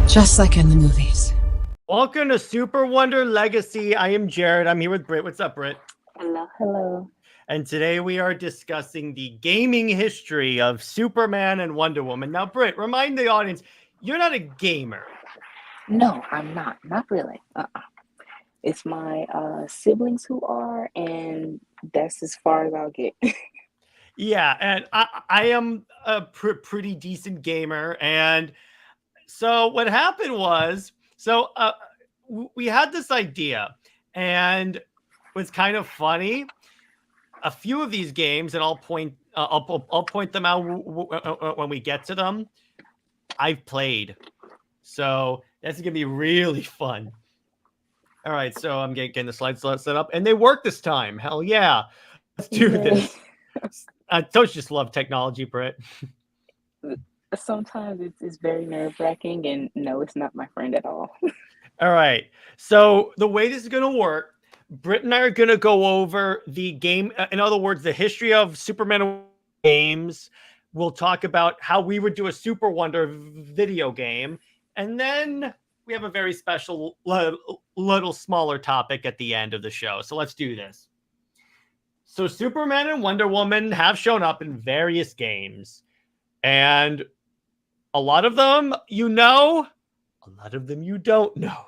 Just like in the movies. Welcome to SuperWonder Legacy. I am Jared. I'm here with Brit. What's up, Brit? Hello, hello. And today we are discussing the gaming history of Superman and Wonder Woman. Now, Brit, remind the audience, you're not a gamer. No, I'm not. Not really. It's my siblings who are, and that's as far as I'll get. Yeah, and I am a pretty decent gamer. And so what happened was, we had this idea, and it was kind of funny. A few of these games, and I'll point them out when we get to them, I've played. So that's gonna be really fun. All right, so I'm getting the slides set up, and they work this time. Hell yeah, let's do this. Don't you just love technology, Britt? Sometimes it's very nerve-wracking, and no, it's not my friend at all. All right, so the way this is gonna work, Britt and I are going to go over the game. In other words, the history of Superman games. We'll talk about how we would do a Super Wonder video game. And then we have a very special little smaller topic at the end of the show. So let's do this. So Superman and Wonder Woman have shown up in various games. And a lot of them you know, a lot of them you don't know.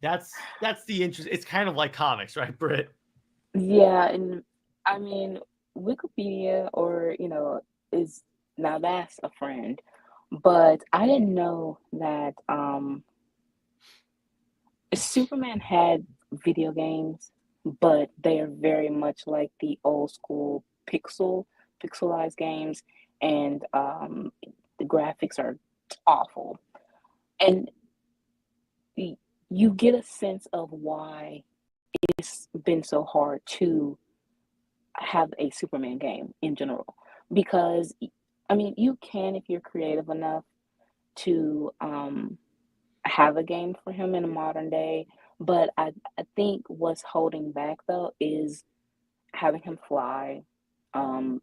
That's the interest. It's kind of like comics, right, Britt? Yeah, and I mean, Wikipedia is now that's a friend. But I didn't know that Superman had video games, but they are very much like the old school pixelized games, and the graphics are awful. And you get a sense of why it's been so hard to have a Superman game in general. Because, I mean, you can, if you're creative enough, to have a game for him in a modern day. But I think what's holding back, though, is having him fly,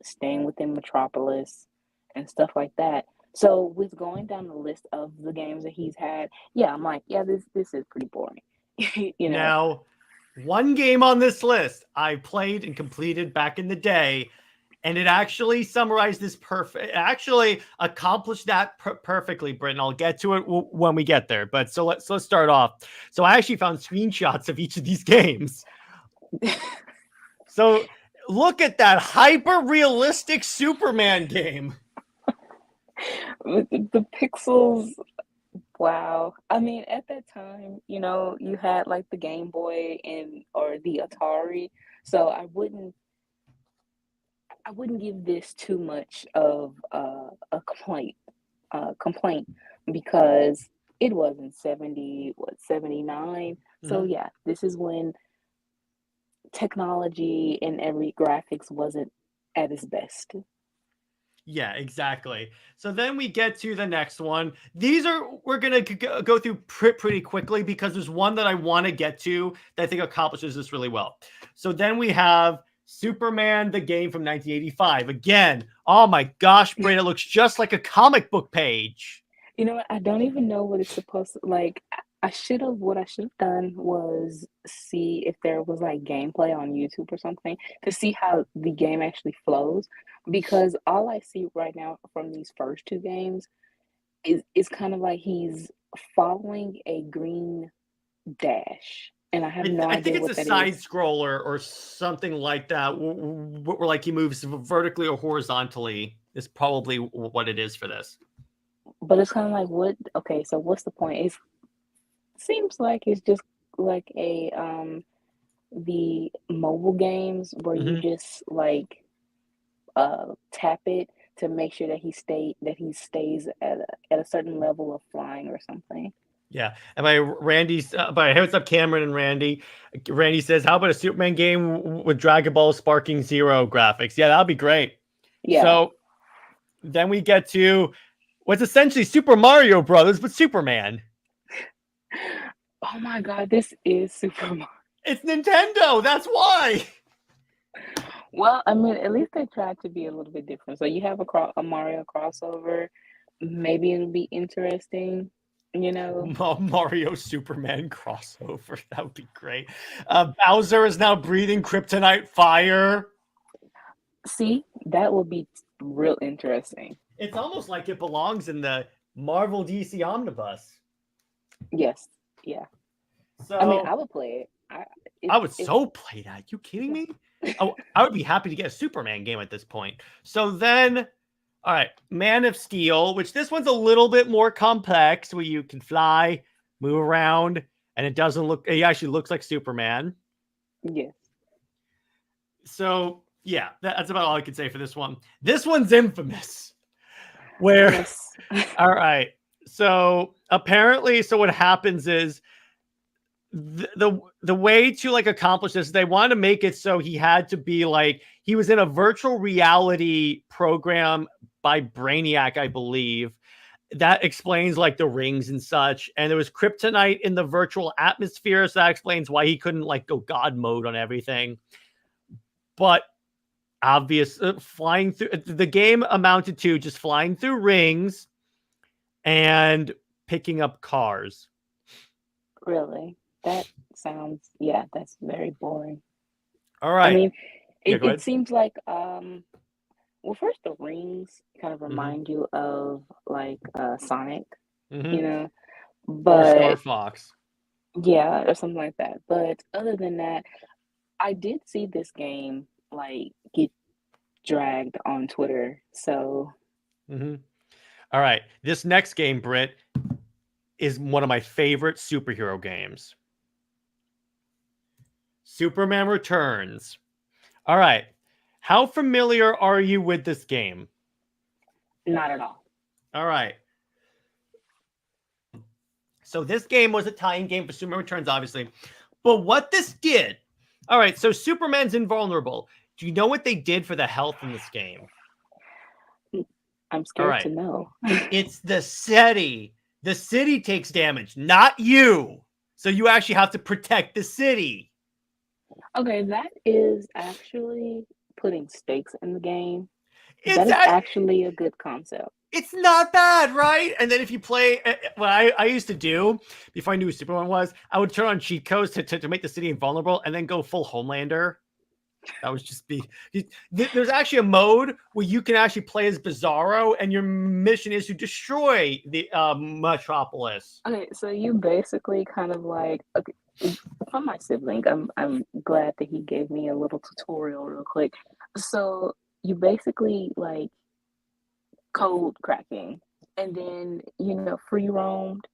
staying within Metropolis, and stuff like that. So with going down the list of the games that he's had, yeah, I'm like, yeah, this is pretty boring. Now, one game on this list I played and completed back in the day, and it actually summarized this perfect. It actually accomplished that perfectly, Britton. I'll get to it when we get there. But so let's start off. So I actually found screenshots of each of these games. So look at that hyper realistic Superman game. The pixels, wow. I mean, at that time, you had like the Game Boy or the Atari, so I wouldn't give this too much of a complaint because it was in 79. So yeah, this is when technology and every graphics wasn't at its best. Yeah, exactly. So then we get to the next one. We're going to go through pretty quickly because there's one that I want to get to that I think accomplishes this really well. So then we have Superman, the game from 1985. Again, oh my gosh, Brit, it looks just like a comic book page. You know what? I don't even know what it's supposed to like. What I should have done was see if there was like gameplay on YouTube or something to see how the game actually flows. Because all I see right now from these first two games is kind of like he's following a green dash. And I have no idea. I think it's a side scroller or something like that, where like he moves vertically or horizontally is probably what it is for this. But it's kind of like what? Okay, so what's the point? It seems like it's just like the mobile games where you just like tap it to make sure that he stays at a certain level of flying or something. Yeah, and by what's up, Cameron and Randy? Randy says, "How about a Superman game with Dragon Ball Sparking Zero graphics?" Yeah, that'd be great. Yeah. So then we get to what's essentially Super Mario Brothers, but Superman. Oh my God, this is Super Mario. It's Nintendo. That's why. Well, I mean, at least they tried to be a little bit different. So you have a Mario crossover, maybe it'll be interesting, you know. Mario Superman crossover. That would be great. Bowser is now breathing kryptonite fire. See, that will be real interesting. It's almost like it belongs in the Marvel DC omnibus. Yes, yeah. I mean, So I would play it. I would If so play that. You kidding me? I would be happy to get a Superman game at this point. So then, all right, Man of Steel, which this one's a little bit more complex, where you can fly, move around, and it doesn't look. It actually looks like Superman. yes, So yeah, that's about all I can say for this one. This one's infamous. Where, yes. all right. So apparently, so what happens is the way to like accomplish this, they want to make it so he had to be like he was in a virtual reality program by Brainiac, I believe. That explains like the rings and such. And there was kryptonite in the virtual atmosphere, so that explains why he couldn't like go God mode on everything. But obvious flying through the game amounted to just flying through rings and picking up cars. Really, that sounds, yeah, that's very boring. All I right. mean, Yeah, go it ahead. seems like well, first the rings kind of Mm-hmm. remind you of like Sonic, Mm-hmm. you know, Or Star but Fox. yeah, or something like that. But other than that, I did see this game like get dragged on Twitter. So, Mm-hmm. All right. This next game, Brit, is one of my favorite superhero games. Superman Returns. All right. How familiar are you with this game? not at all. All right. So this game was a tie-in game for Superman Returns, obviously. But what this did, all right, so Superman's invulnerable. Do you know what they did for the health in this game? I'm All scared right. to know. It's the city. The city takes damage, not you. So you actually have to protect the city. Okay, that is actually putting stakes in the game. That It's is actually a good concept. It's not bad, right? And then if you play, what I used to do before I knew who Superman was, I would turn on cheat codes to make the city invulnerable and then go full Homelander. That was just be. There's actually a mode where you can actually play as Bizarro, and your mission is to destroy the metropolis. Okay, so you basically kind of like, okay, from my sibling, I'm glad that he gave me a little tutorial real quick. So you basically like code cracking and then, you know, free roamed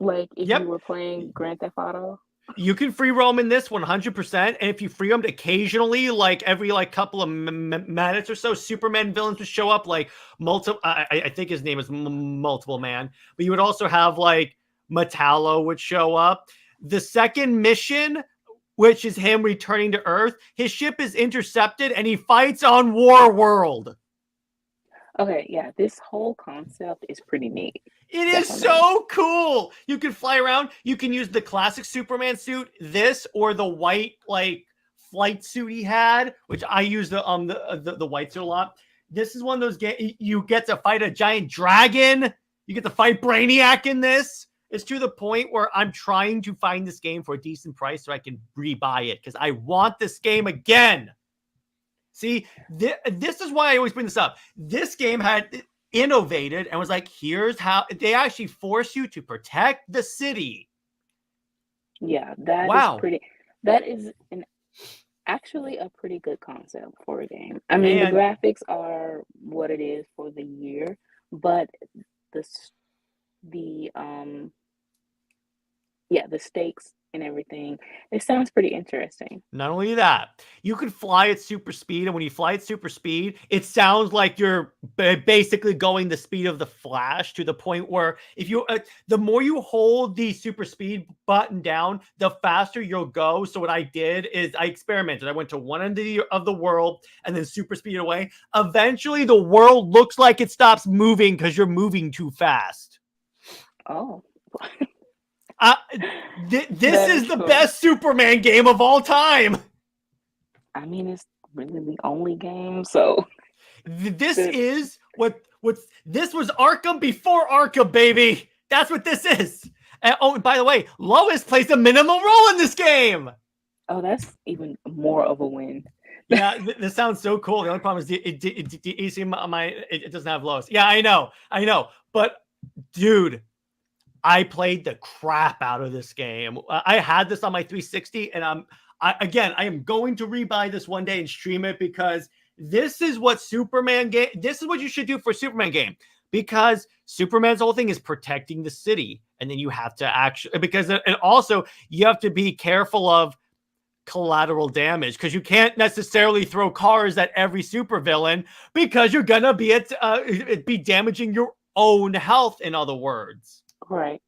like if you Yep. were playing Grand Theft Auto. You can free roam in this 100%. And if you free roamed occasionally, like every like couple of minutes or so, Superman villains would show up like multiple. I think his name is Multiple Man. But you would also have like Metallo would show up. The second mission, which is him returning to Earth, his ship is intercepted and he fights on War World. Okay, yeah, this whole concept is pretty neat. It is Definitely. so cool. You can fly around. You can use the classic Superman suit, this or the white like flight suit he had, which I use the white suit a lot. This is one of those games you get to fight a giant dragon. You get to fight Brainiac in this. It's to the point where I'm trying to find this game for a decent price so I can rebuy it because I want this game again. See, this is why I always bring this up. This game had innovated and was like, here's how they actually force you to protect the city. Yeah, that is actually a pretty good concept for a game. I mean, the graphics are what it is for the year, but the stakes and everything, it sounds pretty interesting. Not only that, you can fly at super speed, and when you fly at super speed, it sounds like you're basically going the speed of the Flash to the point where if you, the more you hold the super speed button down, the faster you'll go. So what I did is I experimented. I went to one end of the world and then super speed away. Eventually, the world looks like it stops moving because you're moving too fast. Oh. This is the best Superman game of all time. I mean, it's really the only game, so this is what This was Arkham before Arkham, baby. That's what this is. And by the way, Lois plays a minimal role in this game. Oh, that's even more of a win. Yeah, this sounds so cool. The only problem is it doesn't have Lois. Yeah, I know. But dude, I played the crap out of this game. I had this on my 360, and I am going to rebuy this one day and stream it, because this is what Superman game. This is what you should do for a Superman game, because Superman's whole thing is protecting the city, and then you have to actually, and also you have to be careful of collateral damage, because you can't necessarily throw cars at every supervillain, because you're gonna be be damaging your own health. In other words, right?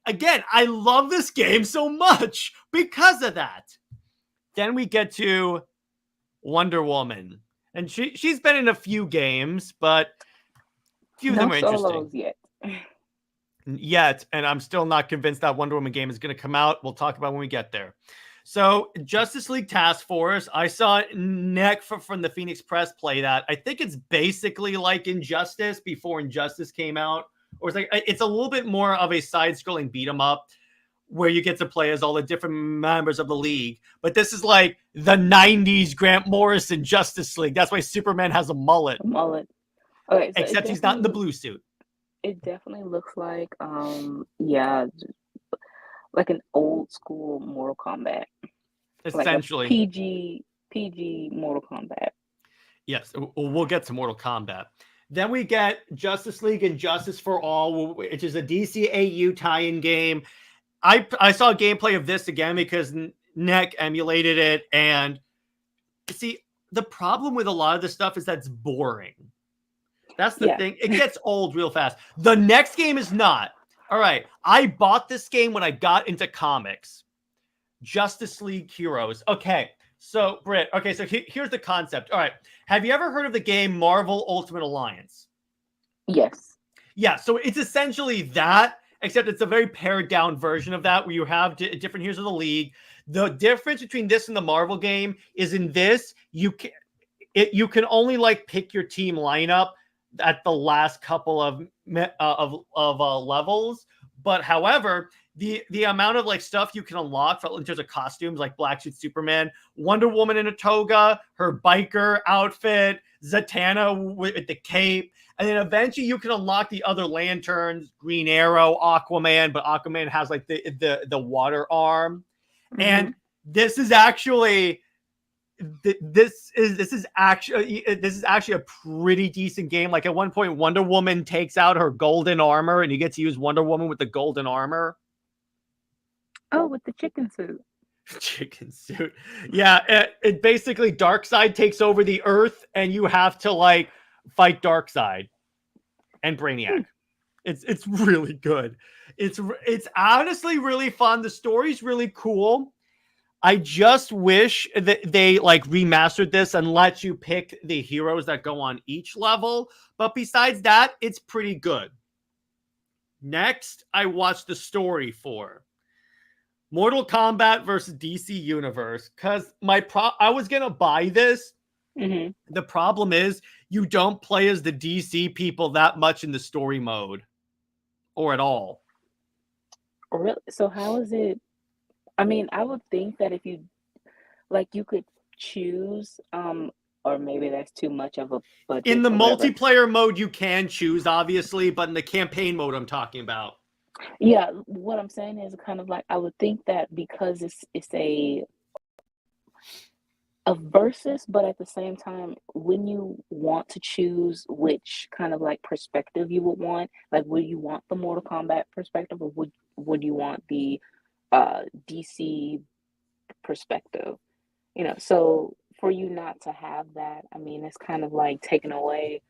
Again, I love this game so much because of that. Then we get to Wonder Woman, and she's been in a few games, but a few of them are interesting. Yet, and I'm still not convinced that Wonder Woman game is going to come out. We'll talk about when we get there. So, Justice League Task Force, I saw Nick from the Phoenix Press play that. I think it's basically like Injustice before Injustice came out, or it's a little bit more of a side-scrolling beat 'em up, where you get to play as all the different members of the league. But this is like the 90s Grant Morrison Justice League. That's why Superman has a mullet. Okay, so except he's not in the blue suit. It definitely looks like, like an old school Mortal Kombat. Essentially. Like PG Mortal Kombat. Yes, we'll get to Mortal Kombat. Then we get Justice League and Justice for All, which is a DCAU tie-in game. I saw gameplay of this again because Nick emulated it. And see, the problem with a lot of this stuff is that it's boring. That's the thing. It gets old real fast. The next game is not. All right. I bought this game when I got into comics. Justice League Heroes. Okay. So, Brit. Okay. So here's the concept. All right. Have you ever heard of the game Marvel Ultimate Alliance? Yes. Yeah. So it's essentially that, except it's a very pared down version of that, where you have different heroes of the league. The difference between this and the Marvel game is in this, you can only like pick your team lineup at the last couple of levels. But however, the amount of like stuff you can unlock in terms of costumes, like Black Suit Superman, Wonder Woman in a toga, her biker outfit, Zatanna with the cape, and then eventually you can unlock the other Lanterns, Green Arrow, Aquaman, but Aquaman has like the water arm. Mm-hmm. And this is actually this is actually a pretty decent game. Like at one point, Wonder Woman takes out her golden armor, and you get to use Wonder Woman with the golden armor. Oh, with the chicken suit. Chicken suit. Yeah, it basically Darkseid takes over the Earth, and you have to like fight Darkseid and Brainiac. It's really good. It's honestly really fun. The story's really cool. I just wish that they like remastered this and let you pick the heroes that go on each level. But besides that, it's pretty good. Next, I watched the story for Mortal Kombat versus DC Universe, because I was going to buy this. Mm-hmm. The problem is you don't play as the DC people that much in the story mode or at all. Really? So how is it? I mean, I would think that if you could choose, or maybe that's too much of a budget. In the multiplayer mode, you can choose, obviously, but in the campaign mode I'm talking about. Yeah, what I'm saying is kind of like, I would think that because it's a versus, but at the same time, when you want to choose which kind of like perspective you would want, like would you want the Mortal Kombat perspective, or would you want the DC perspective? So for you not to have that, I mean, it's kind of like taking away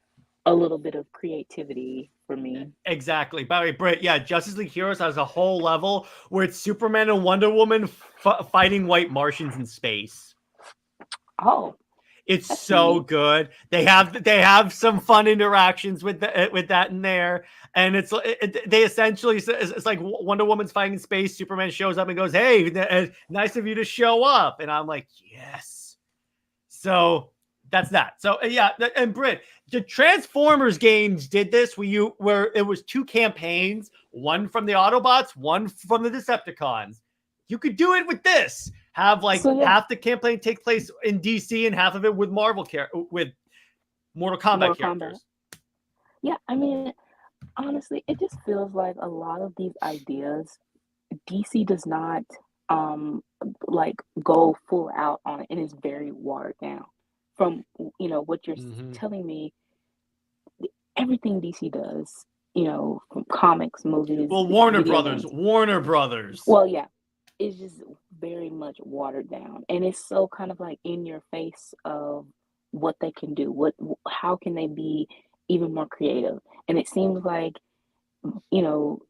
a little bit of creativity for me. Exactly. By the way, Brit, yeah, Justice League Heroes has a whole level where it's Superman and Wonder Woman fighting white Martians in space. Oh, it's so neat. Good. They have some fun interactions with that in there, and they essentially, it's like Wonder Woman's fighting in space. Superman shows up and goes, "Hey, nice of you to show up," and I'm like, yes. So that's that. So yeah, and Brit, the Transformers games did this where it was 2 campaigns, one from the Autobots, one from the Decepticons. You could do it with this. Have like half the campaign take place in DC and half of it with with Mortal Kombat characters. Yeah, I mean, honestly, it just feels like a lot of these ideas, DC does not like go full out on it, and it's very watered down. From what you're telling me, everything DC does, from comics, movies, well, Warner Brothers. Well, yeah, it's just very much watered down, and it's so kind of like in your face of what they can do. How can they be even more creative? And it seems like, you know,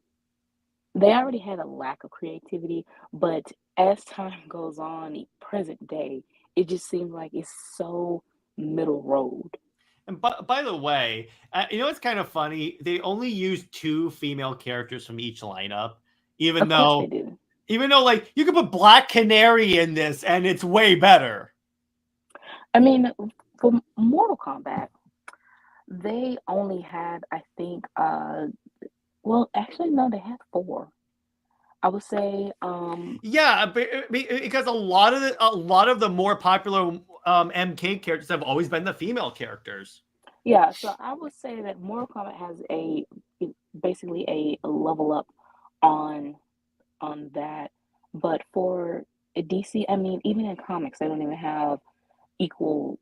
they already had a lack of creativity, but as time goes on, present day, it just seems like it's so middle road. And by the way, it's kind of funny. They only used 2 female characters from each lineup, even though like you could put Black Canary in this and it's way better. I mean, for Mortal Kombat, they only had, I think, well, actually, no, they had 4. I would say, yeah, because a lot of the more popular MK characters have always been the female characters. Yeah, so I would say that Mortal Kombat has basically a level up on that, but for DC, I mean, even in comics, they don't even have equal,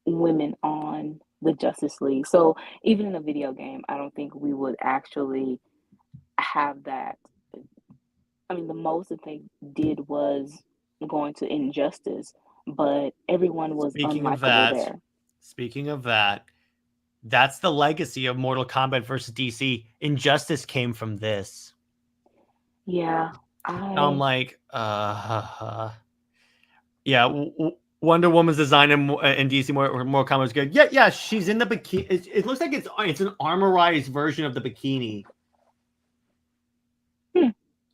women on the Justice League. So even in a video game, I don't think we would actually have that. I mean, the most that they did was going to Injustice, but everyone was unlikable there. Speaking of that, that's the legacy of Mortal Kombat versus DC. Injustice came from this. Yeah. I'm like, yeah, Wonder Woman's design in DC Mortal Kombat is good. Yeah, she's in the bikini. It looks like it's an armorized version of the bikini.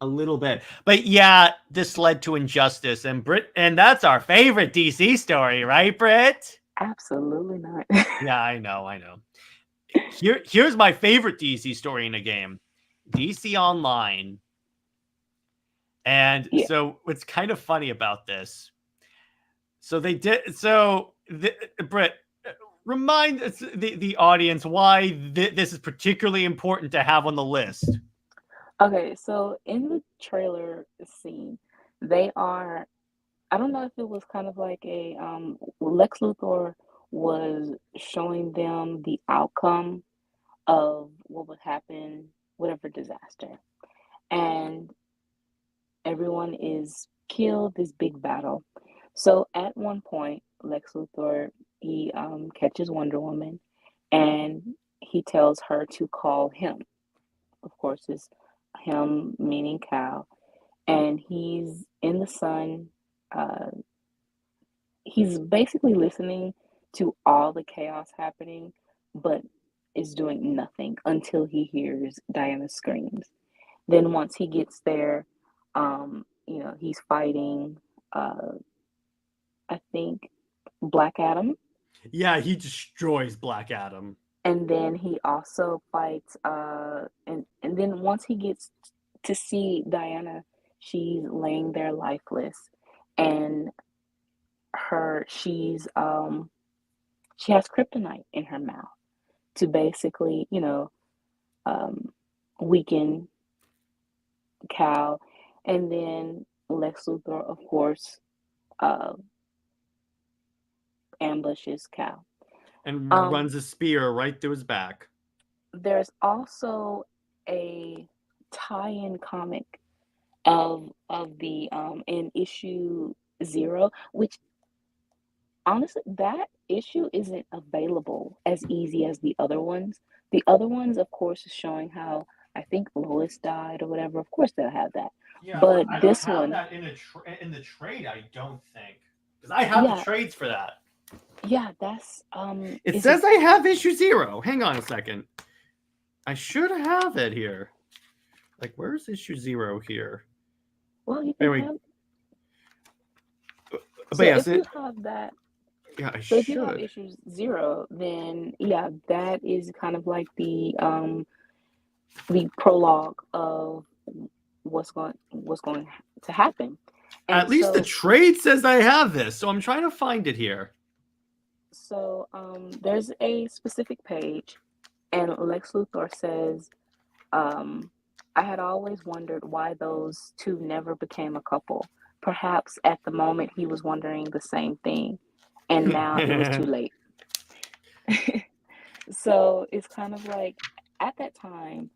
A little bit, but yeah, this led to Injustice and Brit, and that's our favorite DC story, right, Brit? Absolutely not. Yeah, I know. Here's my favorite DC story in a game, DC Online. And so what's kind of funny about this? So they did. So Brit, remind the audience why this is particularly important to have on the list. Okay, so in the trailer scene, I don't know if it was kind of like Lex Luthor was showing them the outcome of what would happen, whatever disaster. And everyone is killed, this big battle. So at one point, Lex Luthor, he catches Wonder Woman and he tells her to call him. Of course, it's him meaning Cal, and he's in the sun. He's basically listening to all the chaos happening, but is doing nothing until he hears Diana's screams. Then once he gets there, he's fighting, I think, Black Adam. Yeah, he destroys Black Adam. And then he also fights, and then once he gets to see Diana, she's laying there lifeless, and she has kryptonite in her mouth to basically, weaken Cal, and then Lex Luthor, of course, ambushes Cal. And runs a spear right through his back. There's also a tie-in comic of the in issue 0, which honestly, that issue isn't available as easy as the other ones. The other ones, of course, is showing how I think Lois died or whatever. Of course, they'll have that. Yeah, but I this don't have one, that in the trade, I don't think, because I have the trades for that. Yeah, that's It says I have issue 0. Hang on a second. I should have it here. Like, where's issue 0 here? Well, you can have. But yes, if you have that, Yeah, I So if you have should. issue 0, then yeah, that is kind of like the prologue of what's going to happen. At And least the so trade says I have this, so I'm trying to find it here. there's a specific page, and Lex Luthor says, I had always wondered why those two never became a couple. Perhaps at the moment he was wondering the same thing, and now it was too late. So it's kind of like at that time,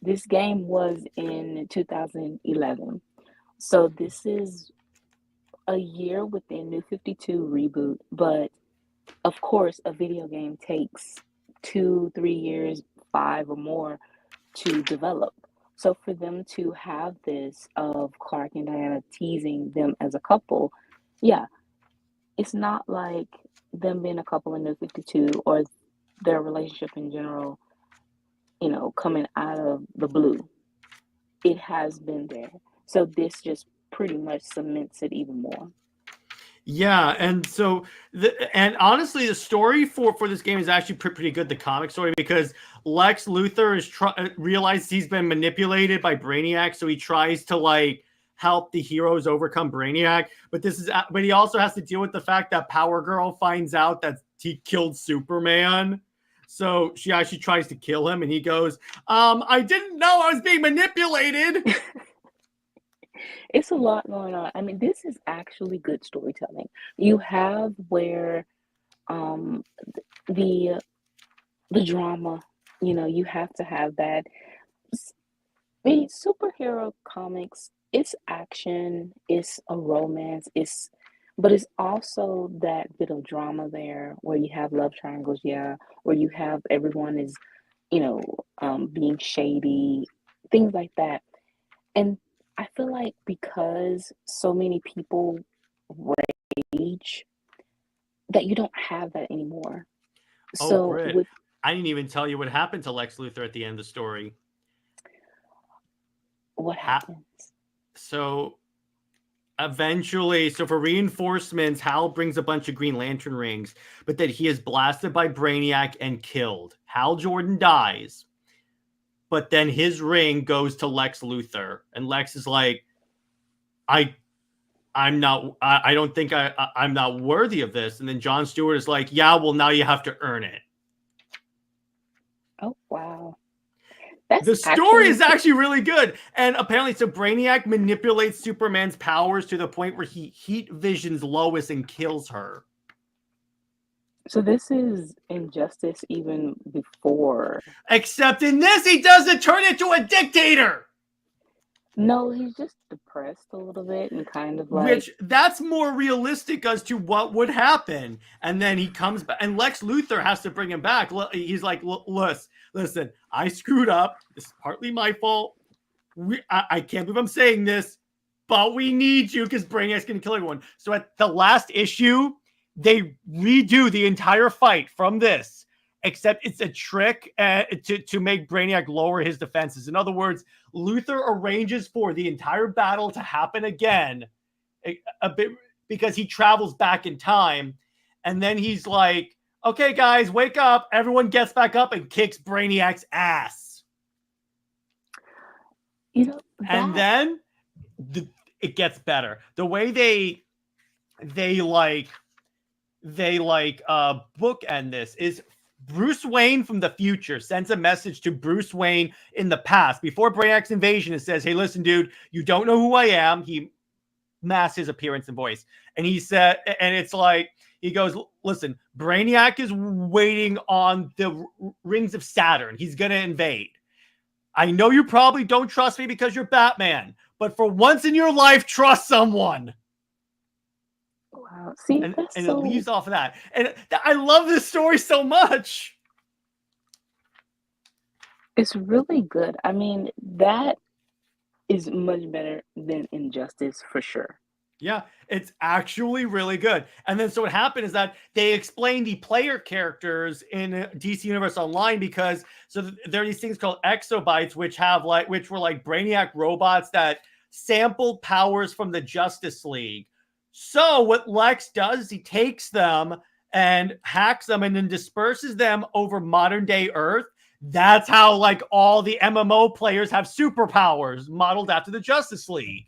this game was in 2011. So this is a year within New 52 reboot, but of course, a video game takes 2, 3 years, five or more to develop. So for them to have this of Clark and Diana teasing them as a couple, yeah, it's not like them being a couple in New 52 or their relationship in general, coming out of the blue. It has been there. So this just pretty much cements it even more. Yeah, and so and honestly, the story for this game is actually pretty good. The comic story, because Lex Luthor is realizes he's been manipulated by Brainiac, so he tries to like help the heroes overcome Brainiac. But he also has to deal with the fact that Power Girl finds out that he killed Superman. So she actually tries to kill him, and he goes, I didn't know I was being manipulated. It's a lot going on. I mean, this is actually good storytelling. You have where um the the drama, you have to have that. The superhero comics, it's action, it's a romance, but it's also that bit of drama there where you have love triangles, yeah, where you have everyone is, being shady, things like that. And I feel like because so many people rage, that you don't have that anymore. Oh, So Brit, with I didn't even tell you what happened to Lex Luthor at the end of the story. what Ha- happens? so eventually, so for reinforcements, Hal brings a bunch of Green Lantern rings, but that he is blasted by Brainiac and killed. Hal Jordan dies, but then his ring goes to Lex Luthor, and Lex is like, I'm not. I don't think I'm not worthy of this. And then John Stewart is like, yeah, well, now you have to earn it. Oh wow. That's The story actually is actually really good. And apparently, so Brainiac manipulates Superman's powers to the point where he heat visions Lois and kills her. so this is injustice even before. Except in this, he doesn't turn into a dictator. No, he's just depressed a little bit and kind of like, Which that's more realistic as to what would happen. And then he comes back, and Lex Luthor has to bring him back. He's like, listen, I screwed up. This is partly my fault. I can't believe I'm saying this, but we need you because Brainiac's going to kill everyone. So at the last issue, they redo the entire fight from this, except it's a trick to make Brainiac lower his defenses. In other words, Luthor arranges for the entire battle to happen again, a bit, because he travels back in time, and then he's like, okay, guys, wake up. Everyone gets back up and kicks Brainiac's ass. And that then it gets better. The way they bookend this is Bruce Wayne from the future sends a message to Bruce Wayne in the past before Brainiac's invasion. It says, hey, listen, dude, you don't know who I am. He masks his appearance and voice. And he said, and it's like, he goes, listen, Brainiac is waiting on the rings of Saturn. He's going to invade. I know you probably don't trust me because you're Batman, but for once in your life, trust someone. wow. See, And that's it so leaves off of that. And I love this story so much. it's really good. I mean, that is much better than Injustice for sure. Yeah, it's actually really good. And then so what happened is that they explained the player characters in DC Universe Online, because there are these things called exobites, which were like Brainiac robots that sampled powers from the Justice League. So what Lex does is he takes them and hacks them and then disperses them over modern day Earth. That's how like all the MMO players have superpowers modeled after the Justice League.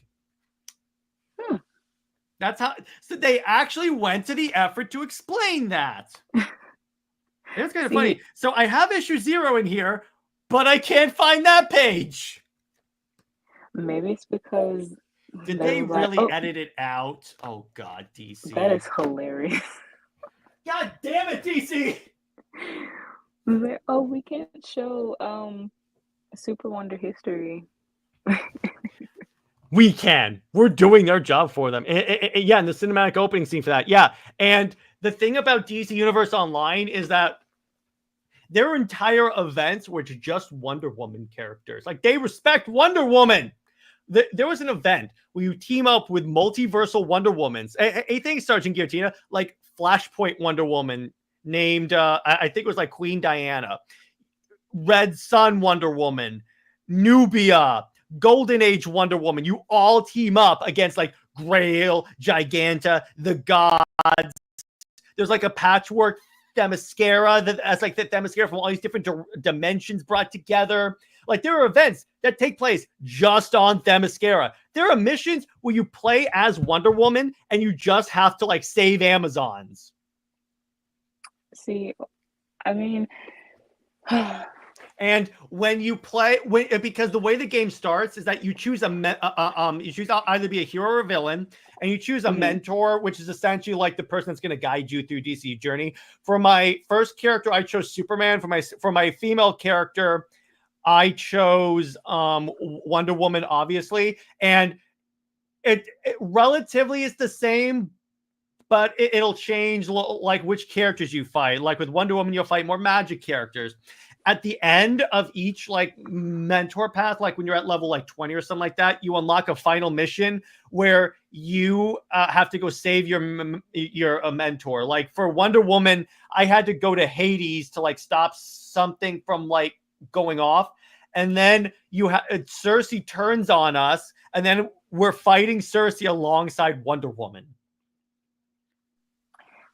That's how. So they actually went to the effort to explain that. It's kind of funny. So I have issue 0 in here, but I can't find that page. Maybe it's because did they really edit it out? Oh God, DC. That is hilarious. God damn it, DC. Oh, we can't show SuperWonder history. We can. We're doing our job for them. Yeah, in the cinematic opening scene for that. Yeah. And the thing about DC Universe Online is that their entire events were just Wonder Woman characters. Like, they respect Wonder Woman. There was an event where you team up with multiversal Wonder Womans. I think Sergeant Guillotina, like Flashpoint Wonder Woman named, I think it was like Queen Diana. Red Sun Wonder Woman. Nubia. Golden Age Wonder Woman. You all team up against like Grail, Giganta, the gods. There's like a patchwork Themyscira that's like the Themyscira from all these different dimensions brought together. Like, there are events that take place just on Themyscira. There are missions where you play as Wonder Woman and you just have to like save Amazons. See, I mean, and when you play, because the way the game starts is that you choose you choose either be a hero or a villain, and you choose a mentor, which is essentially like the person that's going to guide you through DC journey. For my first character, I chose Superman. For my female character, I chose Wonder Woman, obviously, and it relatively is the same, but it'll change like which characters you fight. Like with Wonder Woman, you'll fight more magic characters. At the end of each like mentor path, like when you're at level like 20 or something like that, you unlock a final mission where you have to go save your mentor. Like for Wonder Woman, I had to go to Hades to like stop something from like going off. And then Cersei turns on us, and then we're fighting Cersei alongside Wonder Woman.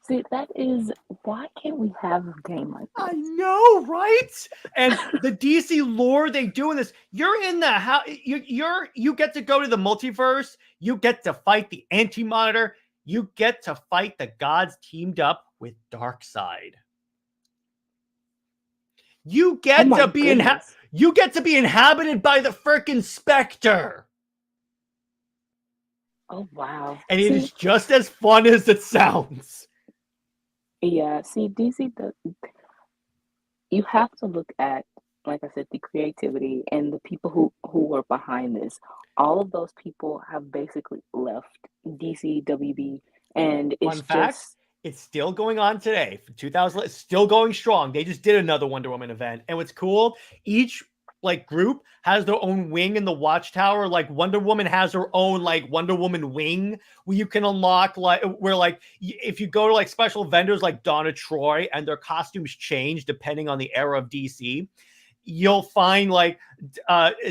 See, that is, why can't we have a game like this? I know, right? And the DC lore they do in this, you're in the house, you get to go to the multiverse, you get to fight the Anti-Monitor, you get to fight the gods teamed up with Darkseid. You get to be inhabited by the frickin' Spectre. Oh wow. And it is just as fun as it sounds. Yeah, see, DC, you have to look at, like I said, the creativity and the people who are behind this. All of those people have basically left DC WB, and it's it's still going on today. 2000, it's still going strong. They just did another Wonder Woman event, and what's cool, each like group has their own wing in the Watchtower. Like Wonder Woman has her own like Wonder Woman wing where you can unlock if you go to like special vendors like Donna Troy and their costumes change depending on the era of DC, you'll find like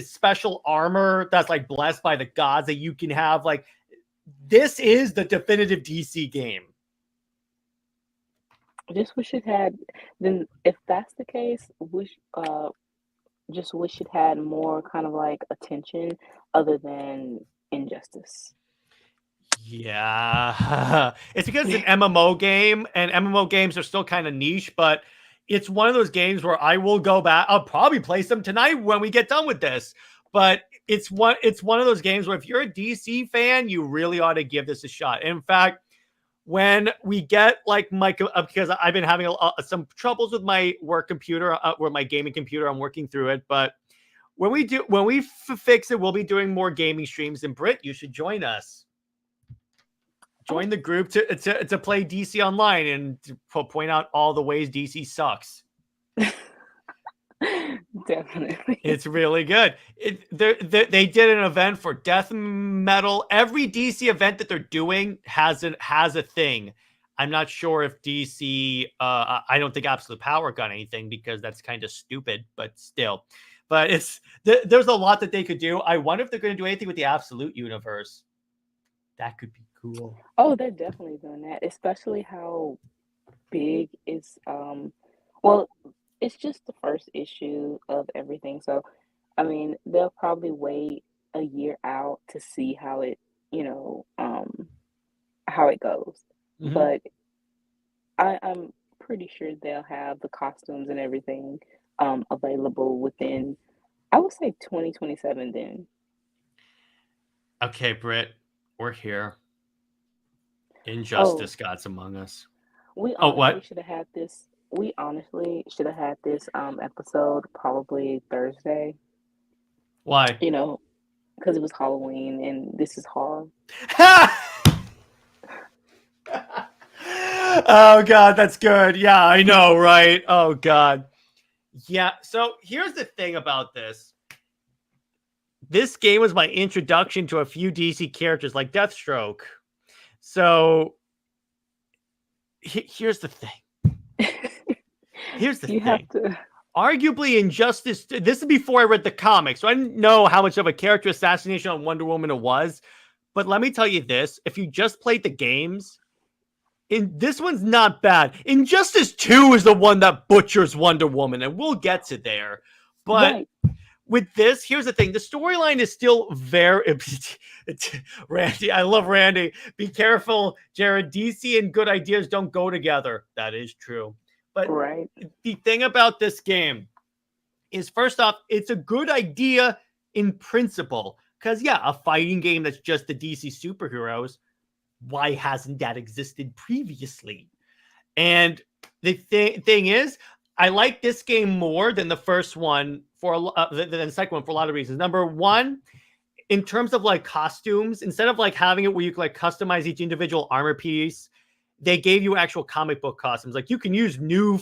special armor that's like blessed by the gods that you can have. Like, this is the definitive DC game. I just wish it had. Then, if that's the case, just wish it had more kind of like attention other than Injustice. Yeah, it's because it's an MMO game, and MMO games are still kind of niche, but it's one of those games where I will go back. I'll probably play some tonight when we get done with this. But it's one of those games where if you're a DC fan, you really ought to give this a shot. In fact, when we get like because I've been having some troubles with my work computer, or my gaming computer, I'm working through it. But when we fix it, we'll be doing more gaming streams. And Brit, you should join us. Join the group to play DC Online and to point out all the ways DC sucks. Definitely. It's really good. They did an event for death metal. Every DC event that they're doing has a thing. I'm not sure if DC, I don't think Absolute Power got anything because that's kind of stupid, but still. But there's a lot that they could do. I wonder if they're going to do anything with the Absolute universe. That could be cool. Oh, they're definitely doing that, especially how big is well, it's just the first issue of everything. So, I mean, they'll probably wait a year out to see how it, you know, how it goes. Hmm. But I'm pretty sure they'll have the costumes and everything available within, I would say, 2027 then. Okay, Brit, we're here. Oh, Injustice Gods Among Us. we Oh, honestly what? should have had this. We honestly should have had this episode probably Thursday, Why? you know, because it was Halloween and this is horror. Oh God, that's good. Yeah, I know, right? Oh God. Yeah. So here's the thing about this. This game was my introduction to a few DC characters like Deathstroke. So here's the thing. Here's the You have thing. to. Arguably, Injustice. This is before I read the comics, so I didn't know how much of a character assassination on Wonder Woman it was. But let me tell you this: if you just played the games, this one's not bad. Injustice 2 is the one that butchers Wonder Woman, and we'll get to there. But Right. with this, here's the thing. The storyline is still very Randy. I love Randy. Be careful, Jared. DC and good ideas don't go together. That is true. But Right. the thing about this game is, first off, it's a good idea in principle. Because, yeah, a fighting game that's just the DC superheroes, why hasn't that existed previously? And the thing is, I like this game more than the first one than the second one for a lot of reasons. Number one, in terms of like costumes, instead of like having it where you can like customize each individual armor piece, they gave you actual comic book costumes. Like you can use new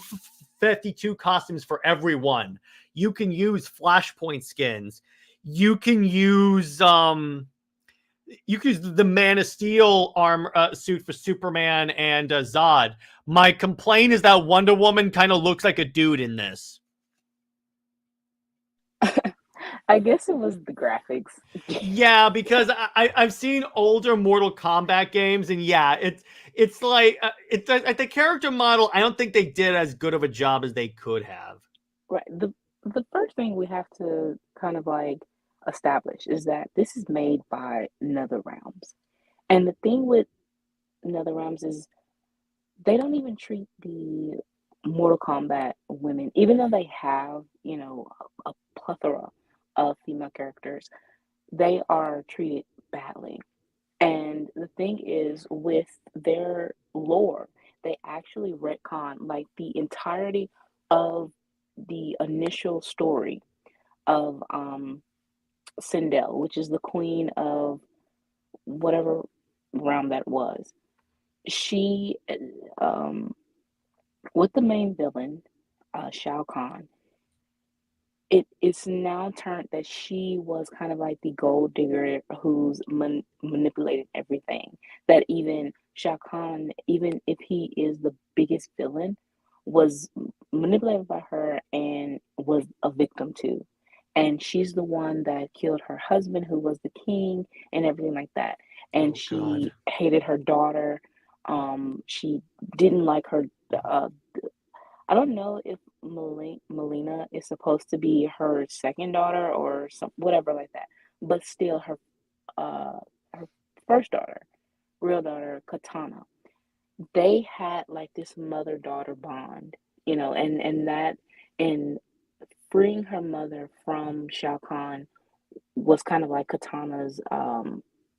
52 costumes for everyone. You can use Flashpoint skins. You can use the Man of Steel armor suit for Superman and Zod. My complaint is that Wonder Woman kind of looks like a dude in this. I guess it was the graphics. Yeah, because I've seen older Mortal Kombat games, and yeah, it's like at the character model. I don't think they did as good of a job as they could have. Right. The first thing we have to kind of like establish is that this is made by NetherRealms. And the thing with NetherRealms is they don't even treat the Mortal Kombat women, even though they have, a plethora of female characters, they are treated badly. And the thing is, with their lore, they actually retcon like the entirety of the initial story of Sindel, which is the queen of whatever realm that was. She, um, with the main villain, Shao Kahn, it is now turned that she was kind of like the gold digger who's manipulated everything. That even Shao Kahn, even if he is the biggest villain, was manipulated by her and was a victim to. And she's the one that killed her husband, who was the king, and everything like that. And Oh God. she hated her daughter. She didn't like her. Uh, I don't know if Melina is supposed to be her second daughter or some whatever like that, but still uh her first daughter, real daughter, Katana. They had like this mother-daughter bond, and that and freeing her mother from Shao Kahn was kind of like Katana's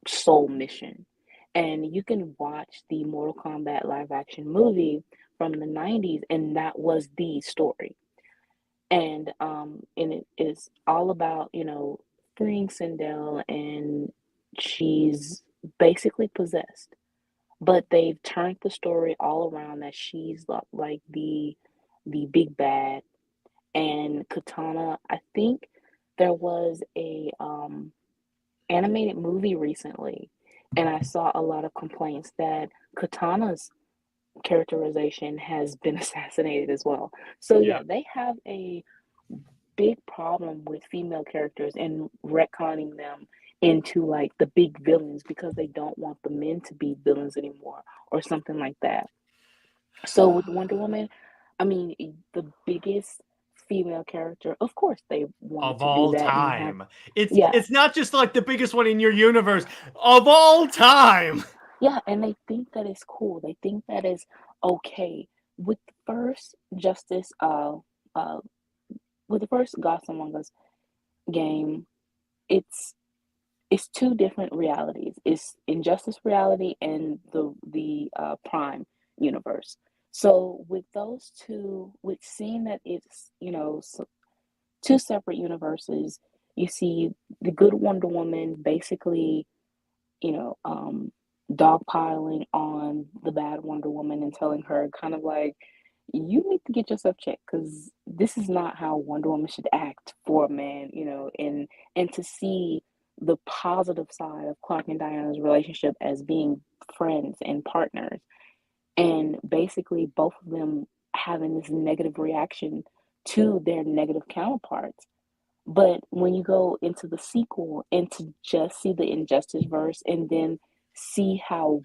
soul mission. And you can watch the Mortal Kombat live action movie from the 90s, and that was the story. And it is all about, freeing Sindel, and she's basically possessed. But they've turned the story all around that she's like the big bad, and Katana, I think there was a animated movie recently, and I saw a lot of complaints that Katana's characterization has been assassinated as well. So yeah, Yeah. they have a big problem with female characters and retconning them into like the big villains because they don't want the men to be villains anymore or something like that. So with Wonder Woman, I mean, the biggest female character, of course, they wanted Of to do all that and have, time. It's yeah, it's not just like the biggest one in your universe of all time. yeah, and they think that is cool. They think that is okay. With the first Justice, uh, with the first Gods Among Us game, it's it's two different realities. It's Injustice reality and the Prime universe. So with those two, with seeing that it's two separate universes, you see the good Wonder Woman basically you know, um, dogpiling on the bad Wonder Woman and telling her kind of like, you need to get yourself checked because this is not how Wonder Woman should act for a man, and to see the positive side of Clark and Diana's relationship as being friends and partners, and basically both of them having this negative reaction to their negative counterparts. But when you go into the sequel and to just see the Injustice verse and then see how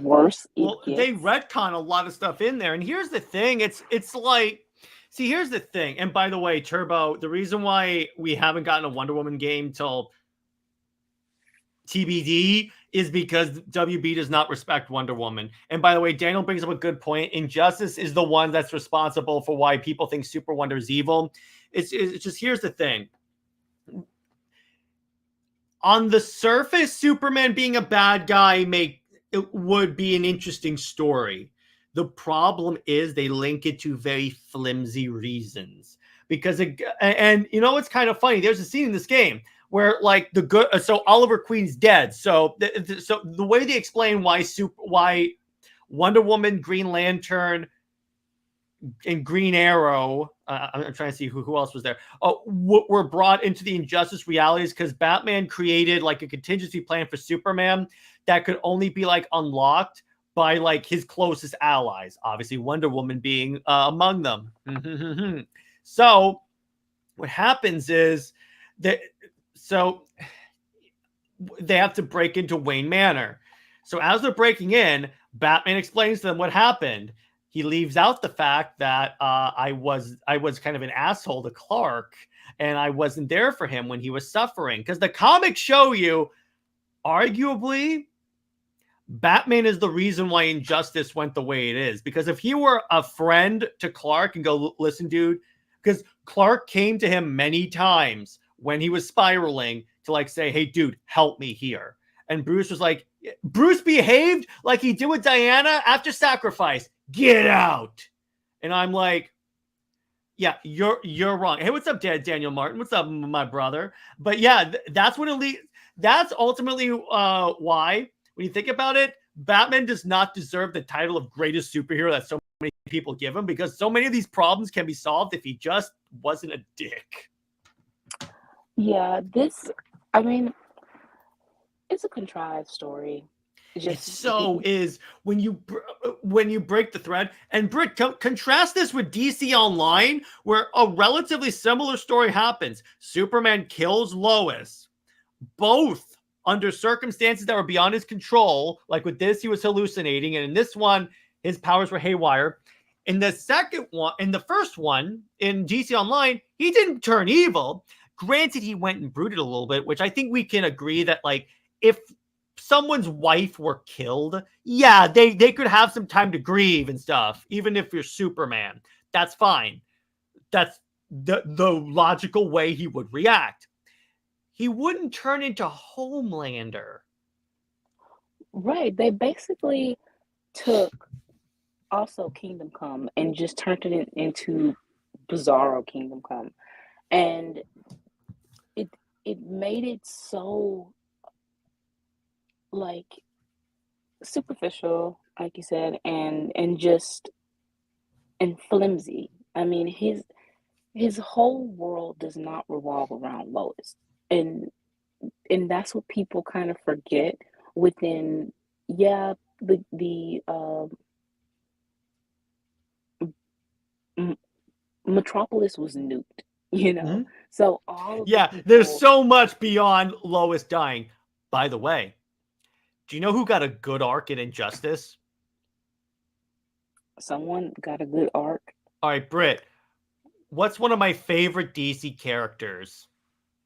worse it Well, they gets. retcon a lot of stuff in there. And here's the thing, it's like, see, here's the thing. And by the way, Turbo, the reason why we haven't gotten a Wonder Woman game till TBD is because WB does not respect Wonder Woman. And by the way, Daniel brings up a good point. Injustice is the one that's responsible for why people think SuperWonder is evil. It's just, here's the thing. On the surface, Superman being a bad guy it would be an interesting story. The problem is they link it to very flimsy reasons. Because and you know what's kind of funny? There's a scene in this game where like the good, so Oliver Queen's dead. So the way they explain why Wonder Woman, Green Lantern, and Green Arrow, I'm trying to see who else was there. Oh, were brought into the Injustice realities because Batman created like a contingency plan for Superman that could only be like unlocked by like his closest allies. Obviously, Wonder Woman being among them. So what happens is that they have to break into Wayne Manor. So as they're breaking in, Batman explains to them what happened. He leaves out the fact that I was kind of an asshole to Clark, and I wasn't there for him when he was suffering. Because the comics show you, arguably, Batman is the reason why Injustice went the way it is. Because if he were a friend to Clark and go, listen, dude, because Clark came to him many times when he was spiraling to like say, hey, dude, help me here. And Bruce was like, Bruce behaved like he did with Diana after Sacrifice. Get out. And I'm like, yeah, you're wrong. Hey, what's up, Daniel Martin? What's up, my brother? But yeah, that's what that's ultimately why, when you think about it, Batman does not deserve the title of greatest superhero that so many people give him, because so many of these problems can be solved if he just wasn't a dick. Yeah, I mean, it's a contrived story. It so is when you break the thread. And Brit, contrast this with DC Online, where a relatively similar story happens. Superman kills Lois, both under circumstances that were beyond his control. Like with this, he was hallucinating, and in this one, his powers were haywire. In the first one, in DC Online, he didn't turn evil. Granted, he went and brooded a little bit, which I think we can agree that, like, if someone's wife were killed, yeah, they could have some time to grieve and stuff, even if you're Superman. That's fine. That's the logical way he would react. He wouldn't turn into Homelander. Right. They basically took also Kingdom Come and just turned it into Bizarro Kingdom Come. And it made it so like superficial, like you said, and just and flimsy. I mean, his whole world does not revolve around Lois, and that's what people kind of forget within. Yeah, the Metropolis was nuked, Mm-hmm. So all of the Yeah, there's people, so much beyond Lois dying. By the way, do you know who got a good arc in Injustice? someone got a good arc. All right, Brit, what's one of my favorite DC characters?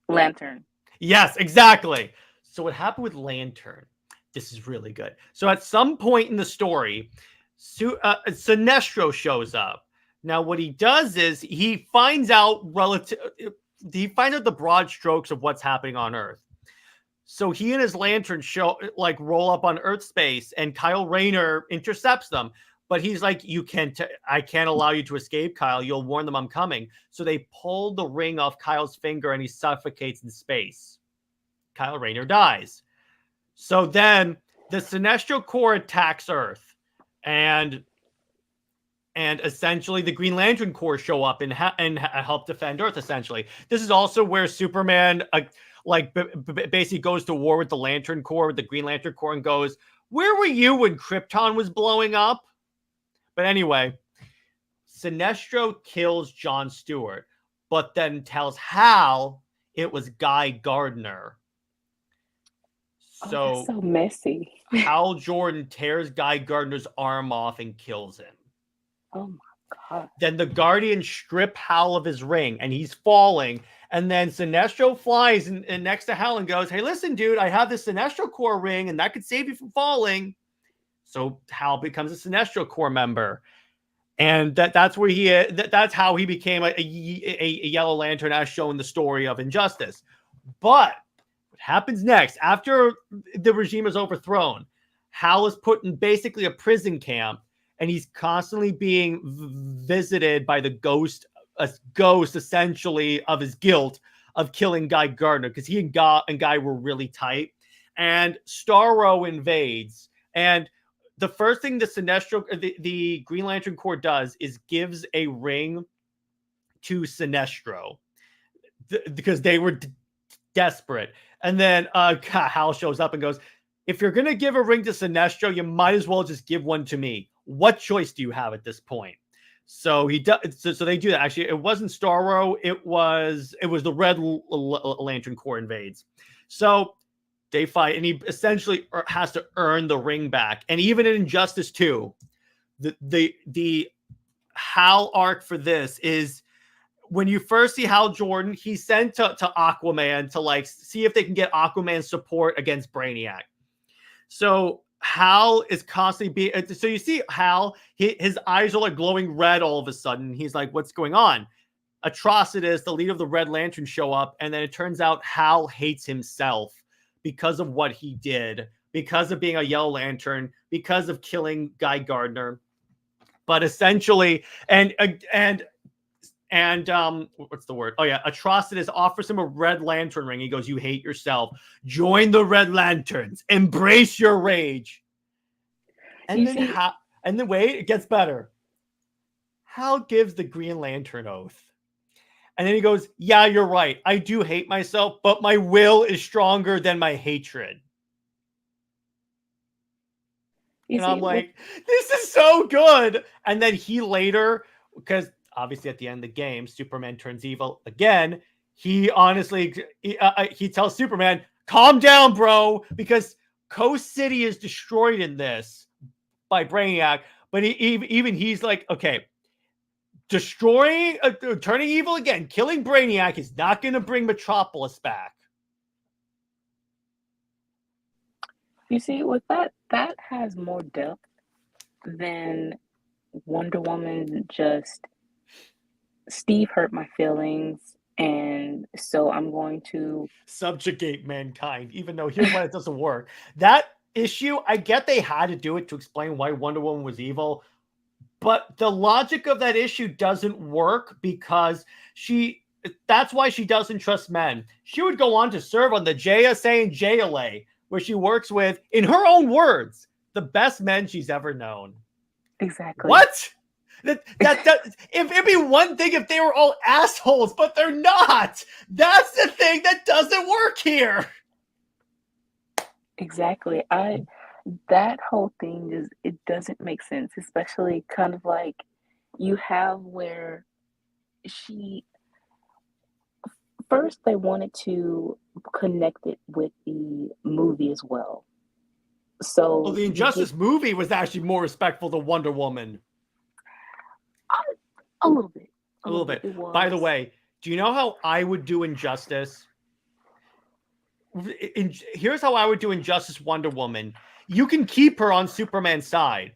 Lantern. Yes, exactly. So what happened with Lantern? This is really good. So at some point in the story, Sinestro shows up. Now what he does is he finds out the broad strokes of what's happening on Earth. So he and his lantern roll up on Earth space, and Kyle Rayner intercepts them. But he's like, I can't allow you to escape, Kyle. You'll warn them I'm coming. So they pull the ring off Kyle's finger, and he suffocates in space. Kyle Rayner dies. So then the Sinestro Corps attacks Earth, and essentially the Green Lantern Corps show up and help defend Earth. Essentially, this is also where Superman basically goes to war with the Lantern Corps, with the Green Lantern Corps, and goes, "Where were you when Krypton was blowing up?" But anyway, Sinestro kills John Stewart, but then tells Hal it was Guy Gardner. Oh, So, that's so messy. Hal Jordan tears Guy Gardner's arm off and kills him. Oh my God. Then the Guardians strip Hal of his ring, and he's falling. And then Sinestro flies and next to Hal and goes, "Hey, listen, dude, I have this Sinestro Corps ring, and that could save you from falling." So Hal becomes a Sinestro Corps member. And that's where that's how he became a Yellow Lantern, as shown in the story of Injustice. But what happens next, after the regime is overthrown, Hal is put in basically a prison camp, and he's constantly being visited by a ghost essentially of his guilt of killing Guy Gardner, because he and Guy were really tight. And Starro invades, and the first thing the Green Lantern Corps does is gives a ring to Sinestro because they were desperate. And then Hal shows up and goes, "If you're going to give a ring to Sinestro, you might as well just give one to me. What choice do you have at this point?" So he does. So they do that. Actually, it wasn't Starro. It was the Red Lantern Corps invades. So they fight, and he essentially has to earn the ring back. And even in Injustice 2, the Hal arc for this is when you first see Hal Jordan, he's sent to Aquaman to see if they can get Aquaman's support against Brainiac. So Hal is constantly so you see Hal, his eyes are glowing red all of a sudden. He's like, "What's going on?" Atrocitus, the leader of the Red Lantern, show up, and then it turns out Hal hates himself because of what he did, because of being a Yellow Lantern, because of killing Guy Gardner. But essentially, and what's the word? Oh yeah, Atrocitus offers him a Red Lantern ring. He goes, "You hate yourself. Join the Red Lanterns. Embrace your rage." And then wait, it gets better. Hal gives the Green Lantern oath. And then he goes, "Yeah, you're right. I do hate myself, but my will is stronger than my hatred." I'm like, this is so good. And then he later, because obviously at the end of the game, Superman turns evil again. He honestly, he tells Superman, "Calm down, bro," because Coast City is destroyed in this by Brainiac. But even he's like, okay, destroying, turning evil again, killing Brainiac is not going to bring Metropolis back. You see, with that has more depth than Wonder Woman just, "Steve hurt my feelings, and so I'm going to subjugate mankind," even though here's why it doesn't work. That issue, I get they had to do it to explain why Wonder Woman was evil, but the logic of that issue doesn't work because that's why she doesn't trust men. She would go on to serve on the JSA and JLA, where she works with, in her own words, the best men she's ever known. Exactly. What? That if it'd be one thing if they were all assholes, but they're not. That's the thing that doesn't work here. Exactly. That whole thing it doesn't make sense, especially kind of like you have where she, first they wanted to connect it with the movie as well. Well, So the you get Injustice movie was actually more respectful to Wonder Woman. a little bit. A little bit. It By the was. way, do you know how I would do Injustice? Here's how I would do Injustice Wonder Woman. You can keep her on Superman's side,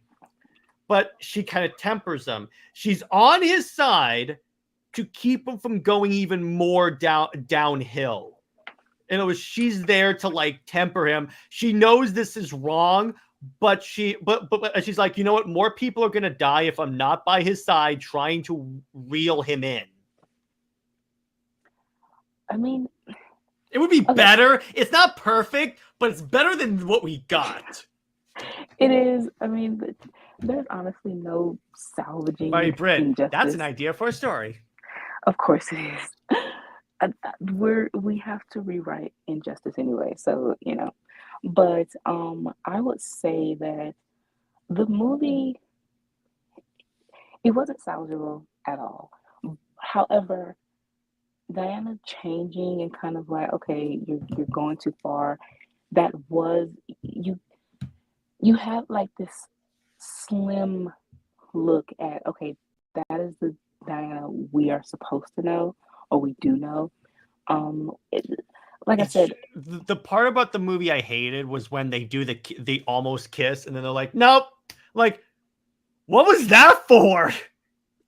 but she kind of tempers him. She's on his side to keep him from going even more downhill. In other words, she's there to like temper him. She knows this is wrong, but she's like, you know what? More people are gonna die if I'm not by his side trying to reel him in. I mean, It would be okay, better. It's not perfect, but it's better than what we got. it is. I mean, there's honestly no By salvaging Brit, that's an injustice. idea for a story. Of course it is. We have to rewrite injustice anyway, so you know. But I would say that the movie, it wasn't salvageable at all. However, Diana changing and kind of like, okay, you're going too far. That was you you have like this slim look at, okay, that is the Diana we are supposed to know or we do know. It, like I It's said, the part about the movie I hated was when they do the almost kiss and then they're like, nope. Like, what was that for?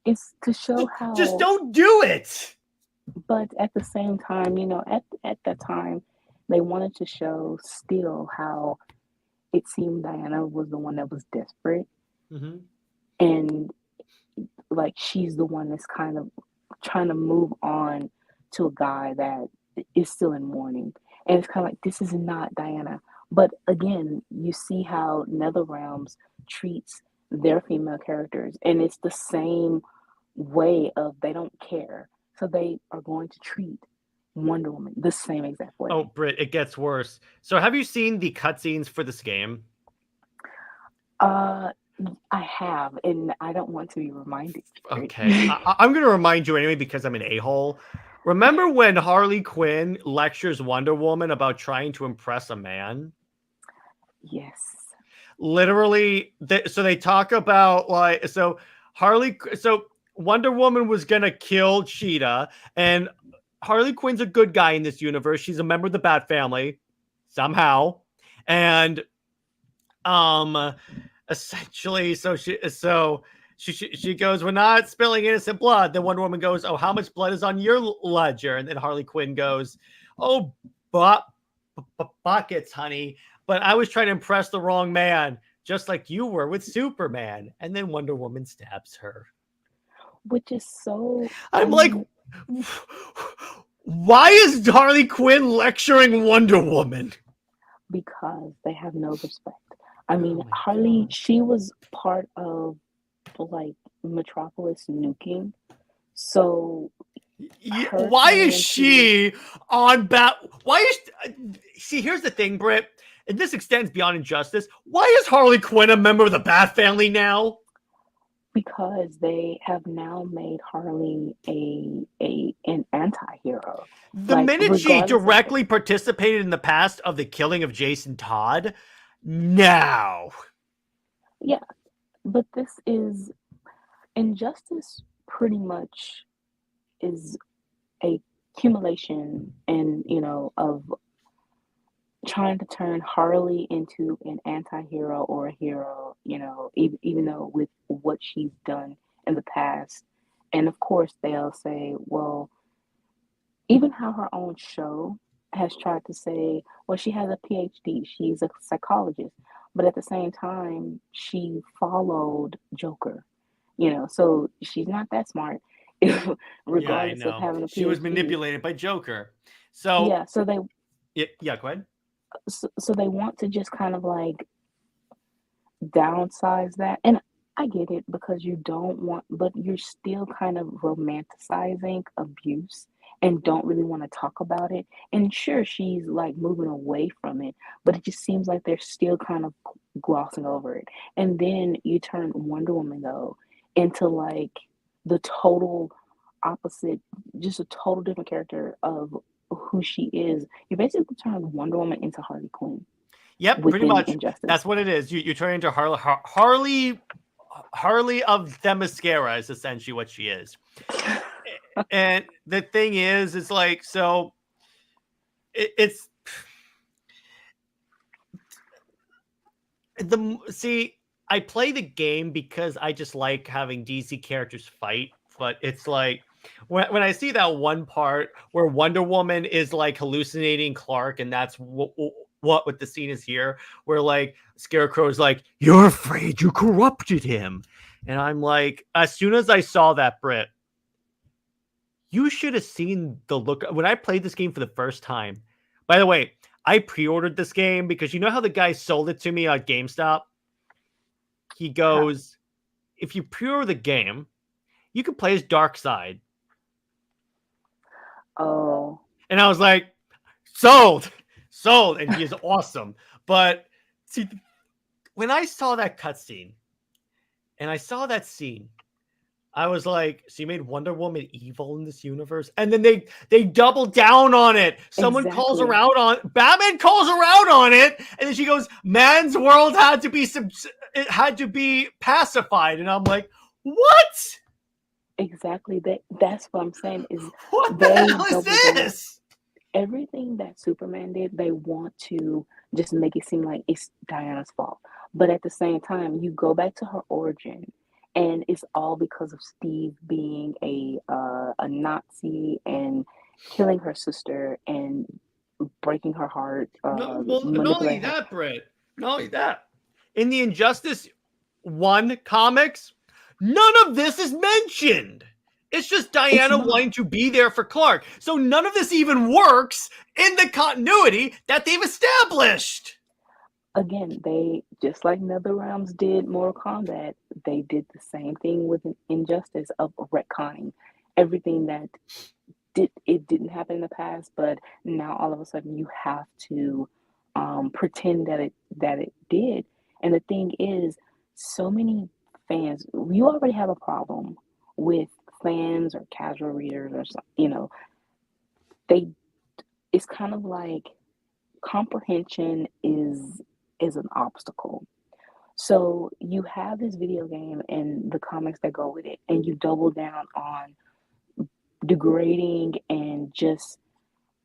it's to show Just how, don't do it. but at the same time, you know, at that time, they wanted to show still how it seemed Diana was the one that was desperate, Mm-hmm. and like she's the one that's kind of trying to move on to a guy that is still in mourning. And it's kind of like, this is not Diana. But again, you see how NetherRealms treats their female characters, and it's the same way of they don't care. So they are going to treat Wonder Woman the same exact way. Oh, Britt, it gets worse. So have you seen the cutscenes for this game? Uh, I have, and I don't want to be reminded. Okay. I'm going to remind you anyway because I'm an a-hole. Remember when Harley Quinn lectures Wonder Woman about trying to impress a man? Yes. Literally, so they talk about like, so Wonder Woman was going to kill Cheetah, and Harley Quinn's a good guy in this universe. She's a member of the Bat family somehow. And essentially, she goes, we're not spilling innocent blood. Then Wonder Woman goes, oh, how much blood is on your ledger? And then Harley Quinn goes, oh, buckets, honey. But I was trying to impress the wrong man, just like you were with Superman. And then Wonder Woman stabs her. Which is so, I'm like, why is Harley Quinn lecturing Wonder Woman? because they have no respect. I mean, Oh my Harley, God. she was part of like Metropolis nuking. So her Why turning is into, she on Bat? Why is see? Here's the thing, Britt, and this extends beyond Injustice. Why is Harley Quinn a member of the Bat family now? because they have now made Harley an anti-hero. The Like minute she regardless of directly participated in the past of the killing of Jason Todd, now. yeah, but this is Injustice pretty much is a accumulation and you know of trying to turn Harley into an anti-hero or a hero, you know, even though with what she's done in the past. And of course, they'll say, well, even how her own show has tried to say, well, she has a PhD, she's a psychologist, but at the same time, she followed Joker, you know, so she's not that smart, Yeah, I regardless of know. having a She was PhD. manipulated by Joker. So, Yeah, so yeah, go ahead. they want to just kind of like downsize that. And I get it because you don't want, but you're still kind of romanticizing abuse and don't really want to talk about it. And sure, she's like moving away from it, but it just seems like they're still kind of glossing over it. And then you turn Wonder Woman, though, into like the total opposite just a total different character of who she is. You basically turn Wonder Woman into Harley Quinn Yep, pretty within much. Injustice. That's what it is. You turn into Harley of Themyscira is essentially what she is. And the thing is like, so it's see, I play the game because I just like having DC characters fight, but it's like when I see that one part where Wonder Woman is like hallucinating Clark, and that's what the scene is here, where like Scarecrow is like, "You're afraid you corrupted him," and I'm like, as soon as I saw that, Brit, you should have seen the look when I played this game for the first time. By the way, I pre-ordered this game because you know how the guy sold it to me at GameStop? He goes, if you pre-order the game, you can play as Darkseid. Oh. And I was like, sold. And he is awesome. But see, when I saw that cutscene and I saw that scene, I was like, so you made Wonder Woman evil in this universe? And then they double down on it. Someone calls her out on Batman calls her out on it, and then she goes, man's world had to be pacified. And I'm like, what? Exactly. That's what I'm saying is what the hell is this? Everything that Superman did, they want to just make it seem like it's Diana's fault. But at the same time, you go back to her origin, and it's all because of Steve being a Nazi and killing her sister and breaking her heart. Not only that, Brit. Not only that. In the Injustice 1 comics, none of this is mentioned. It's just Diana wanting to be there for Clark. So none of this even works in the continuity that they've established. Again, they, just like NetherRealms did Mortal Kombat, they did the same thing with an Injustice of retconning everything that didn't happen in the past, but now all of a sudden you have to pretend that it did. And the thing is, so many fans, you already have a problem with fans or casual readers or something, it's kind of like comprehension is an obstacle. So you have this video game and the comics that go with it, and you double down on degrading and just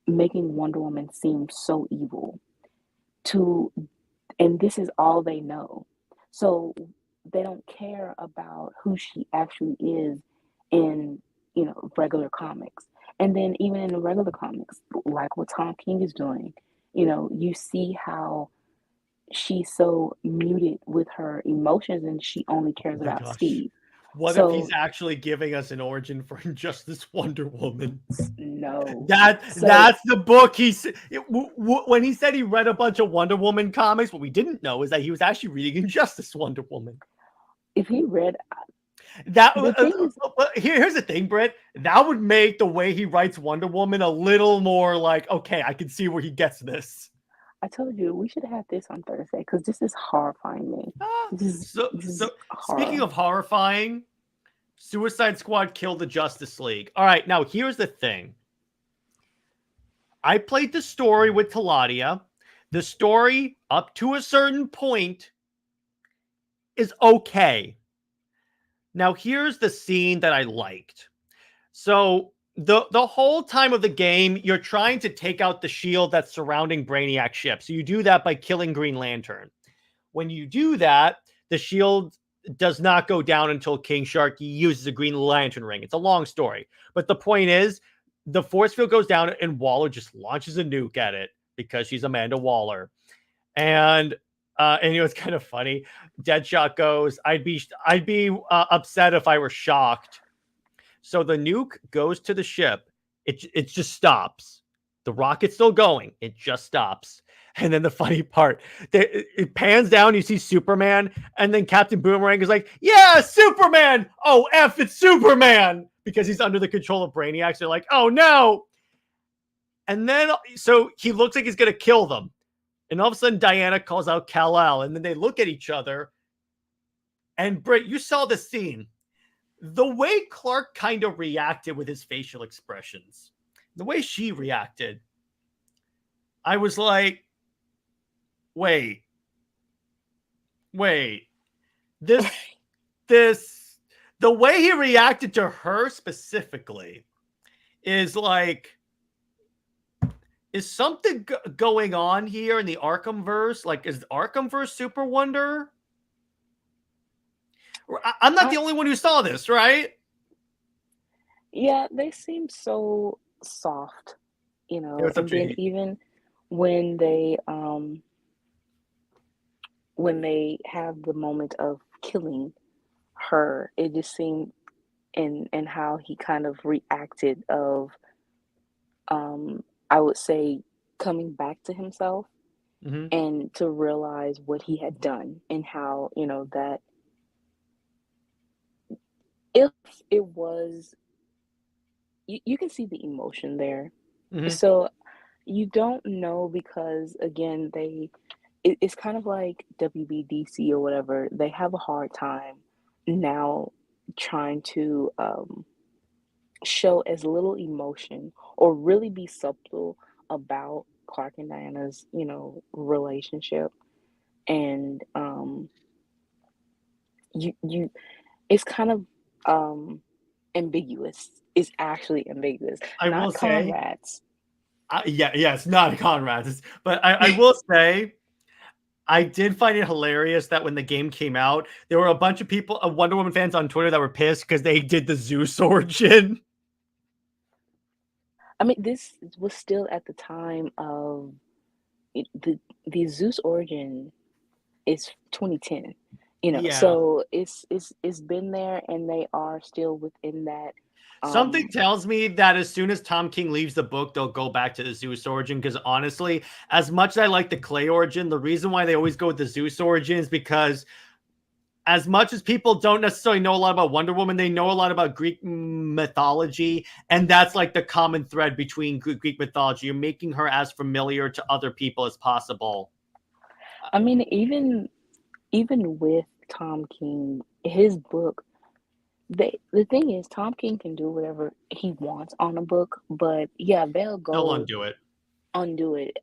making Wonder Woman seem so evil and this is all they know. So they don't care about who she actually is in, regular comics. And then even in the regular comics, like what Tom King is doing, you see how she's so muted with her emotions and she only cares about Steve. What if he's actually giving us an origin for Injustice Wonder Woman? No. That's the book. When he said he read a bunch of Wonder Woman comics, what we didn't know is that he was actually reading Injustice Wonder Woman. If he read that, here's the thing, Brit. That would make the way he writes Wonder Woman a little more like, okay, I can see where he gets this. I told you we should have this on Thursday because this is horrifying me. Speaking of horrifying, Suicide Squad killed the Justice League. All right, now here's the thing. I played the story with Taladia. The story, up to a certain point, is okay. Now here's the scene that I liked. So the whole time of the game, you're trying to take out the shield that's surrounding Brainiac's ship. So you do that by killing Green Lantern. When you do that, the shield does not go down until King Shark uses a Green Lantern ring. It's a long story. But the point is, the force field goes down and Waller just launches a nuke at it because she's Amanda Waller. And it's kind of funny. Deadshot goes, I'd be upset if I were shocked. So the nuke goes to the ship. It just stops. The rocket's still going. It just stops. And then the funny part, it pans down. You see Superman. And then Captain Boomerang is like, yeah, Superman. Oh, F, it's Superman. Because he's under the control of Brainiac. So they're like, oh, no. And then, so he looks like he's going to kill them. And all of a sudden, Diana calls out Kal-El. And then they look at each other. And Brit, you saw the scene. the way Clark kind of reacted with his facial expressions, the way she reacted, I was like, wait, wait, this, this, the way he reacted to her specifically is like, is something going on here in the Arkhamverse? Like, is Arkhamverse SuperWonder? I'm not the only one who saw this, right? Yeah, they seem so soft, It and was such then a even when they have the moment of killing her, it just seemed in how he kind of reacted of I would say coming back to himself mm-hmm. and to realize what he had done and how, that if it was you can see the emotion there. Mm-hmm. So you don't know because again it's kind of like WBDC or whatever. They have a hard time now trying to show as little emotion or really be subtle about Clark and Diana's, relationship. And you it's kind of um ambiguous. It's actually ambiguous. I will Not say, Conrad's. it's not Conrad's, but I will say, I did find it hilarious that when the game came out, there were a bunch of people, Wonder Woman fans on Twitter that were pissed because they did the Zeus origin. I mean, this was still at the time of the Zeus origin is 2010, Yeah. so it's been there, and they are still within that. Something Um, tells me that as soon as Tom King leaves the book, they'll go back to the Zeus origin. Because honestly, as much as I like the Clay origin, the reason why they always go with the Zeus origin is because as much as people don't necessarily know a lot about Wonder Woman, they know a lot about Greek mythology. And that's like the common thread between Greek mythology. You're making her as familiar to other people as possible. I mean, even with Tom King, his book, the thing is, Tom King can do whatever he wants on a book, but yeah, they'll They'll go undo it. undo it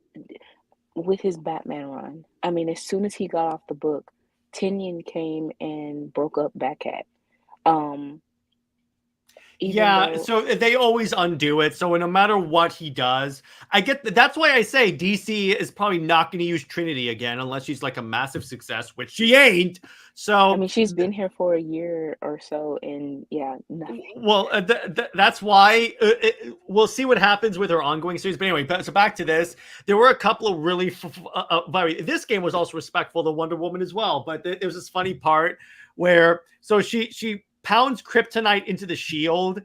with his Batman run. I mean, as soon as he got off the book, Tinian came and broke up Batcat. Um, even Yeah, though, so they always undo it. So no matter what he does, I get that's why I say DC is probably not going to use Trinity again unless she's like a massive success, which she ain't. I So mean, she's been here for a year or so, and yeah, nothing. well, that's why we'll see what happens with her ongoing series. But anyway, so back to this. There were a couple of really, this game was also respectful to Wonder Woman as well. But there was this funny part where so she pounds kryptonite into the shield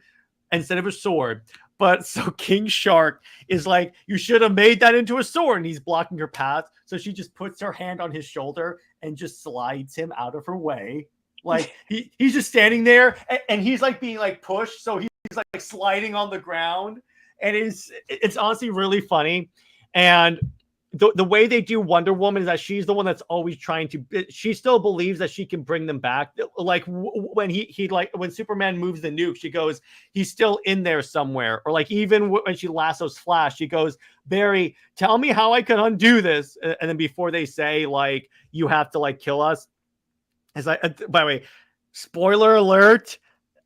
instead of a sword. But so King Shark is like, you should have made that into a sword, and he's blocking her path. So she just puts her hand on his shoulder and just slides him out of her way. Like he's just standing there, and he's like being like pushed, so he's like sliding on the ground, and it's honestly really funny. And the way they do Wonder Woman is that she's the one that's always trying to. She still believes that she can bring them back. Like when he like when Superman moves the nuke, she goes, he's still in there somewhere. Or like even when she lassos Flash, she goes, Barry, tell me how I can undo this. And then before they say like you have to like kill us. As I, by the way, spoiler alert,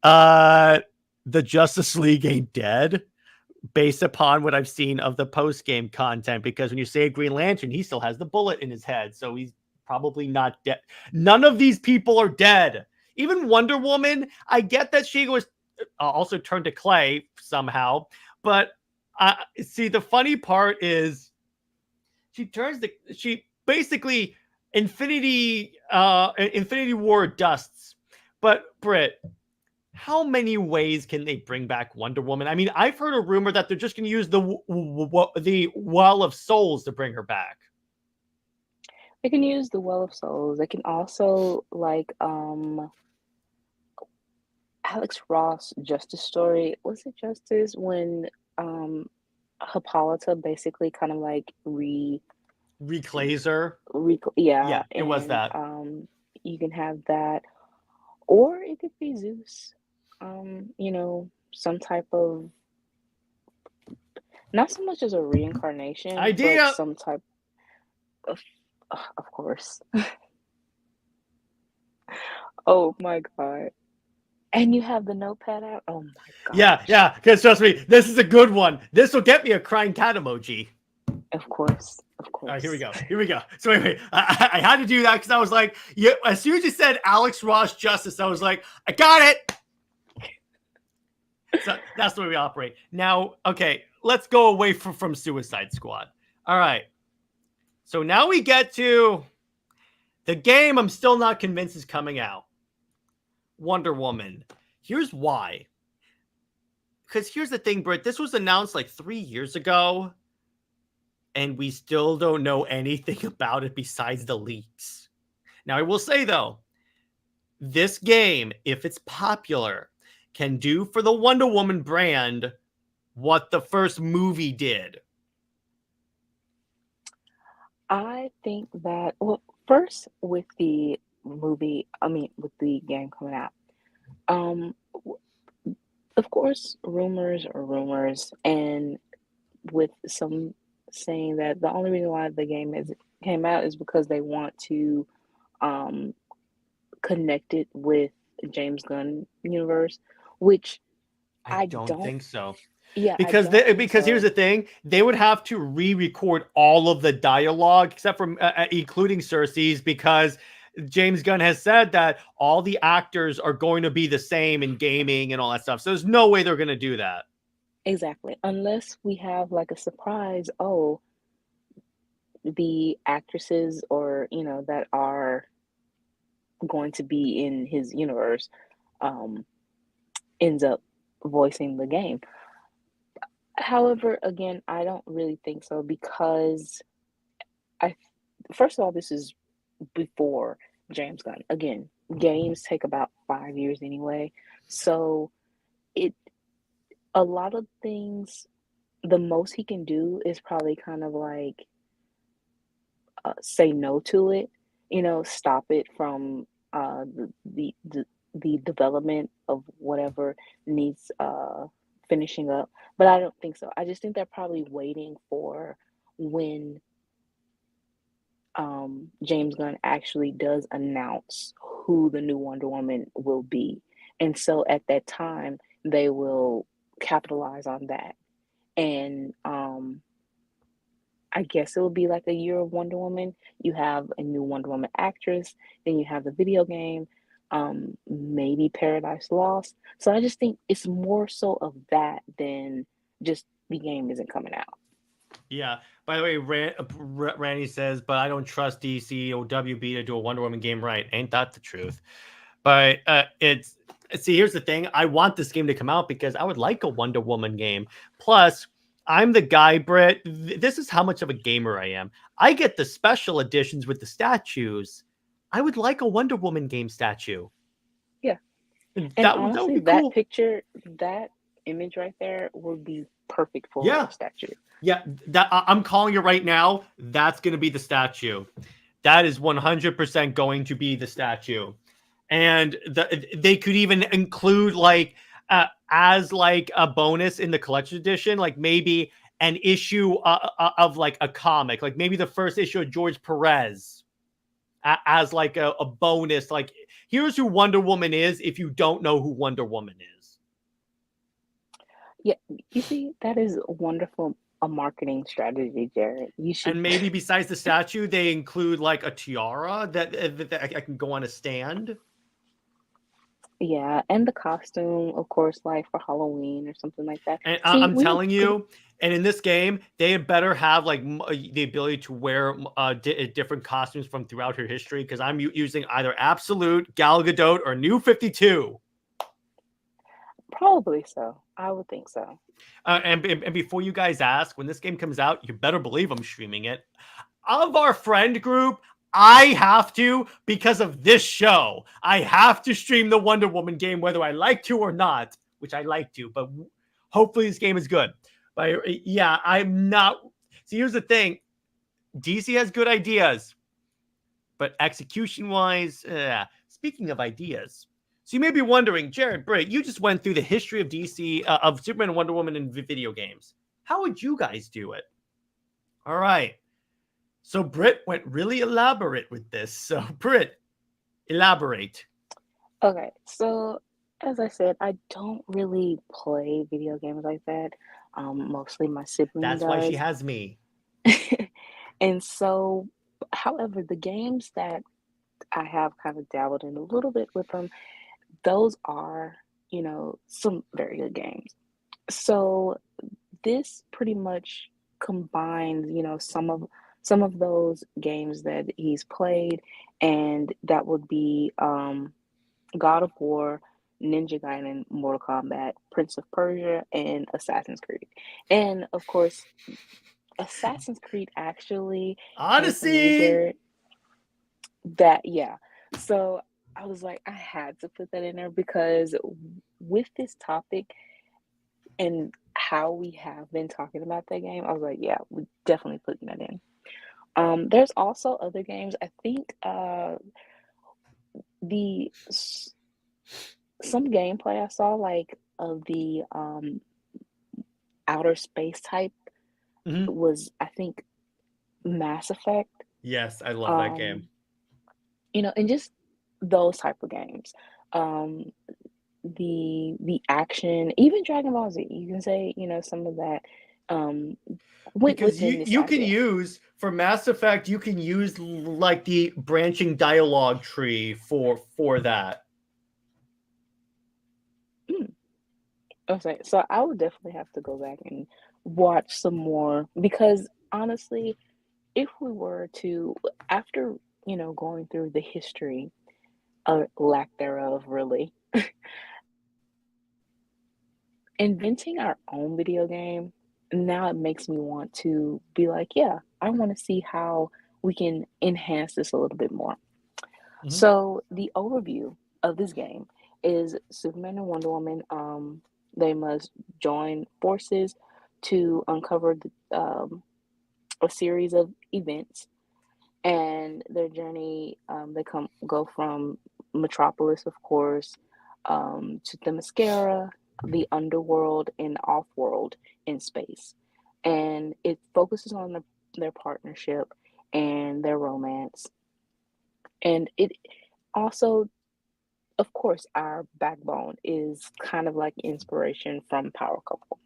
the Justice League ain't dead based upon what I've seen of the post game content. Because when you say Green Lantern, he still has the bullet in his head, so he's probably not dead. None of these people are dead. Even Wonder Woman, I get that she was also turned to clay somehow, but see, the funny part is she basically Infinity War dusts. But Brit, how many ways can they bring back Wonder Woman? I mean, I've heard a rumor that they're just going to use the Well of Souls to bring her back. They can use the Well of Souls. They can also like Alex Ross Justice story. Was it Justice when Hippolyta basically kind of like Reclays her. yeah, Yeah, it was and that. you can have that, or it could be Zeus. some type of, not so much as a reincarnation, but Idea. some type of, of course. Oh my God. And you have the notepad out? Oh my Yeah, gosh. yeah. Because trust me, this is a good one. This will get me a crying cat emoji. Of course. Of All right, here we course. go. Here we go. So wait. I had to do that because I was like, yeah. As soon as you said Alex Ross Justice, I was like, I got it. So that's the way we operate. Now, okay, let's go away from Suicide Squad. All right. So now we get to the game I'm still not convinced is coming out. Wonder Woman. Here's why. Because here's the thing, Britt. This was announced like 3 years ago, and we still don't know anything about it besides the leaks. Now, I will say, though, this game, if it's popular, can do for the Wonder Woman brand what the first movie did. I think that, well, first with the movie, I mean, with the game coming out, um, of course, rumors are rumors, and with some saying that the only reason why the game is came out is because they want to um connect it with James Gunn universe, which I I don't don't, think so. yeah, I Because don't think because here's so. the thing, they would have to re-record all of the dialogue except for including Cersei's, because James Gunn has said that all the actors are going to be the same in gaming and all that stuff. So there's no way they're going to do that. Exactly. Unless we have like a surprise, oh, the actresses or, that are going to be in his universe um ends up voicing the game. However, again, I don't really think so because I first of all, this is before James Gunn. Again, games take about 5 years anyway. So it a lot of things, the most he can do is probably kind of like say no to it, stop it from the development of whatever needs finishing up. But I don't think so. I just think they're probably waiting for when James Gunn actually does announce who the new Wonder Woman will be. And so at that time, they will capitalize on that. And I guess it will be like a year of Wonder Woman. You have a new Wonder Woman actress, then you have the video game, maybe Paradise Lost. So I just think it's more so of that than just the game isn't coming out. Yeah. By the way, Randy says, but I don't trust DC or WB to do a Wonder Woman game right. Ain't that the truth? But it's see, here's the thing. I want this game to come out because I would like a Wonder Woman game. Plus, I'm the guy, Britt. This is how much of a gamer I am. I get the special editions with the statues. I would like a Wonder Woman game statue. Yeah. And That would honestly, be that cool. picture, that image right there would be perfect for Yeah. a statue. Yeah, I'm calling it right now. That's going to be the statue. That is 100% going to be the statue. And they could even include like as like a bonus in the collection edition, like maybe an issue of like a comic, like maybe the first issue of George Perez as like a bonus. Like, here's who Wonder Woman is if you don't know who Wonder Woman is. Yeah, you see, that is wonderful a marketing strategy, Jared. You should. And maybe besides the statue, they include like a tiara that I can go on a stand. Yeah, and the costume, of course, like for Halloween or something like that. And See, I'm telling you, and in this game, they had better have like the ability to wear different costumes from throughout her history. Because I'm using either Absolute, Gal Gadot, or New 52. probably so. I would think so. And before you guys ask, when this game comes out, you better believe I'm streaming it. Of our friend group, I have to, because of this show, I have to stream the Wonder Woman game, whether I like to or not, which I like to, but hopefully this game is good. But yeah, I'm not. See, here's the thing. DC has good ideas, but execution wise, speaking of ideas, So you may be wondering, Jared, Brit, you just went through the history of DC, of Superman and Wonder Woman in video games. How would you guys do it? All right. So Brit went really elaborate with this. So Brit, elaborate. Okay, so as I said, I don't really play video games like that. Mostly my sibling That's why she does. has me. And so, however, the games that I have kind of dabbled in a little bit with them, those are, some very good games. So this pretty much combines, some of those games that he's played, and that would be God of War, Ninja Gaiden, Mortal Kombat, Prince of Persia, and Assassin's Creed. And of course, Assassin's Creed actually came from you, Odyssey. Jared. That, yeah. So I was like, I had to put that in there because with this topic and how we have been talking about that game, I was like, yeah, we're definitely putting that in. There's also other games. I think the some gameplay I saw like of the outer space type Mm-hmm. was, I think, Mass Effect. Yes, I love that game. Um, and just those type of games. Um, the action, even Dragon Ball Z, you can say, some of that um went Because within this you can idea. use for Mass Effect, you can use like the branching dialogue tree for that. Mm, okay, so I would definitely have to go back and watch some more because honestly, if we were to, after, going through the history or lack thereof, really, inventing our own video game, now it makes me want to be like, yeah, I want to see how we can enhance this a little bit more. Mm-hmm. So the overview of this game is Superman and Wonder Woman. They must join forces to uncover a series of events, and their journey. They go from Metropolis, of course, to the Mascara, the underworld, and off-world in space, and it focuses on their partnership and their romance, and it also, of course, our backbone is kind of like inspiration from Power Couple.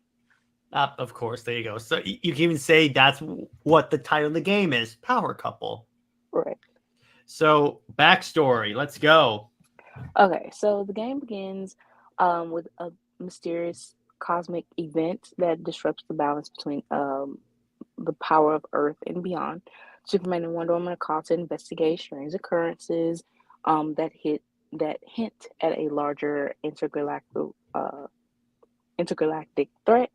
Of course, there you go. So you can even say that's what the title of the game is, Power Couple. Right. So backstory, let's go. Okay, so the game begins with a mysterious cosmic event that disrupts the balance between the power of Earth and beyond. Superman and Wonder Woman are called to investigate strange occurrences that hint at a larger intergalactic threat.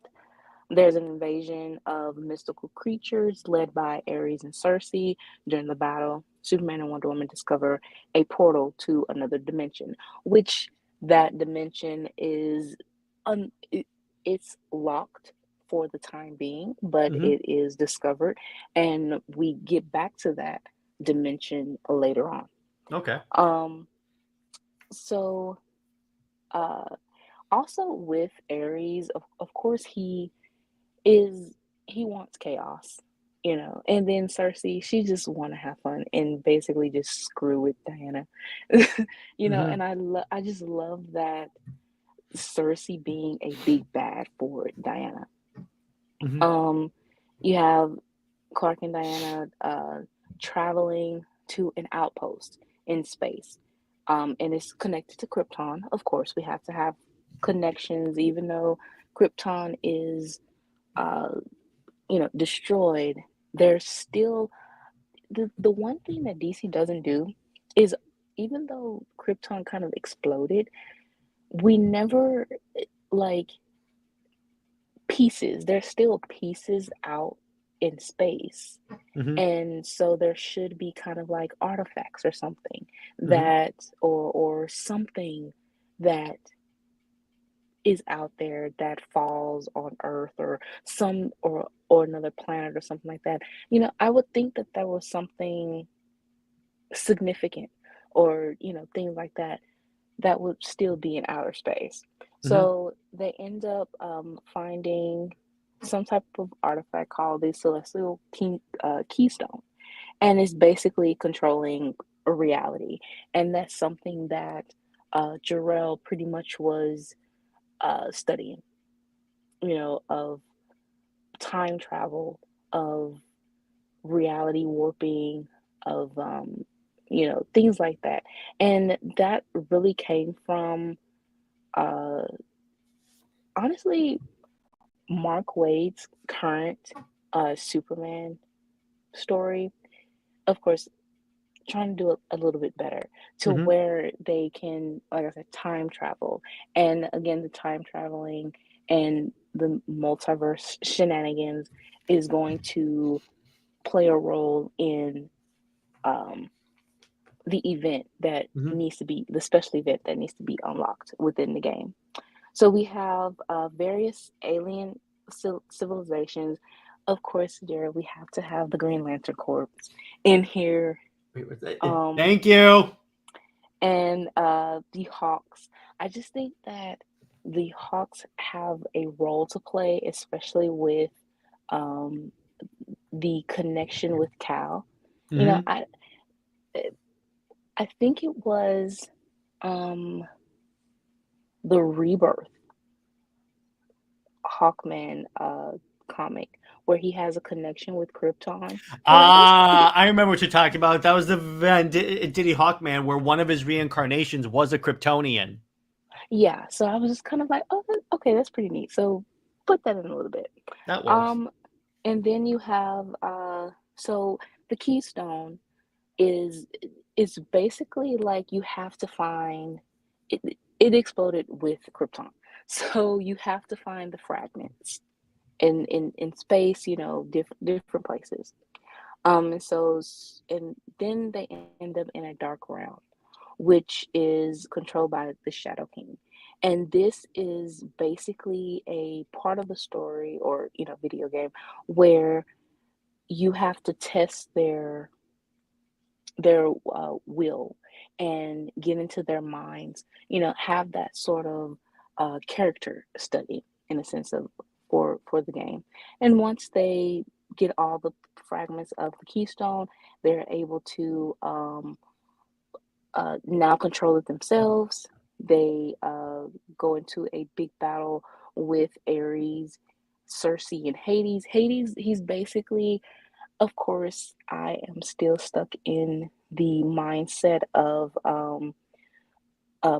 There's an invasion of mystical creatures led by Ares and Circe. During the battle, Superman and Wonder Woman discover a portal to another dimension, which that dimension is it's locked for the time being, but Mm-hmm. it is discovered, and we get back to that dimension later on. Okay. Um, so uh, also with Ares, of course, is he wants chaos, and then Cersei, she just want to have fun and basically just screw with Diana, Mm-hmm. and I just love that Cersei being a big bad for Diana. Mm-hmm. Um, you have Clark and Diana traveling to an outpost in space, and it's connected to Krypton. Of course, we have to have connections, even though Krypton is uh, destroyed. There's still the one thing that DC doesn't do is, even though Krypton kind of exploded, we never like pieces. There's still pieces out in space. Mm-hmm. And so there should be kind of like artifacts or something Mm-hmm. that or something that is out there that falls on Earth or some or another planet or something like that. I would think that there was something significant or things like that that would still be in outer space. Hmm. So they end up finding some type of artifact called the keystone, and it's basically controlling a reality. And that's something that Jarrell pretty much was studying, of time travel, of reality warping, of things like that. And that really came from uh, honestly Mark Waid's current Superman story. Of course, trying to do it a little bit better to Hmm. where they can, like I said, time travel. And again, the time traveling and the multiverse shenanigans is going to play a role in um, the event that Hmm. needs to be, the special event that needs to be unlocked within the game. So we have various alien civilizations. Of course, there we have to have the Green Lantern Corps in here. Wait, what's that? Um, Thank you. and the Hawks. I just think that the Hawks have a role to play, especially with um, the connection with Cal. You know, Hmm. I think it was um, the Rebirth Hawkman comic where he has a connection with Krypton. So that's pretty. I remember what you're talking about. That was the Diddy Hawkman, where one of his reincarnations was a Kryptonian. Yeah. So I was just kind of like, oh, okay, that's pretty neat. So put that in a little bit. That works. Um, and then you have so the Keystone is it's basically like you have to find it. It exploded with Krypton, so you have to find the fragments in space. Different places. And then they end up in a dark realm, which is controlled by the Shadow King. And this is basically a part of the story or, video game where you have to test their will and get into their minds, have that sort of character study in a sense of for the game. And once they get all the fragments of the keystone, they're able to now control it themselves. They go into a big battle with Ares, Circe, and Hades. Hades, he's basically, of course, I am still stuck in the mindset of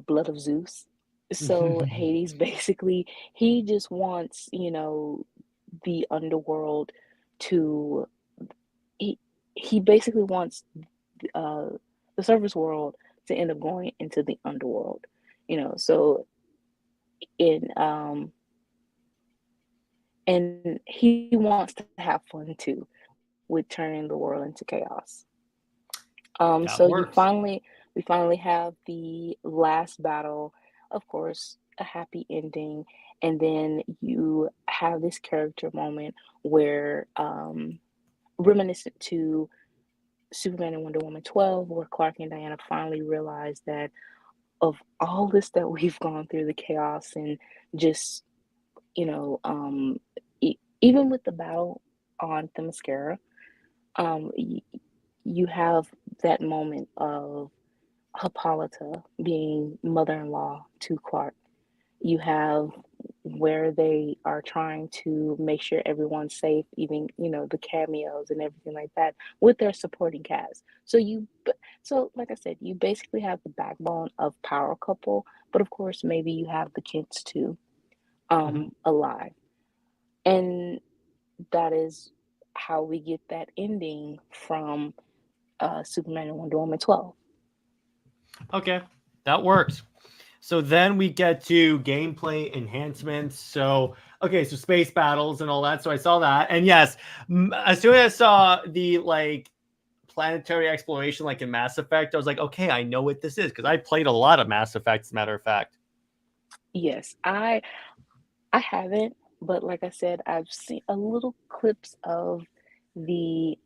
Blood of Zeus. So Hades basically, he just wants, the underworld to, he, he basically wants uh, the surface world to end up going into the underworld. So in and he wants to have fun too with turning the world into chaos. So That works. we finally have the last battle, of course, a happy ending, and then you have this character moment where reminiscent to Superman and Wonder Woman 12, where Clark and Diana finally realize that of all this that we've gone through, the chaos and just, you know, even with the battle on Themyscira, y- you have that moment of Hippolyta being mother-in-law to Clark. You have where they are trying to make sure everyone's safe, even the cameos and everything like that with their supporting cast. So like I said, you basically have the backbone of Power Couple, but of course maybe you have the kids too, Hmm. alive, and that is how we get that ending from Superman and Wonder Woman 12. Okay, that works. So then we get to gameplay enhancements. So, okay, so space battles and all that. So I saw that. And yes, as soon as I saw the planetary exploration like in Mass Effect, I was like, okay, I know what this is because I played a lot of Mass Effect, as a matter of fact. Yes, I haven't, but like I said, I've seen a little clips of the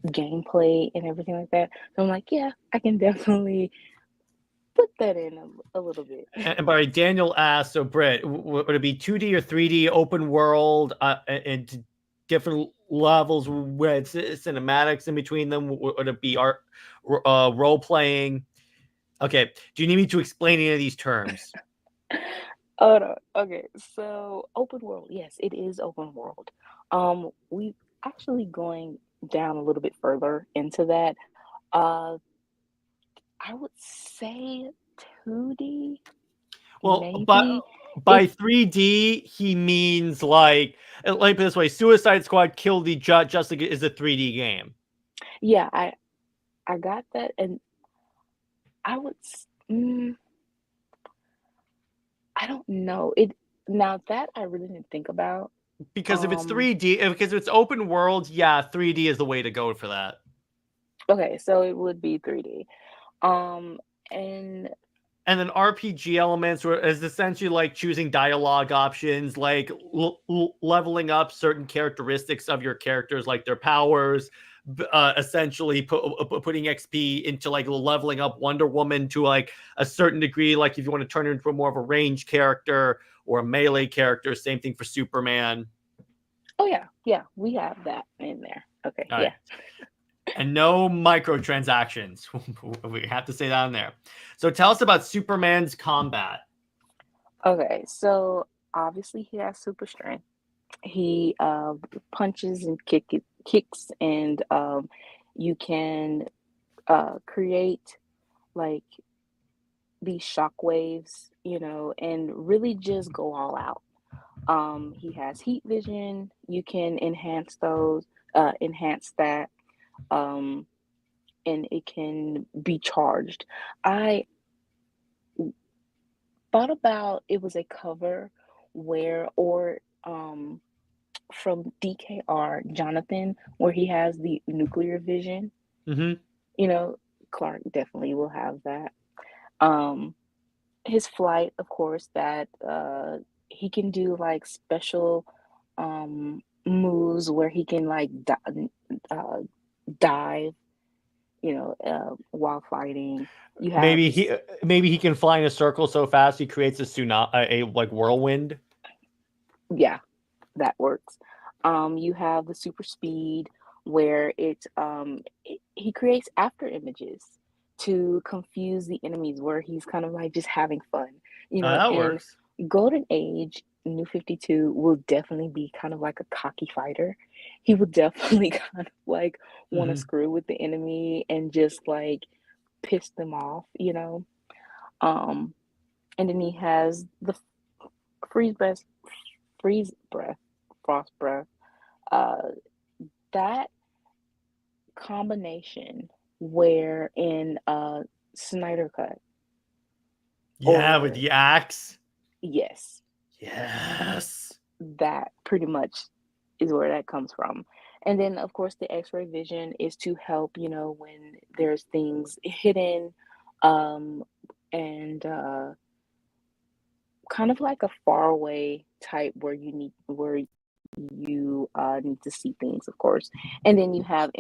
gameplay and everything like that. So I'm like, yeah, I can definitely put that in a little bit. And by Daniel asks, so Brit, would it be 2D or 3D open world and different levels with cinematics in between them? Would it be art, role playing? Okay. Do you need me to explain any of these terms? Oh no. Okay. So open world. Yes, it is open world. We actually going down a little bit further into that. Uh, I would say 2D, Well, but maybe. If by 3D, he means like, let me put it this way: Suicide Squad Kill the Justice League is a 3D game. yeah, I got that, and I would. I don't know it now that I really didn't think about. Because if it's Um, 3D, because if it's open world, yeah, 3D is the way to go for that. okay, so it would be 3D. Um, and And then RPG elements is essentially like choosing dialogue options, like leveling up certain characteristics of your characters, like their powers, essentially putting XP into like leveling up Wonder Woman to like a certain degree. Like if you want to turn her into more of a ranged character or a melee character, same thing for Superman. oh yeah, yeah, we have that in there. Okay, All right. yeah. And no microtransactions. We have to say that in there. So tell us about Superman's combat. Okay, so obviously he has super strength. He punches and kicks, and you can create like these shock waves, and really just go all out. He has heat vision. You can enhance that, um, and it can be charged. I thought about it was a cover where, or from DKR Jonathan, where he has the nuclear vision. Mm-hmm. You know, Clark definitely will have that. Um, his flight, of course, that he can do like special moves where he can like uh, dive, while fighting. You have Maybe his, he can fly in a circle so fast he creates a tsunami, a like whirlwind. yeah, that works. You have the super speed where he creates after images to confuse the enemies, where he's kind of like just having fun, That and works. Golden Age New 52 will definitely be kind of like a cocky fighter. He will definitely kind of like want to Mm-hmm. screw with the enemy and just like piss them off. Um, and then he has the freeze breath, freeze breath, frost breath. Uh, that combination where in Snyder Cut, Yeah, with or the axe. yes, Yes. that pretty much is where that comes from. And then of course the X-ray vision is to help, when there's things hidden, um, and kind of like a far away type where you need to see things, of course. And then you have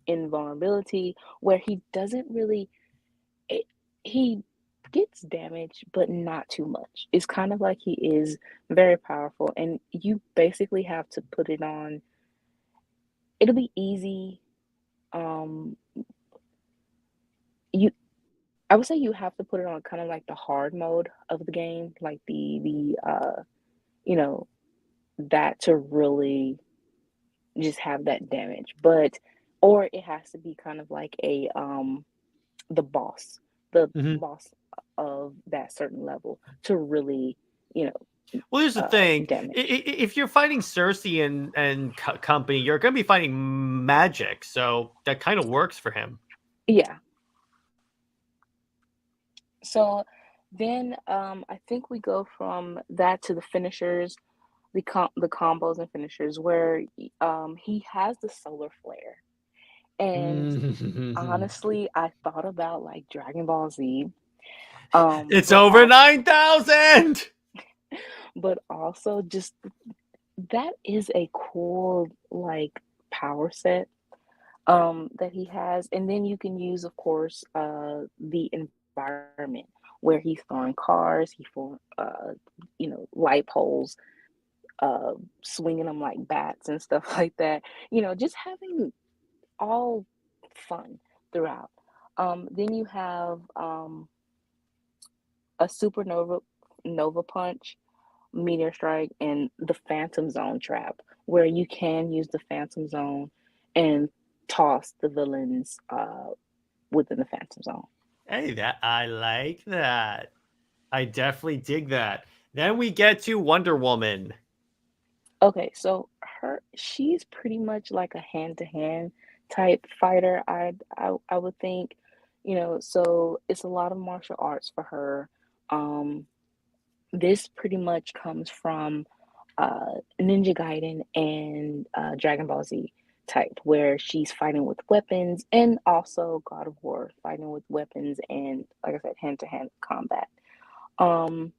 invulnerability, where he doesn't really it, he gets damaged, but not too much. It's kind of like he is very powerful, and you basically have to put it on. It'll be easy. Um, you, I would say you have to put it on kind of like the hard mode of the game, like you know, that to really just have that damage. But or it has to be kind of like the boss, the Mm-hmm. boss of that certain level to really, you Well, here's the thing: damage. if you're fighting Cersei and company, you're going to be fighting magic, so that kind of works for him. Yeah. So then I think we go from that to the finishers, the combos and finishers, where he has the solar flare. And honestly, I thought about like Dragon Ball Z, It's but over also 9,000. but also just that is a cool like power set that he has. And then you can use, of course, the environment where he's throwing cars, light poles, uh, swinging them like bats and stuff like that. Just having all fun throughout. Then you have a supernova nova punch, meteor strike, and the phantom zone trap, where you can use the phantom zone and toss the villains within the phantom zone. Hey, that I like that. I definitely dig that. Then we get to Wonder Woman. Okay, so she's pretty much like a hand-to-hand type fighter, I would think. So it's a lot of martial arts for her. Um, this pretty much comes from Ninja Gaiden and Dragon Ball Z type, where she's fighting with weapons, and also God of War fighting with weapons and, like I said, hand-to-hand combat. Um,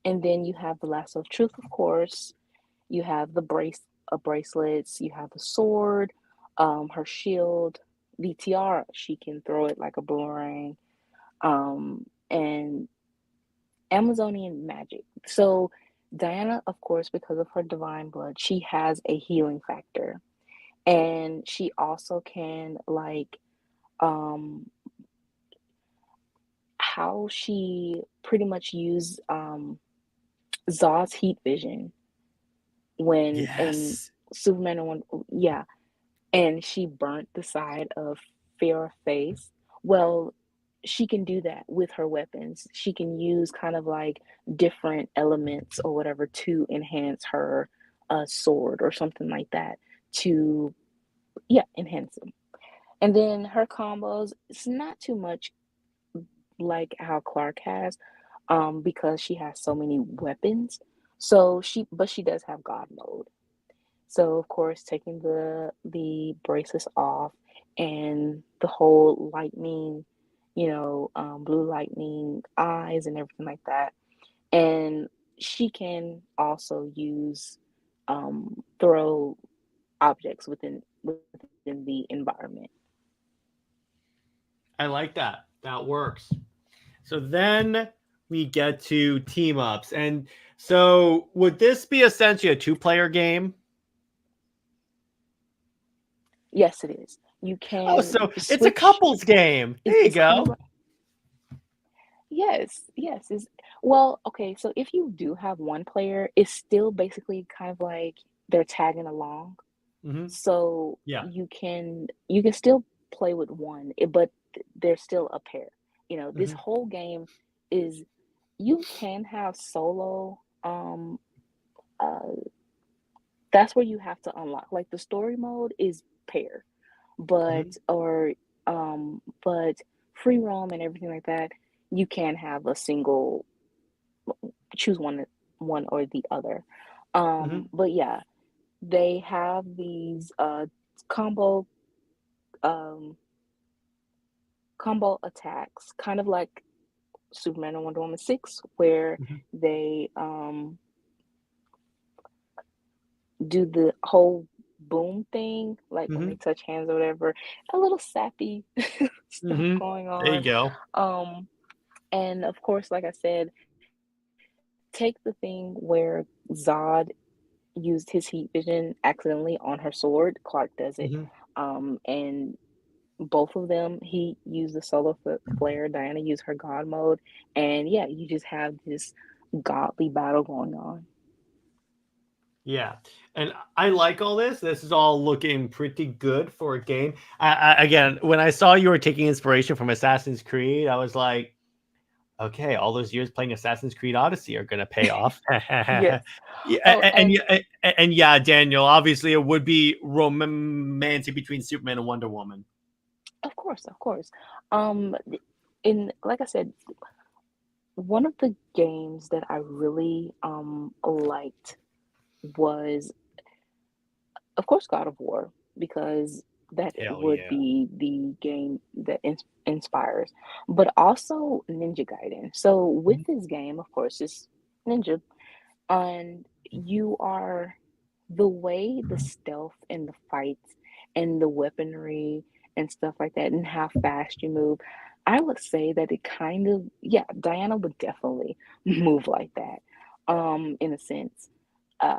and then you have the lasso of truth, of course. You have the bracelets. You have the sword, her shield, the tiara. She can throw it like a boomerang, and Amazonian magic. So Diana, of course, because of her divine blood, she has a healing factor, and she also can like um how she pretty much use Zod's heat vision when in Yes. Superman and yeah, and she burnt the side of Farrah's face. Well, she can do that with her weapons. She can use kind of like different elements or whatever to enhance her sword or something like that to, yeah, enhance them. And then her combos, it's not too much like how Clark has, because she has so many weapons. But she does have God mode. So of course, taking the braces off and the whole lightning, blue lightning eyes and everything like that. And she can also use throw objects within the environment. I like that. That works. So then we get to team ups. And so would this be essentially a two-player game? Yes, it is. You Oh, can so it's a switch. couples game. There you It's kind of go. like, yes, yes. Is Well, okay. So if you do have one player, it's still basically kind of like they're tagging along. Hmm. So Yeah. you can still play with one, but they're still a pair. This Hmm. whole game is, you can have solo. Uh, that's where you have to unlock. Like the story mode is pair, but Hmm. or but free roam and everything like that, you can have a single, choose one or the other. Hmm. But yeah, they have these combo um combo attacks, kind of like Superman and Wonder Woman 6, where Hmm. they do the whole boom thing, like when they Hmm. touch hands or whatever, a little sappy stuff Hmm. going There you on. go. Um, and of course, like I said, take the thing where Zod used his heat vision accidentally on her sword. Clark does it. Hmm. And both of them, he used the solar flare. Diana used her god mode. And yeah, you just have this godly battle going on. Yeah. And I like all this. This is all looking pretty good for a game. Again, when I saw you were taking inspiration from Assassin's Creed, I was like, okay, all those years playing Assassin's Creed Odyssey are going to pay off. Yes. Yeah, Oh, and and yeah, Daniel, obviously it would be romantic between Superman and Wonder Woman. of course, of course. Um, in Like I said, one of the games that I really liked was, of course, God of War, because that Hell would yeah. be the game that inspires, but also Ninja Gaiden. So with Mhm, this game, of course, it's ninja, and you are, the way the stealth and the fights and the weaponry and stuff like that, and how fast you move. I would say that it kind of, yeah, Diana would definitely move like that, in a sense. Uh,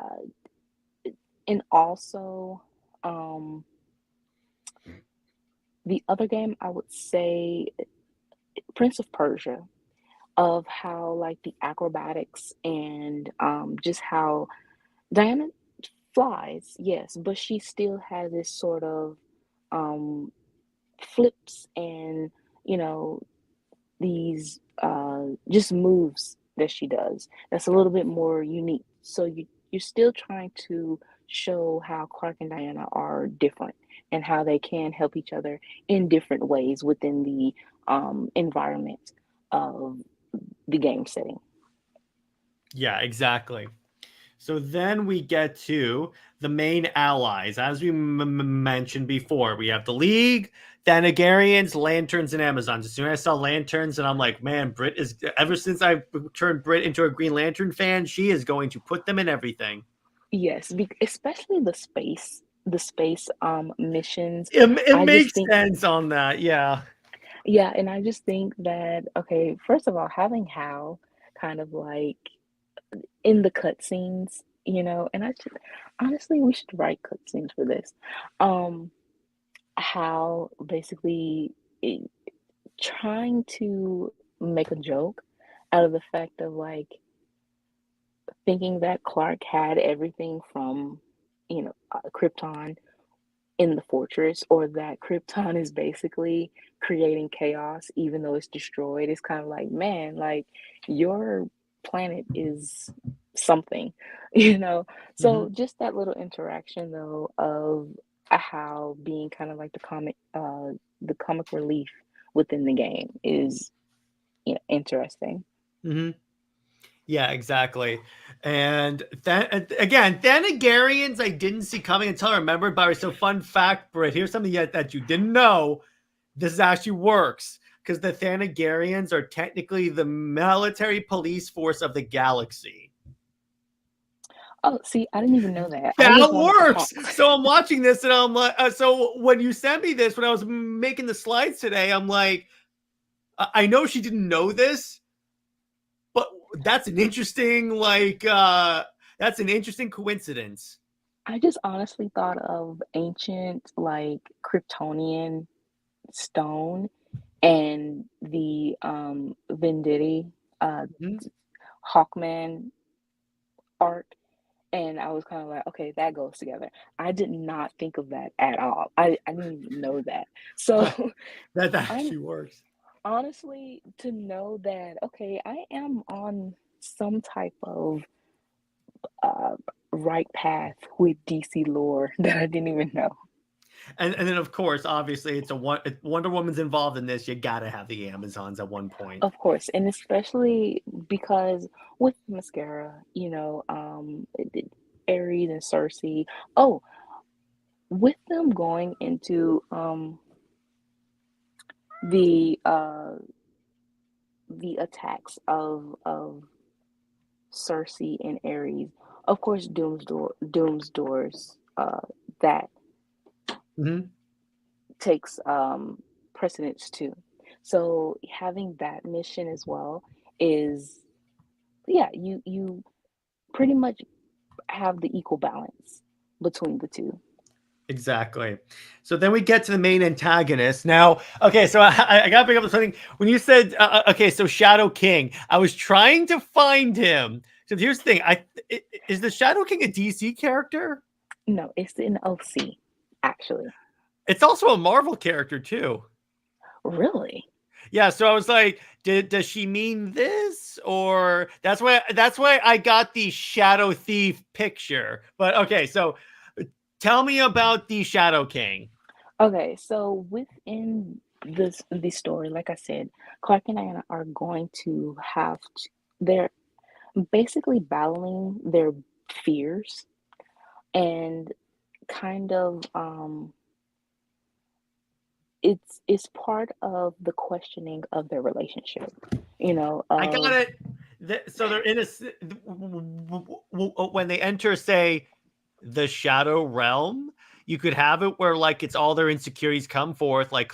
and also, um, the other game I would say Prince of Persia, of how like the acrobatics and just how Diana flies, yes, but she still has this sort of um flips and you know these just moves that she does that's a little bit more unique. So you're still trying to show how Clark and Diana are different and how they can help each other in different ways within the environment of the game setting. Yeah, exactly. So then we get to the main allies. As we mentioned before, we have the League, Thanagarians, Lanterns, and Amazons. As soon as I saw Lanterns, and I'm like, man, Brit is, ever since I turned Brit into a Green Lantern fan, she is going to put them in everything. Yes, especially the space missions. It I just makes think, sense on that. Yeah. yeah, and I just think that okay, first of all, having Hal kind of like in the cutscenes, and I just honestly we should write cutscenes for this. Um, Hal basically eh, trying to make a joke out of the fact of like thinking that Clark had everything from, Krypton in the fortress, or that Krypton is basically creating chaos even though it's destroyed. It's kind of like, man, like your planet is something, you know? Hmm. So just that little interaction though of how being kind of like the comic relief within the game is, interesting. Hmm. Yeah, exactly. And then again, Thanagarians I didn't see coming until I remembered. But so, fun fact, Britt, here's something yet that you didn't know. This actually works because the Thanagarians are technically the military police force of the galaxy. Oh, see, I didn't even know that. I was That one of the works. Hawks. So I'm watching this and I'm like, so when you sent me this, when I was making the slides today, I'm like, I know she didn't know this, but that's an interesting, that's an interesting coincidence. I just honestly thought of ancient, like Kryptonian stone and the Venditti Mhm. Hawkman art, and I was kind of like, okay, that goes together. I did not think of that at all. I didn't even know that. So That I'm actually works. honestly to know that okay, I am on some type of uh, right path with DC lore that I didn't even know. And then of course, obviously, it's a one. Wonder Woman's involved in this. You gotta have the Amazons at one point. Of course, and especially because with mascara, Aries and Cersei. Oh, with them going into the the attacks of Cersei and Ares. Of course, Doom's doors. That Hmm. takes precedence too. So having that mission as well is yeah, you pretty much have the equal balance between the two. Exactly. So then we get to the main antagonist. Now, okay, so I gotta bring up something. When you said, okay, so Shadow King, I was trying to find him. So here's the thing: is the Shadow King a DC character? No, it's an OC, actually. It's also a Marvel character too. Really? Yeah, so I was like, does she mean this, or that's why I got the Shadow Thief picture. But okay, so tell me about the Shadow King. Okay, so within the story, like I said, Clark and Diana are going to they're basically battling their fears and kind of it's part of the questioning of their relationship, I got of it. So they're in a when they enter, say, the Shadow Realm. you could have it where like it's all their insecurities come forth. Like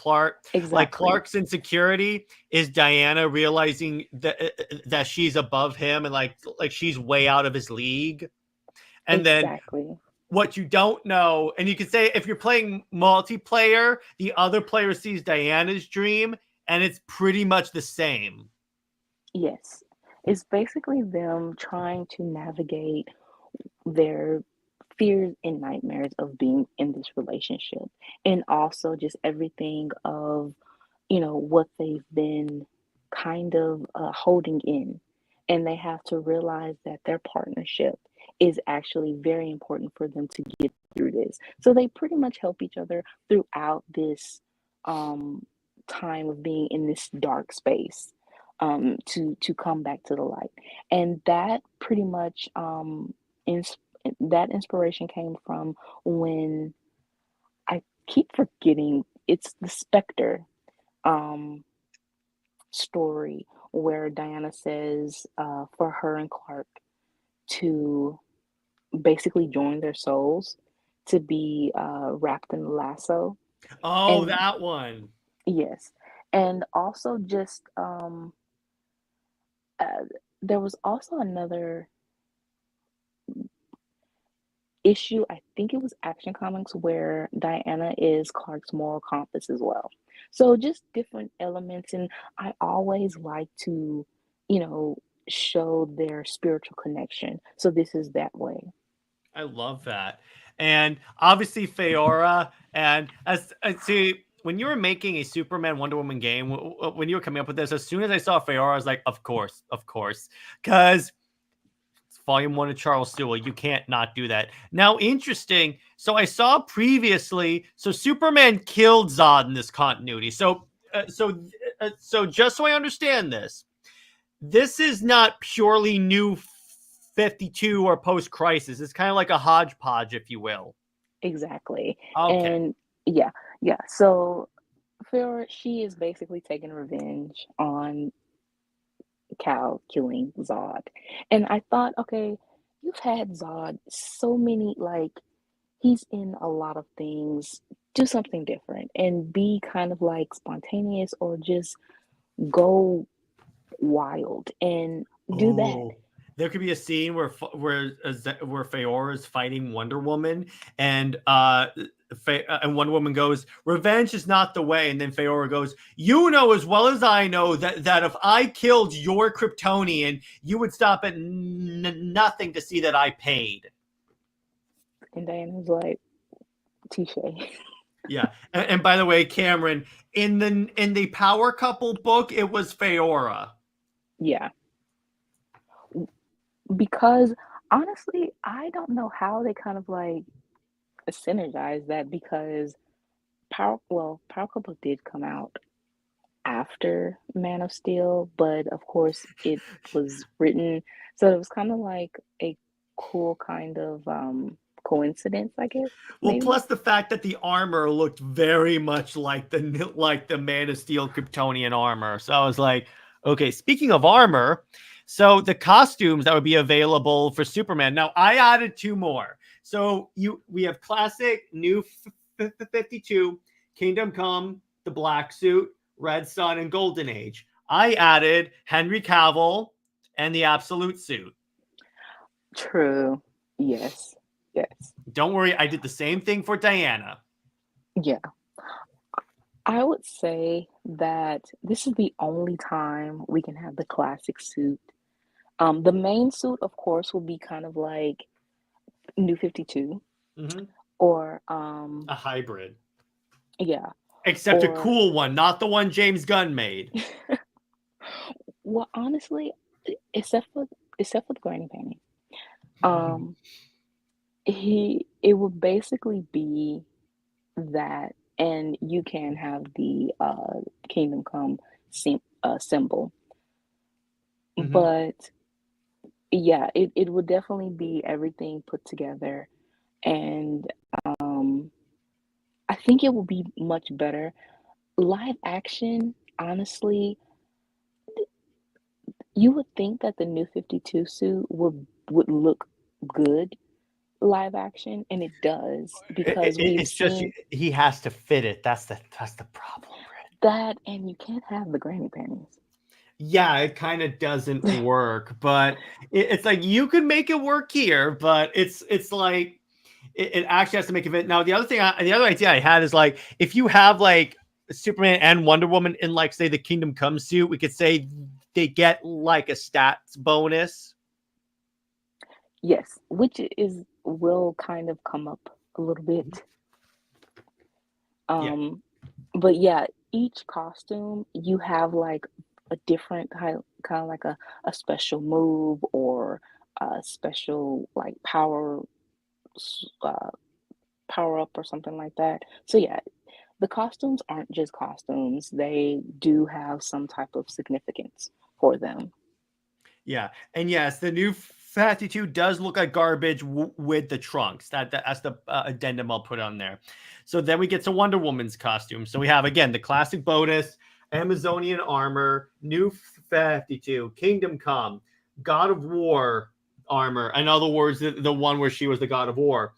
Exactly. Clark's insecurity is Diana realizing that she's above him and like she's way out of his league. And then Exactly. what you don't know, and you can say if you're playing multiplayer, the other player sees Diana's dream, and it's pretty much the same. Yes. It's basically them trying to navigate their fears and nightmares of being in this relationship, and also just everything of, what they've been kind of holding in. And they have to realize that their partnership is actually very important for them to get through this. So they pretty much help each other throughout this um, time of being in this dark space, to come back to the light. And that pretty much ins- that inspiration came from when I keep forgetting, it's the Spectre um, story where Diana says for her and Clark to basically join their souls to be wrapped in the lasso. Oh, And that one. yes, and also just uh, there was also another issue. I think it was Action Comics where Diana is Clark's moral compass as well. So just different elements, and I always like to, you know, show their spiritual connection. So this is that way. I love that. And obviously Feora, and as I see when you were making a Superman Wonder Woman game, when you were coming up with this, as soon as I saw Feora, I was like, of course, because it's Volume One of Charles Sewell. You can't not do that. Now, interesting. So I saw previously. So Superman killed Zod in this continuity. So just so I understand this, this is not purely new 52 or post crisis. It's kind of like a hodgepodge, if you will. Exactly. Okay. And yeah, yeah. So Fiora, she is basically taking revenge on Cal killing Zod. And I thought, okay, you've had Zod so many, like, he's in a lot of things. Do something different and be kind of like spontaneous, or just go wild and do that. Oh, there could be a scene where Feora is fighting Wonder Woman, and and Wonder Woman goes, "Revenge is not the way," and then Feora goes, "You know as well as I know that if I killed your Kryptonian, you would stop at nothing to see that I paid." And Diana's like, touche. Yeah, and by the way, Cameron, in the Power Couple book, it was Feora. Yeah. Because honestly, I don't know how they kind of like synergize that, because Power Couple did come out after Man of Steel, but of course it was written, so it was kind of like a cool kind of coincidence, I guess, Well, maybe. plus the fact that the armor looked very much like the Man of Steel Kryptonian armor. So I was like, okay, speaking of armor, so the costumes that would be available for Superman. Now I added two more. So we have classic new 52, Kingdom Come, the black suit, Red Sun, and Golden Age. I added Henry Cavill and the absolute suit. True. Yes. Yes. Don't worry, I did the same thing for Diana. Yeah. I would say that this is the only time we can have the classic suit. The main suit, of course, will be kind of like New 52, Mhm. or A hybrid. yeah, Except a or cool one, not the one James Gunn made. well, honestly, except for the granny panty, um, it would basically be that, and you can have the Kingdom Come symbol, Mhm. but yeah, it would definitely be everything put together, and um, I think it will be much better. Live action, honestly, you would think that the new 52 suit would look good live action, and it does because we've It's just seen he has to fit it. That's the problem, Brit. that, and you can't have the granny panties. Yeah, it kind of doesn't work, but it's like you could make it work here, but it's like it actually has to make it. Now, the other idea I had is like if you have like Superman and Wonder Woman in like say the Kingdom Come suit, we could say they get like a stats bonus. Yes, which is will kind of come up a little Mhm. bit. Yeah, Um, but yeah, each costume you have like a different kind of like a special move or a special like uh, power up or something like that. So yeah, the costumes aren't just costumes; they do have some type of significance for them. yeah, and yes, the new 52 does look like garbage with the trunks. That's the addendum I'll put on there. So then we get to Wonder Woman's costume. So we have again the classic bonus, Amazonian armor, new 52, Kingdom Come, God of War armor. In other words, the one where she was the God of War.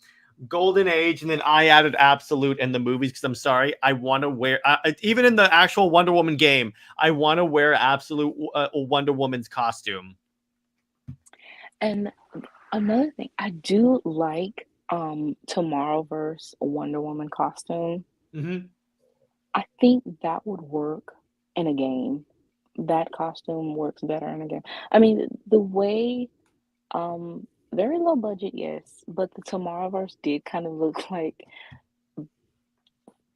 Golden Age, and then I added Absolute in the movies because I'm sorry, I want to wear even in the actual Wonder Woman game, I want to wear Absolute Wonder Woman's costume. And another thing, I do like Tomorrowverse Wonder Woman costume. Mm-hmm. I think that would work in a game. That costume works better in a game. I mean, the way very low budget, yes, but the Tomorrowverse did kind of look like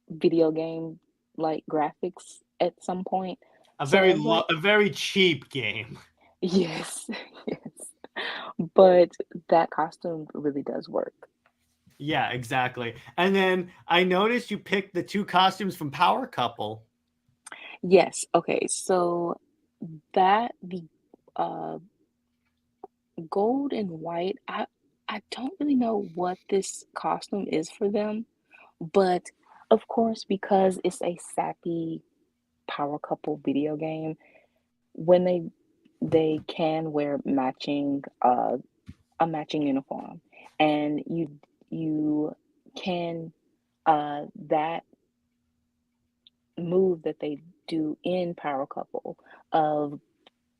video game like graphics at some point. So I was like, A very cheap game. yes, yes. But that costume really does work. Yeah, exactly. And then I noticed you picked the two costumes from Power Couple. Yes, okay. So that the uh gold and white, I don't really know what this costume is for them, but of course because it's a sappy power couple video game, when they can wear matching a matching uniform, and you can that move that they do in power couple of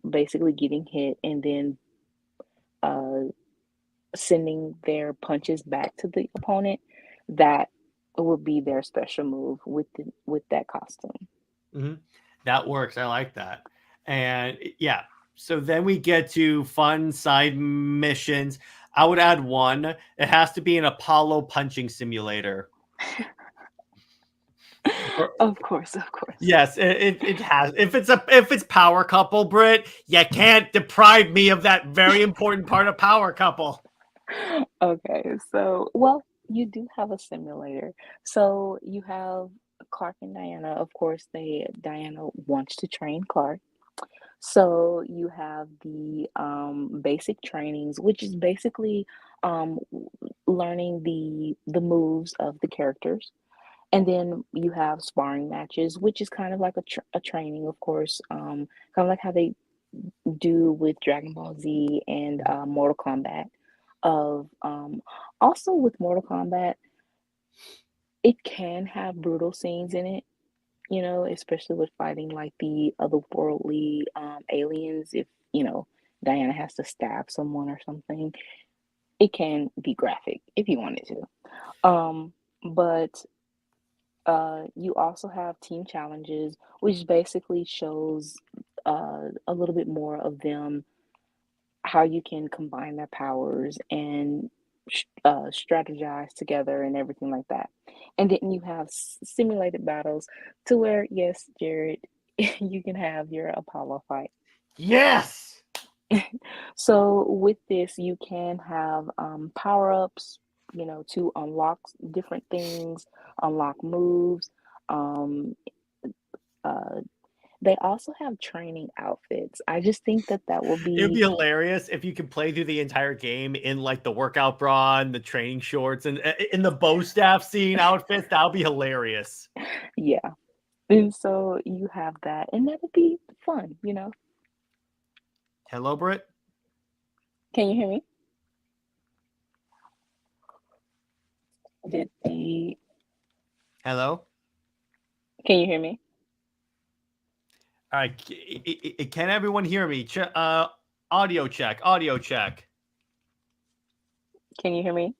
basically getting hit and then uh sending their punches back to the opponent, that would be their special move with that costume. Hmm. That works. I like that. And yeah, so then we get to fun side missions. I would add one. It has to be an Apollo punching simulator. Or, Of course, of course. yes, it has. If it's Power Couple, Brit, you can't deprive me of that very important part of Power Couple. Okay, so well, you do have a simulator. So you have Clark and Diana. Of course, they Diana wants to train Clark. So you have the basic trainings, which is basically learning the moves of the characters. And then you have sparring matches, which is kind of like a training, of course, kind of like how they do with Dragon Ball Z and Mortal Kombat. Of Also with Mortal Kombat, it can have brutal scenes in it, you know, especially with fighting like the otherworldly aliens. If you know Diana has to stab someone or something, it can be graphic if you wanted to. But you also have team challenges, which basically shows a little bit more of them, how you can combine their powers and strategize together and everything like that. And then you have simulated battles to where, yes, Jared, you can have your Apollo fight. Yes. So with this, you can have power ups, you know, to unlock different things, unlock moves. Um, uh, they also have training outfits. I just think that that will It'd be be, hilarious if you could play through the entire game in like the workout bra and the training shorts and in the bow staff scene outfits. That would be hilarious. yeah. And so you have that, and that would be fun, you know. Hello, Britt. Can you hear me? Did the Hello? Can you hear me? All right. Can everyone hear me? Audio check. Audio check. Can you hear me?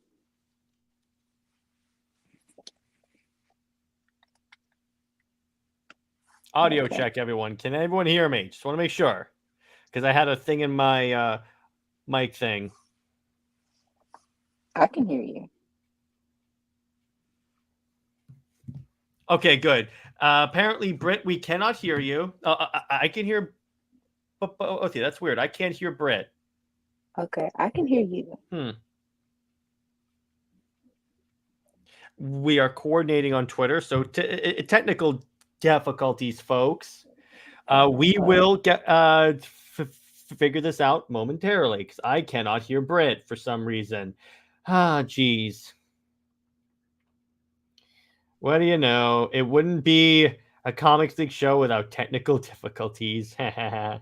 Audio Okay. check, everyone. Can everyone hear me? Just want to make sure. Because I had a thing in my mic thing. I can hear you. Okay, good. Apparently, Brit, we cannot hear you. I can hear both of you. That's weird. I can't hear Brit. Okay, I can hear you. We are coordinating on Twitter, so technical difficulties, folks. We will get figure this out momentarily because I cannot hear Brit for some reason. Geez. What do you know? It wouldn't be a Comics League show without technical difficulties. All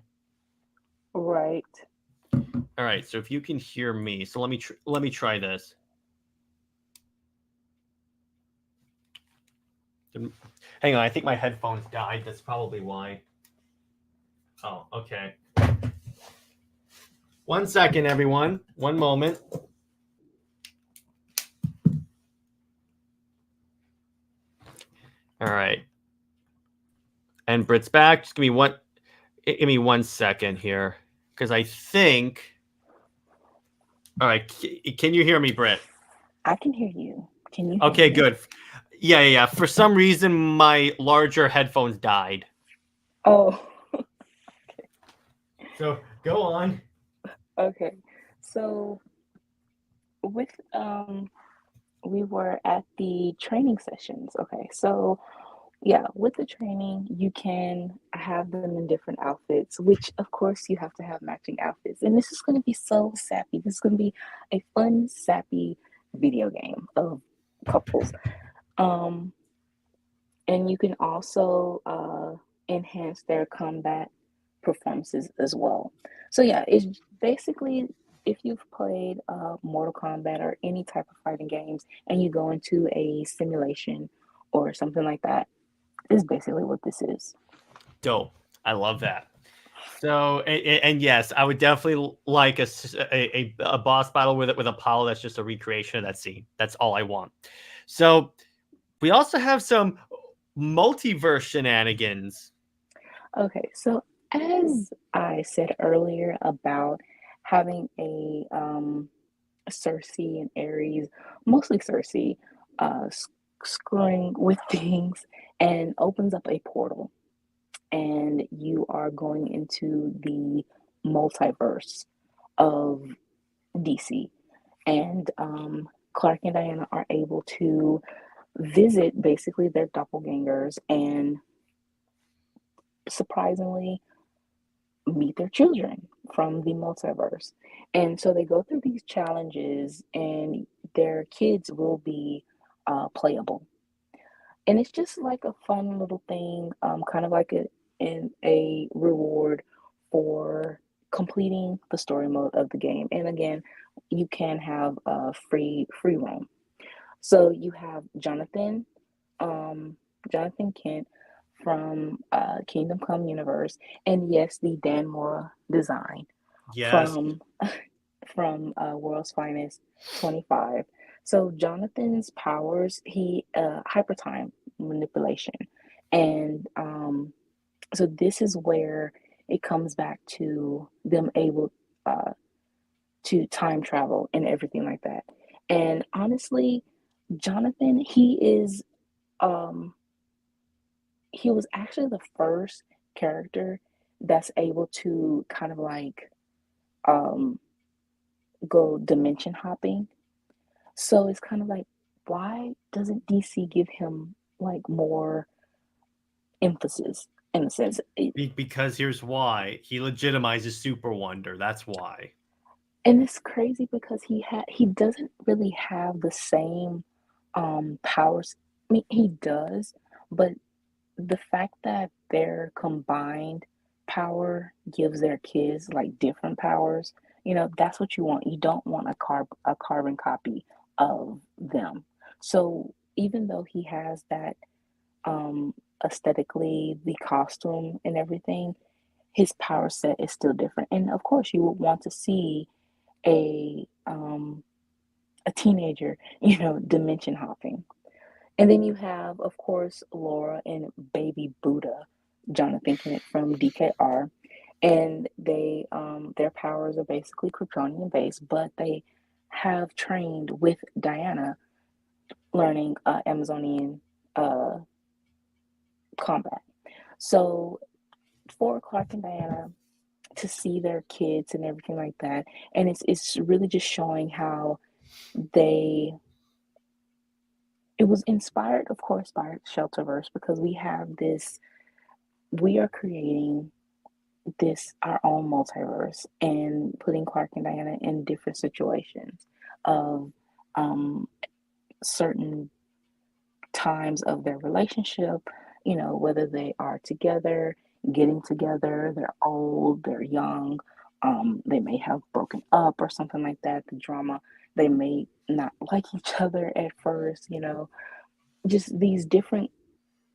Right. right, so if you can hear me, so let me try this. Hang on, I think my headphones died. That's probably why. Oh, okay. 1 second, everyone. 1 moment. All right. And Brit's back. Just give me 1 second here. Because I think. All right. Can you hear me, Brit? I can hear you. Can you hear Okay, me? good. Yeah. For some reason, my larger headphones died. Oh, So go on. okay. So with we were at the training sessions. Okay. So yeah, with the training, you can have them in different outfits, which of course you have to have matching outfits. And this is going to be so sappy. This is going to be a fun, sappy video game of couples. Um, and you can also enhance their combat performances as well. So yeah, it's basically if you've played Mortal Kombat or any type of fighting games, and you go into a simulation or something like that, is basically what this is. Dope. I love that. So and yes, I would definitely like a boss battle with Apollo. That's just a recreation of that scene. That's all I want. So we also have some multiverse shenanigans. Okay, so as I said earlier about having a Cersei and Ares, mostly Cersei, screwing with things and opens up a portal, and you are going into the multiverse of DC, and Clark and Diana are able to visit basically their doppelgangers and surprisingly meet their children from the multiverse. And so they go through these challenges, and their kids will be playable. And it's just like a fun little thing, kind of like a reward for completing the story mode of the game. And again, you can have a free roam. So you have Jonathan Kent from Kingdom Come Universe, and yes, the Dan Mora design Yes. from World's Finest 25. So Jonathan's powers, he hyper time manipulation, and so this is where it comes back to them able uh, to time travel and everything like that. And honestly, Jonathan, um, he was actually the first character that's able to kind of like um, go dimension hopping. So it's kind of like, why doesn't DC give him like more emphasis in a sense? Because here's why. He legitimizes SuperWonder. That's why. And it's crazy because he doesn't really have the same powers. I mean, he does, but the fact that their combined power gives their kids like different powers, that's what you want. You don't want a carbon copy of them. So even though he has that aesthetically, the costume and everything, his power set is still different. And of course, you would want to see a um, a teenager, dimension hopping. And then you have, of course, Laura and baby Buddha, Jonathan Kenneth from DKR, and their powers are basically Kryptonian based, but they have trained with Diana, learning Amazonian uh, combat. So for Clark and Diana to see their kids and everything like that, and it's really just showing how they it was inspired, of course, by Shelterverse, because we are creating this our own multiverse and putting Clark and Diana in different situations of um, certain times of their relationship, whether they are together, getting together, they're old, they're young, they may have broken up or something like that, the drama, they may not like each other at first, just these different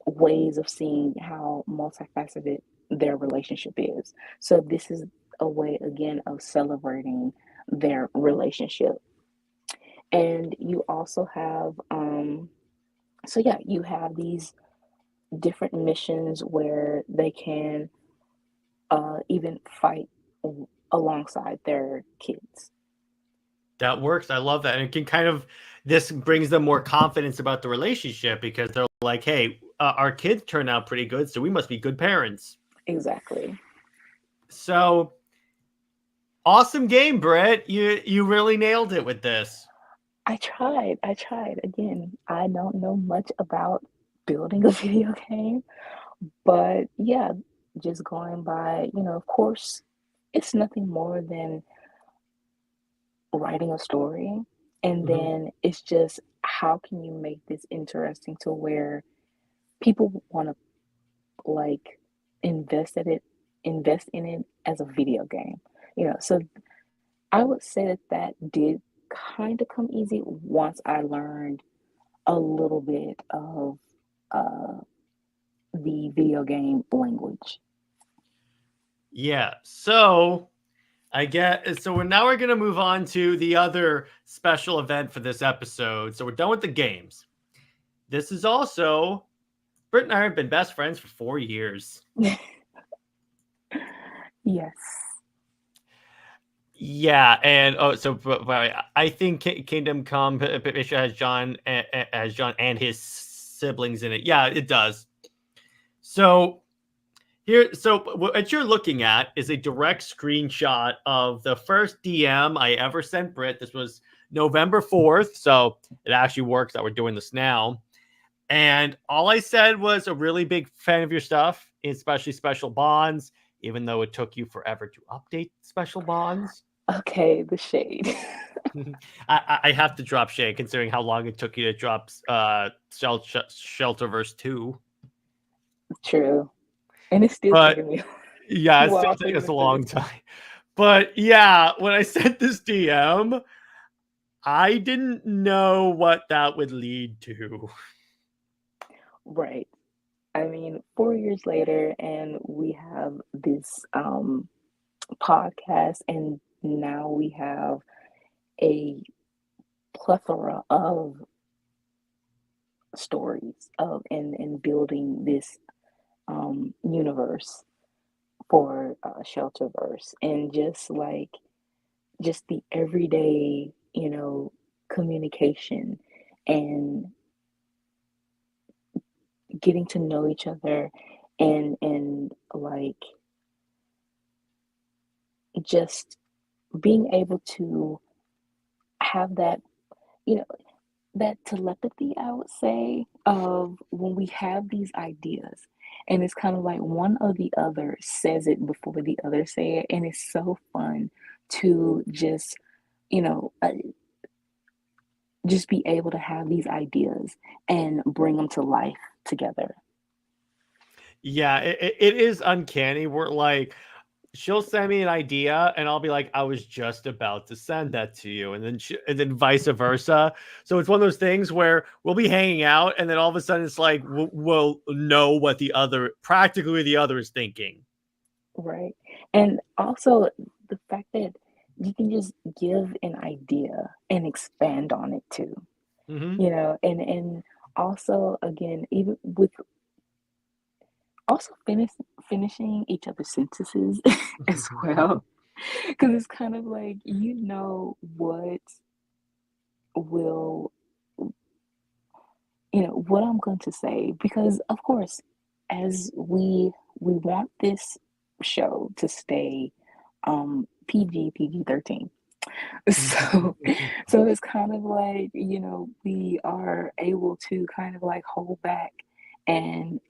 ways of seeing how multifaceted their relationship is. So this is a way again of celebrating their relationship. And you also have so yeah, you have these different missions where they can even fight alongside their kids. That works. I love that. And it can kind of, this brings them more confidence about the relationship because they're like, hey, our kids turn out pretty good, so we must be good parents. Exactly. So awesome game, Brit. You really nailed it with this. I tried. I tried. Again, I don't know much about building a video game, but yeah, just going by, of course, it's nothing more than writing a story. And Mhm. then it's just how can you make this interesting to where people want to like invest in it, invest in it as a video game. So I would say that did kind of come easy once I learned a little bit of uh, the video game language. Yeah. So I get so we're gonna move on to the other special event for this episode. So we're done with the games. This is also Britt and I have been best friends for 4 years. Yes. Yeah, and so I think Kingdom Come Picture has John and his siblings in it. Yeah, it does. So what you're looking at is a direct screenshot of the first DM I ever sent Britt. This was November 4th, so it actually works that we're doing this now. And all I said was a really big fan of your stuff, especially Special Bonds, even though it took you forever to update Special Bonds. Okay, the shade. I have to drop shade considering how long it took you to drop Shelterverse 2. True. And it's still But taking me a yeah, it's still while to taking us even a long finish. time. But yeah, when I sent this DM, I didn't know what that would lead to. Right. I mean, 4 years later, and we have this podcast, and now we have a plethora of stories of and building this universe for Shelterverse, and just the everyday, communication and getting to know each other, and like just being able to have that, you know, that telepathy, I would say, of when we have these ideas. And it's kind of like one or the other says it before the other say it. And it's so fun to you know, uh, just be able to have these ideas and bring them to life together. Yeah, it is uncanny. We're like, she'll send me an idea and I'll be like, I was just about to send that to you. And then vice versa. So it's one of those things where we'll be hanging out and then all of a sudden it's like, we'll know what practically the other is thinking. Right. And also the fact that you can just give an idea and expand on it too, Mm-hmm. you know, and also again, even with also finishing each other's sentences as well. Because it's kind of like you know what will what I'm going to say because of course as we want this show to stay PG 13. So so it's kind of like, we are able to kind of like hold back and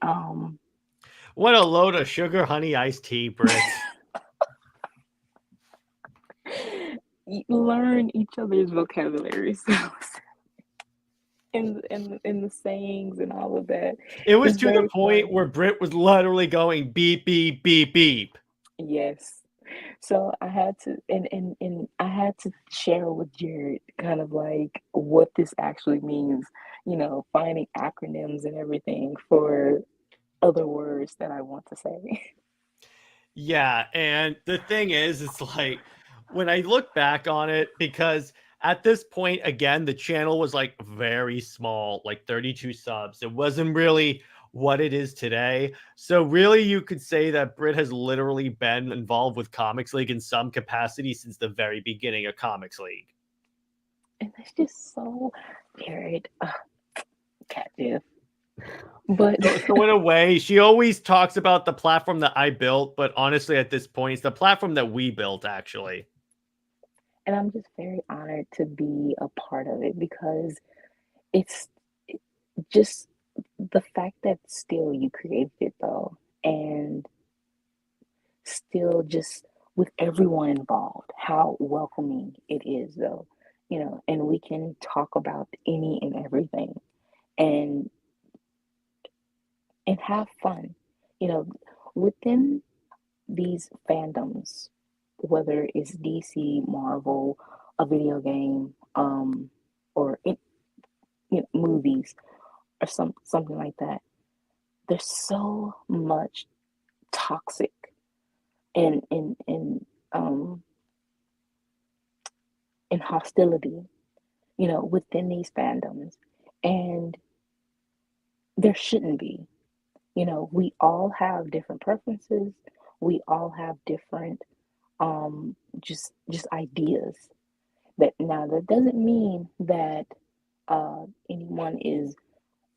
What a load of sugar honey iced tea, Brit. learn each other's vocabulary. So in the sayings and all of that. It was It's to the very point fun. where Brit was literally going beep, beep, beep, beep. Yes. So I had to and I had to share with Jared kind of like what this actually means, finding acronyms and everything for other words that I want to say. Yeah, and the thing is, it's like when I look back on it, because at this point, again, the channel was like very small, like 32 subs. It wasn't really what it is today. So, really, you could say that Brit has literally been involved with Comics League in some capacity since the very beginning of Comics League. And that's just so Jared, captive. But So in a way, she always talks about the platform that I built, but honestly, at this point, it's the platform that we built, actually. and I'm just very honored to be a part of it because it's just the fact that still you created it though, and still just with everyone involved, how welcoming it is though, and we can talk about any and everything and have fun, you know, within these fandoms, whether it's DC, Marvel, a video game, or movies or something like that. There's so much toxic and um and hostility, within these fandoms. And there shouldn't be. We all have different preferences. We all have different just ideas. That doesn't mean that anyone is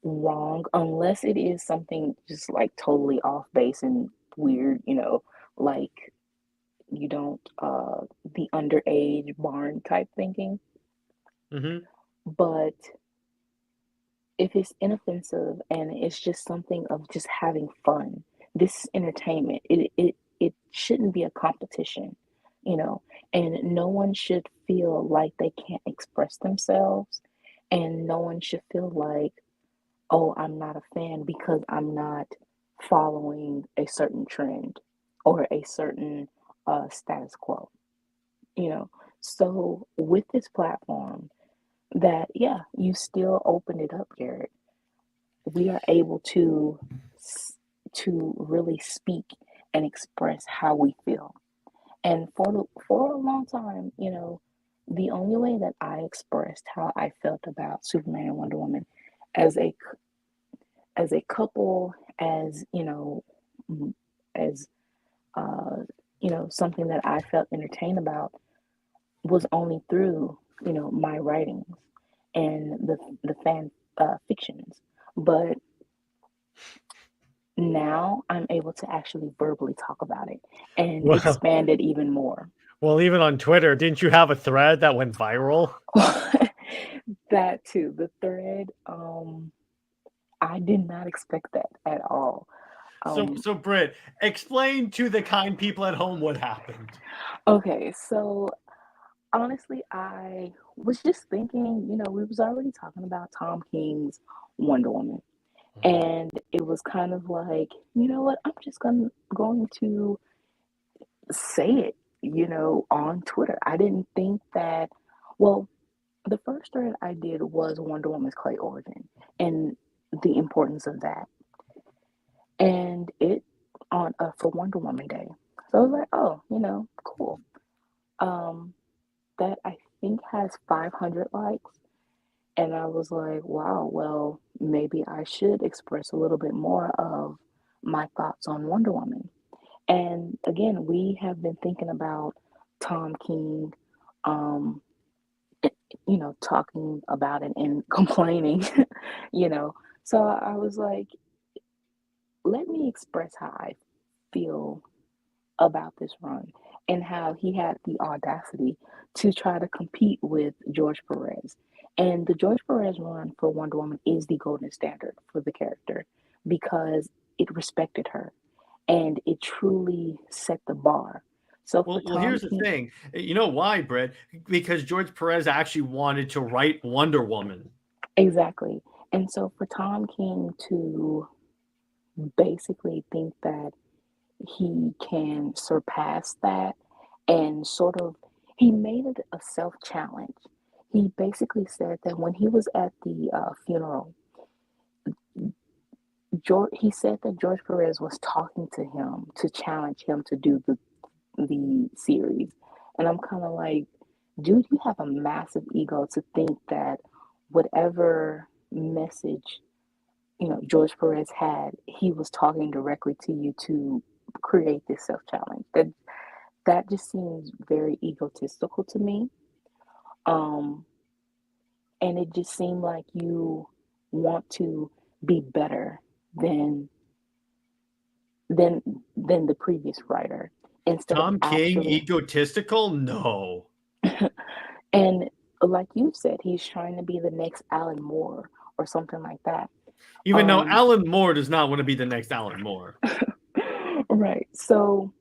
wrong unless it is something just like totally off base and weird, like you don't the underage barn type thinking. Hmm. But if it's inoffensive and it's just something of just having fun, this is entertainment. It shouldn't be a competition, you know, and no one should feel like they can't express themselves, and no one should feel like, oh, I'm not a fan because I'm not following a certain trend or a certain status quo, you know. So with this platform, that yeah, you still opened it up, Jared. We are able to really speak and express how we feel. And for a long time, the only way that I expressed how I felt about Superman and Wonder Woman as a couple, as as uh, something that I felt entertained about was only through my writings and the fan fictions. But now I'm able to actually verbally talk about it and Well, expand it even more. well, even on Twitter, didn't you have a thread that went viral? That too, the thread. I did not expect that at all. Um, So Britt, explain to the kind people at home what happened. okay, so honestly, I was just thinking, we was already talking about Tom King's Wonder Woman, and it was kind of like, you know what, I'm just going to say it, on Twitter. I didn't think that, well, the first thread I did was Wonder Woman's clay origin and the importance of that. And it on for Wonder Woman Day. So I was like, oh, cool. Um, that I think has 500 likes. And I was like, wow, well, maybe I should express a little bit more of my thoughts on Wonder Woman. And again, we have been thinking about Tom King, um, talking about it and complaining, you know. So I was like, let me express how I feel about this run and how he had the audacity to try to compete with George Perez. And the George Perez run for Wonder Woman is the golden standard for the character because it respected her and it truly set the bar. So for Well, Tom here's the King, thing. You know why, Brit? Because George Perez actually wanted to write Wonder Woman. exactly. And so for Tom King to basically think that he can surpass that and sort of he made it a self challenge. He basically said that when he was at the funeral, he said that George Perez was talking to him to challenge him to do the series, and I'm kind of like, dude, you have a massive ego to think that whatever message George Perez had, he was talking directly to you to create this self challenge. That just seems very egotistical to me. Um, and it just seemed like you want to be better than than than the previous writer instead of Tom King, actually egotistical? No. and like you said, he's trying to be the next Alan Moore or something like that. Even though Um, Alan Moore does not want to be the next Alan Moore. right. So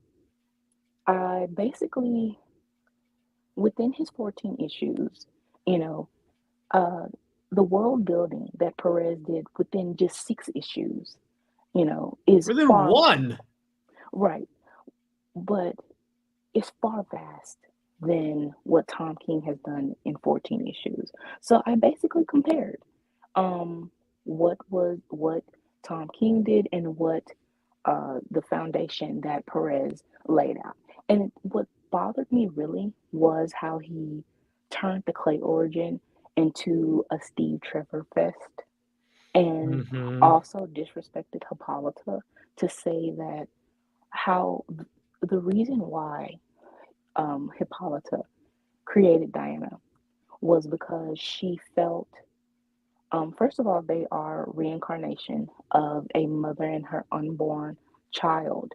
I basically within his 14 issues, you know, uh, the world building that Perez did within just 6 issues, is Within far one. right, but it's far vast than what Tom King has done in 14 issues. So I basically compared um, what Tom King did and what the foundation that Perez laid out. And what bothered me really was how he turned the Clay origin into a Steve Trevor fest and Mm-hmm. also disrespected Hippolyta to say that how the reason why Hippolyta created Diana was because she felt, first of all, they are reincarnation of a mother and her unborn child,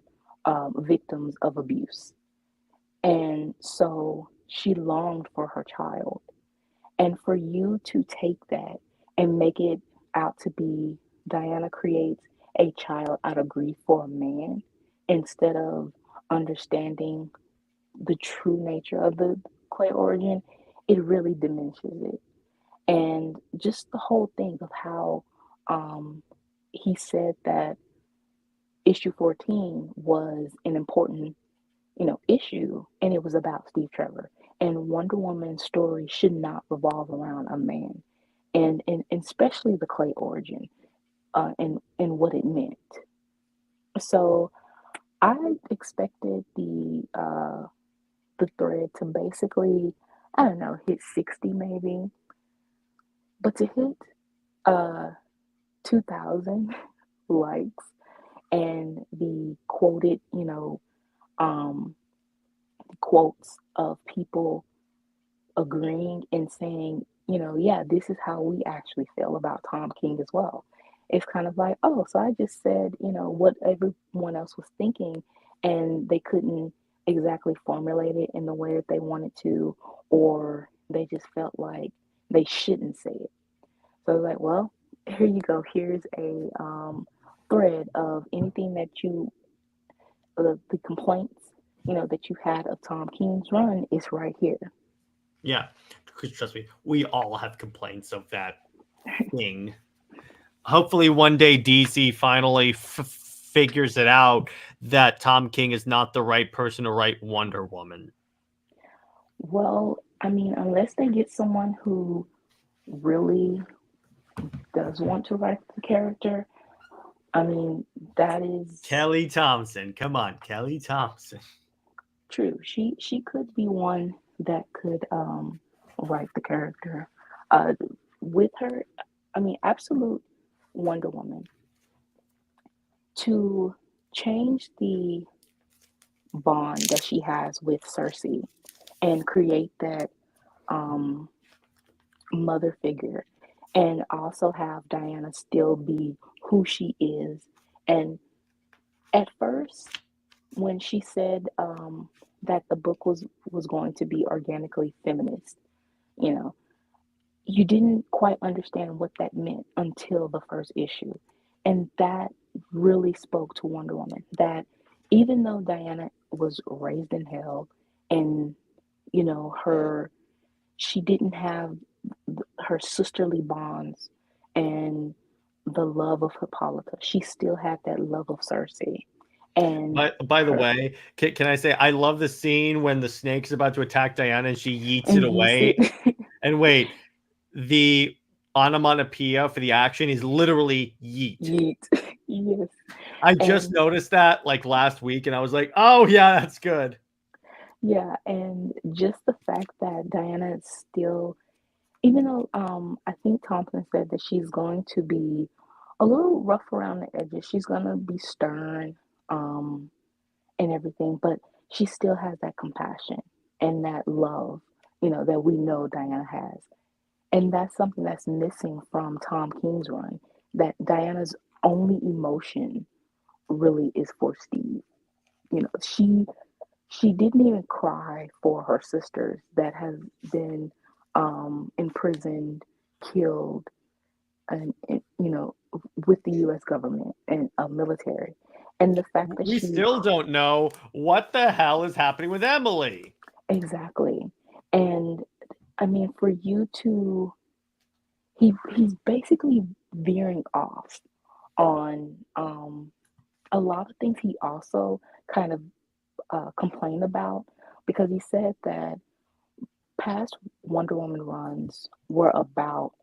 victims of abuse. And so she longed for her child. And for you to take that and make it out to be Diana creates a child out of grief for a man instead of understanding the true nature of the clay origin, it really diminishes it. And just the whole thing of how um, he said that issue 14 was an important, issue, and it was about Steve Trevor. And Wonder Woman's story should not revolve around a man, and especially the clay origin, and what it meant. So I expected the thread to basically, I don't know, hit 60 maybe, but to hit uh 2,000 likes and the quoted, um, quotes of people agreeing and saying, yeah, this is how we actually feel about Tom King as well. It's kind of like, oh, so I just said, what everyone else was thinking, and they couldn't exactly formulate it in the way that they wanted to, or they just felt like they shouldn't say it. So like, well, here you go. Here's a thread of anything that the complaints, that you had of Tom King's run is right here. Yeah. Because trust me, we all have complaints of that thing. Hopefully one day DC finally figures it out that Tom King is not the right person to write Wonder Woman. Well, I mean, unless they get someone who really does want to write the character, I mean, that is Kelly Thompson. Come on, Kelly Thompson. true. She could be one that could write the character. Uh, with her, I mean, absolute Wonder Woman to change the bond that she has with Cersei and create that um, mother figure, and also have Diana still be who she is. And at first, when she said that the book was going to be organically feminist, you know, you didn't quite understand what that meant until the first issue, and that really spoke to Wonder Woman. That even though Diana was raised in hell, and her she didn't have her sisterly bonds and the love of Hippolyta, she still had that love of Cersei and By the her way, can I say I love the scene when the snake's about to attack Diana and she yeets it and you away. sit. And wait, the onomatopoeia for the action is literally yeet. Yeet. Yes. I just And noticed that like last week, and I was like, oh yeah, that's good. yeah, and just the fact that Diana is still, even though I think Thompson said that she's going to be a little rough around the edges, she's gonna be stern, um, and everything, but she still has that compassion and that love, that we know Diana has. And that's something that's missing from Tom King's run, that Diana's only emotion really is for Steve. She didn't even cry for her sisters that have been imprisoned, killed, and with the U.S. government and military, and the fact that We she still don't know what the hell is happening with Emily. exactly, and I mean for you to he's basically veering off on a lot of things. He also kind of complained about because he said that past Wonder Woman runs were about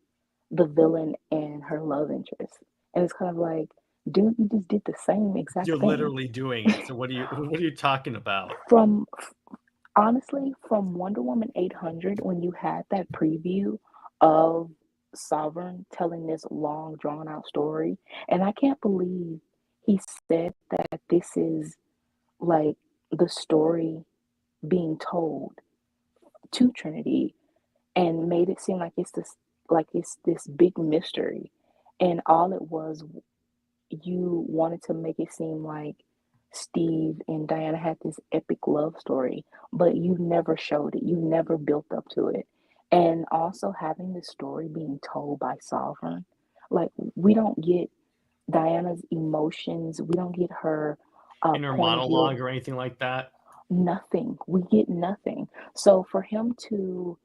the villain and her love interest. And it's kind of like, dude, you just did the same exact You're thing. literally doing it. So what are you talking about? From honestly, from Wonder Woman 800, when you had that preview of Sovereign telling this long, drawn out story, and I can't believe he said that this is like the story being told to Trinity and made it seem like it's this big mystery. And all it was, you wanted to make it seem like Steve and Diana had this epic love story, but you never showed it. You never built up to it. And also having the story being told by Sovereign, like we don't get Diana's emotions, we don't get her Inner point of view of monologue or anything like that? nothing. We get nothing. So for him to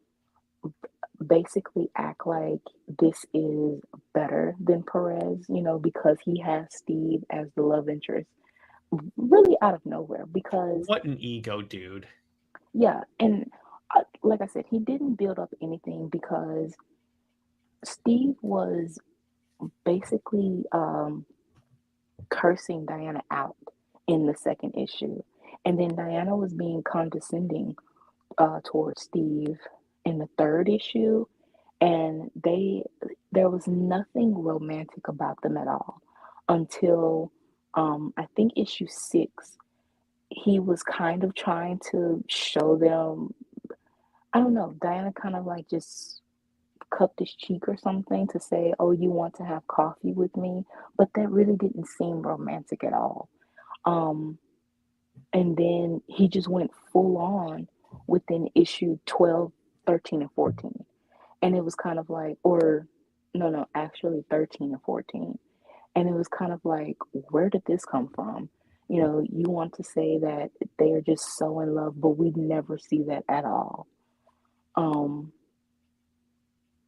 basically act like this is better than Perez, because he has Steve as the love interest, really out of nowhere. Because, What an ego, dude. yeah, and like I said, he didn't build up anything because Steve was basically cursing Diana out in the second issue. And then Diana was being condescending towards Steve in the third issue, and there was nothing romantic about them at all until I think issue 6. He was kind of trying to show them, I don't know, Diana kind of like just cupped his cheek or something to say, oh, you want to have coffee with me, but that really didn't seem romantic at all. um and then he just went full on within issue 12, 13, and 14. And it was kind of like, or no, actually 13 and 14. And it was kind of like, where did this come from? You want to say that they are just so in love, but we never see that at all. Um,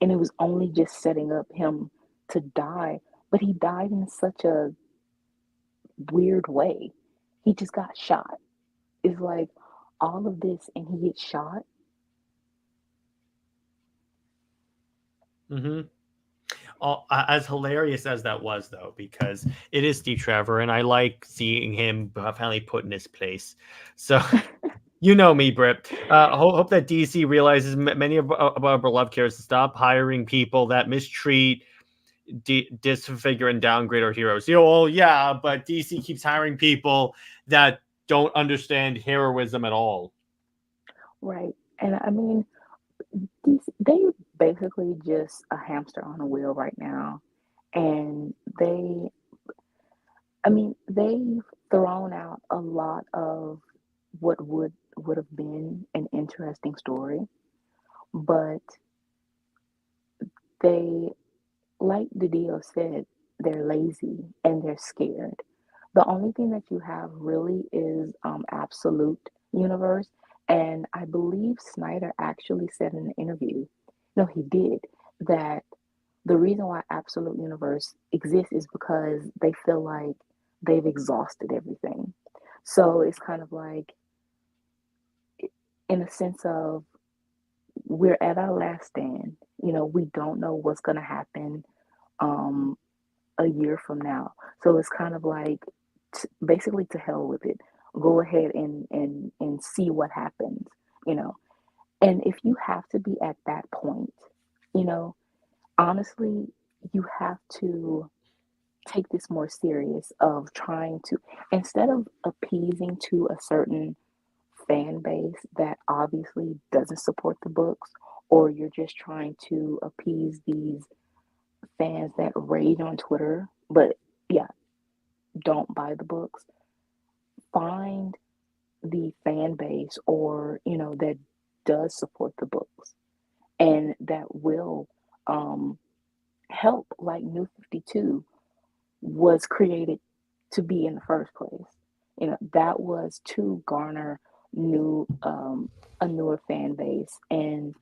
and it was only just setting up him to die, but he died in such a weird way. He just got shot. It's like all of this and he gets shot. Mm-hmm. As hilarious as that was, though, because it is Steve Trevor, and I like seeing him finally put in his place. So, you know me, Brit. Hope that DC realizes many of our beloved characters stop hiring people that mistreat, disfigure, and downgrade our heroes. Well, yeah, but DC keeps hiring people that don't understand heroism at all. Right. And I mean, they basically just a hamster on a wheel right now. And they've thrown out a lot of what would have been an interesting story, but they, like the Dio said, they're lazy and they're scared. The only thing that you have really is absolute universe, and I believe Snyder actually said in an interview, no, he did, that the reason why absolute universe exists is because they feel like they've exhausted everything. So it's kind of like, in a sense of, we're at our last stand. We don't know what's going to happen um, a year from now. So it's kind of like, basically, to hell with it. Go ahead and see what happens, you know. And if you have to be at that point, you know, honestly, you have to take this more serious of trying to, instead of appeasing to a certain fan base that obviously doesn't support the books, or you're just trying to appease these fans that rage on Twitter, but yeah, don't buy the books. Find the fan base, or that does support the books and that will um, help, like New 52 was created to be in the first place. That was to garner new a newer fan base. And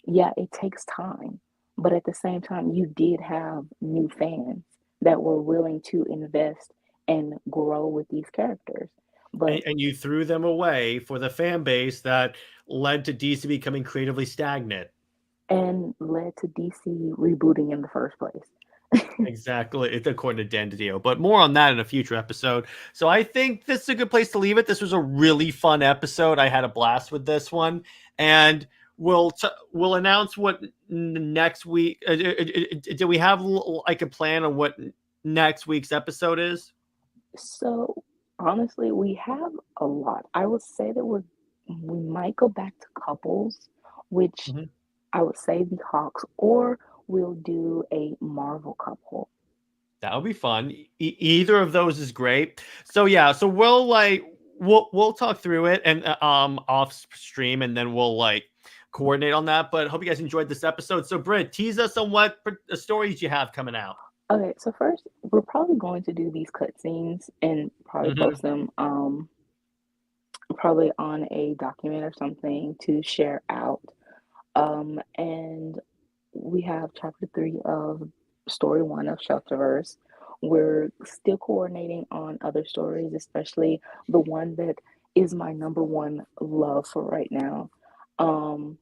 yeah, it takes time, but at the same time you did have new fans that were willing to invest and grow with these characters. But And you threw them away for the fan base that led to DC becoming creatively stagnant. and led to DC rebooting in the first place. Exactly. It's according to Dan DiDio, but more on that in a future episode. So I think this is a good place to leave it. This was a really fun episode. I had a blast with this one, and we'll announce what next week. Do we have like a plan on what next week's episode is? So honestly, we have a lot. I would say that we might go back to couples, which Mhm. I would say the Hawks, or we'll do a Marvel couple. That would be fun. Either of those is great. So yeah, so we'll talk through it and off stream, and then we'll like coordinate on that. But hope you guys enjoyed this episode. So Britt, tease us on what stories you have coming out. Okay, so first we're probably going to do these cutscenes and probably Mm-hmm. post them probably on a document or something to share out. And we have chapter 3 of story 1 of Shelterverse. We're still coordinating on other stories, especially the one that is my number one love for right now. Um,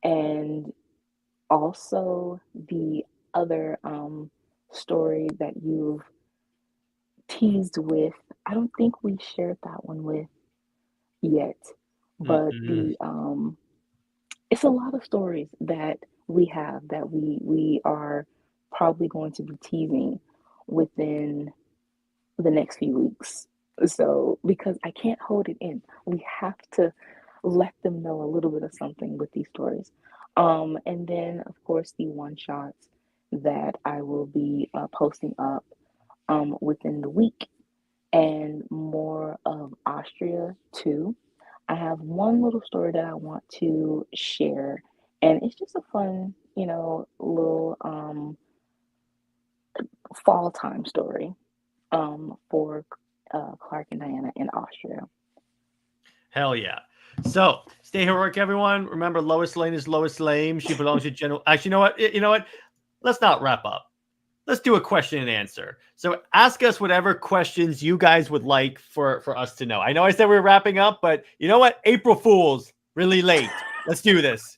and also the other story that you've teased with. I don't think we shared that one with yet, but Mm-hmm. the it's a lot of stories that we have that we are probably going to be teasing within the next few weeks. So, because I can't hold it in, we have to let them know a little bit of something with these stories. And then, of course, the one shots that I will be posting up within the week, and more of Austria too. I have one little story that I want to share, and it's just a fun, little fall time story for Clark and Diana in Austria. Hell yeah. So stay heroic, everyone. Remember, Lois Lane is Lois Lane. She belongs to General. Actually, you know what? You know what? Let's not wrap up. let's do a question and answer. So ask us whatever questions you guys would like for us to know. I know I said we were wrapping up, but you know what? April Fools, really late. Let's do this.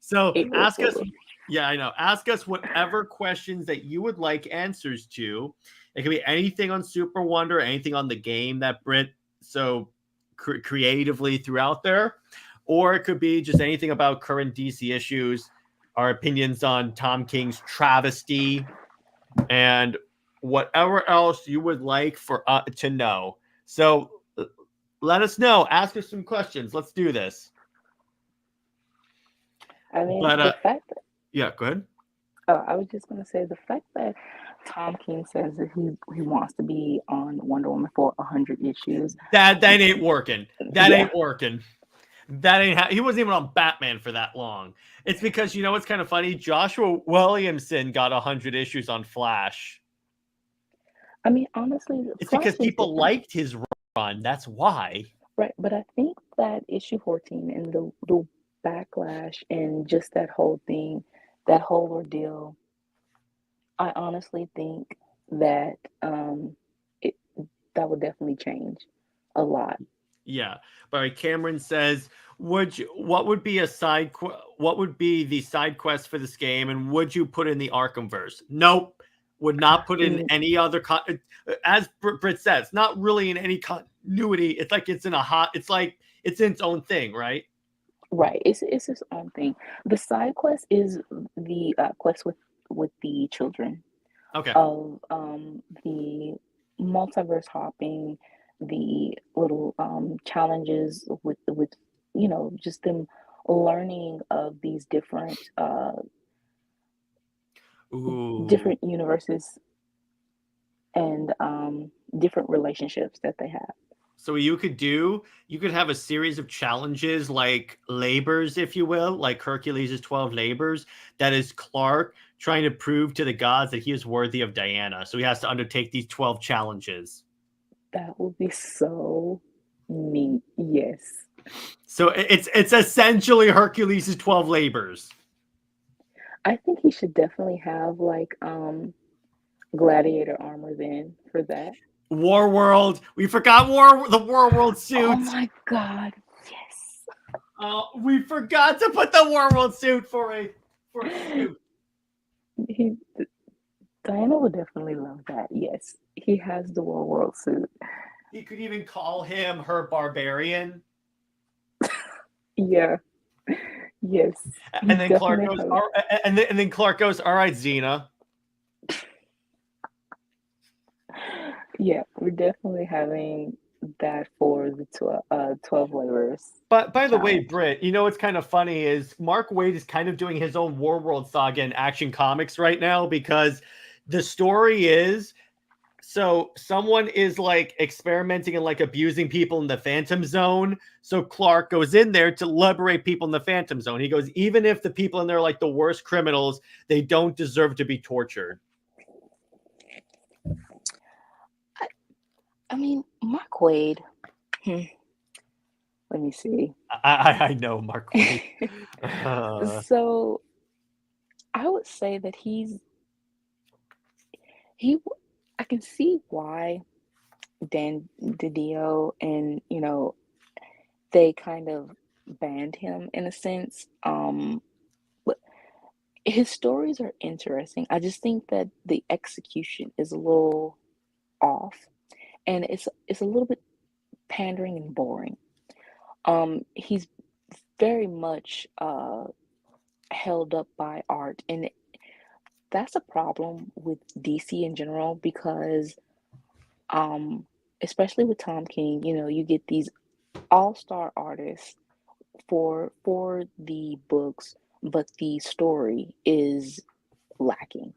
So April ask us. Fool. Yeah, I know. Ask us whatever questions that you would like answers to. It could be anything on SuperWonder, anything on the game that Brit so creatively threw out there, or it could be just anything about current DC issues, our opinions on Tom King's travesty, and whatever else you would like for to know. So let us know. Ask us some questions. Let's do this. I mean, But the fact that yeah, go ahead. I was just gonna say the fact that Tom King says that he wants to be on Wonder Woman for 100 issues. That ain't working. That Yeah. ain't working. That ain't he wasn't even on Batman for that long. It's because, you know, what's kind of funny. Joshua Williamson got 100 issues on Flash. I mean, honestly, It's Flash because was people different. liked his run. That's why. Right, but I think that issue 14 and the backlash and just that whole thing, that whole ordeal, I honestly think that it that would definitely change a lot. Yeah. But Cameron says, what would be what would be the side quest for this game, and would you put in the Arkhamverse? Nope. Would not put in any other as Brit says, not really in any continuity. It's like it's in it's in its own thing, right? Right, it's its own thing. The side quest is the quest with the children Okay. of the multiverse hopping, the little challenges with you know, just them learning of these different different universes and different relationships that they have. So you could have a series of challenges like labors, if you will, like Hercules' 12 labors. That is Clark trying to prove to the gods that he is worthy of Diana. So he has to undertake these 12 challenges. That would be so neat. Yes. So it's essentially Hercules' 12 labors. I think he should definitely have like gladiator armor then for that. War World. We forgot the War World suit. Oh my god, yes. We forgot to put the War World suit for a suit. Diana would definitely love that. Yes, he has the War World suit. He could even call him her barbarian. Yeah. Yes. And then Clark goes, and then Clark goes, all right, Xena. Yeah, we're definitely having that for the 12 laborers. But by the way, Brit, you know what's kind of funny is Mark Waid is kind of doing his own War World saga in Action Comics right now, because the story is, so someone is like experimenting and like abusing people in the Phantom Zone. So Clark goes in there to liberate people in the Phantom Zone. He goes, even if the people in there are like the worst criminals, they don't deserve to be tortured. I mean, Mark Waid. Let me see. I know Mark Waid. So I would say that I can see why Dan DiDio and, you know, they kind of banned him in a sense. But his stories are interesting. I just think that the execution is a little off, and it's a little bit pandering and boring. He's very much held up by art, and that's a problem with DC in general, because especially with Tom King, you know, you get these all-star artists for the books, but the story is lacking.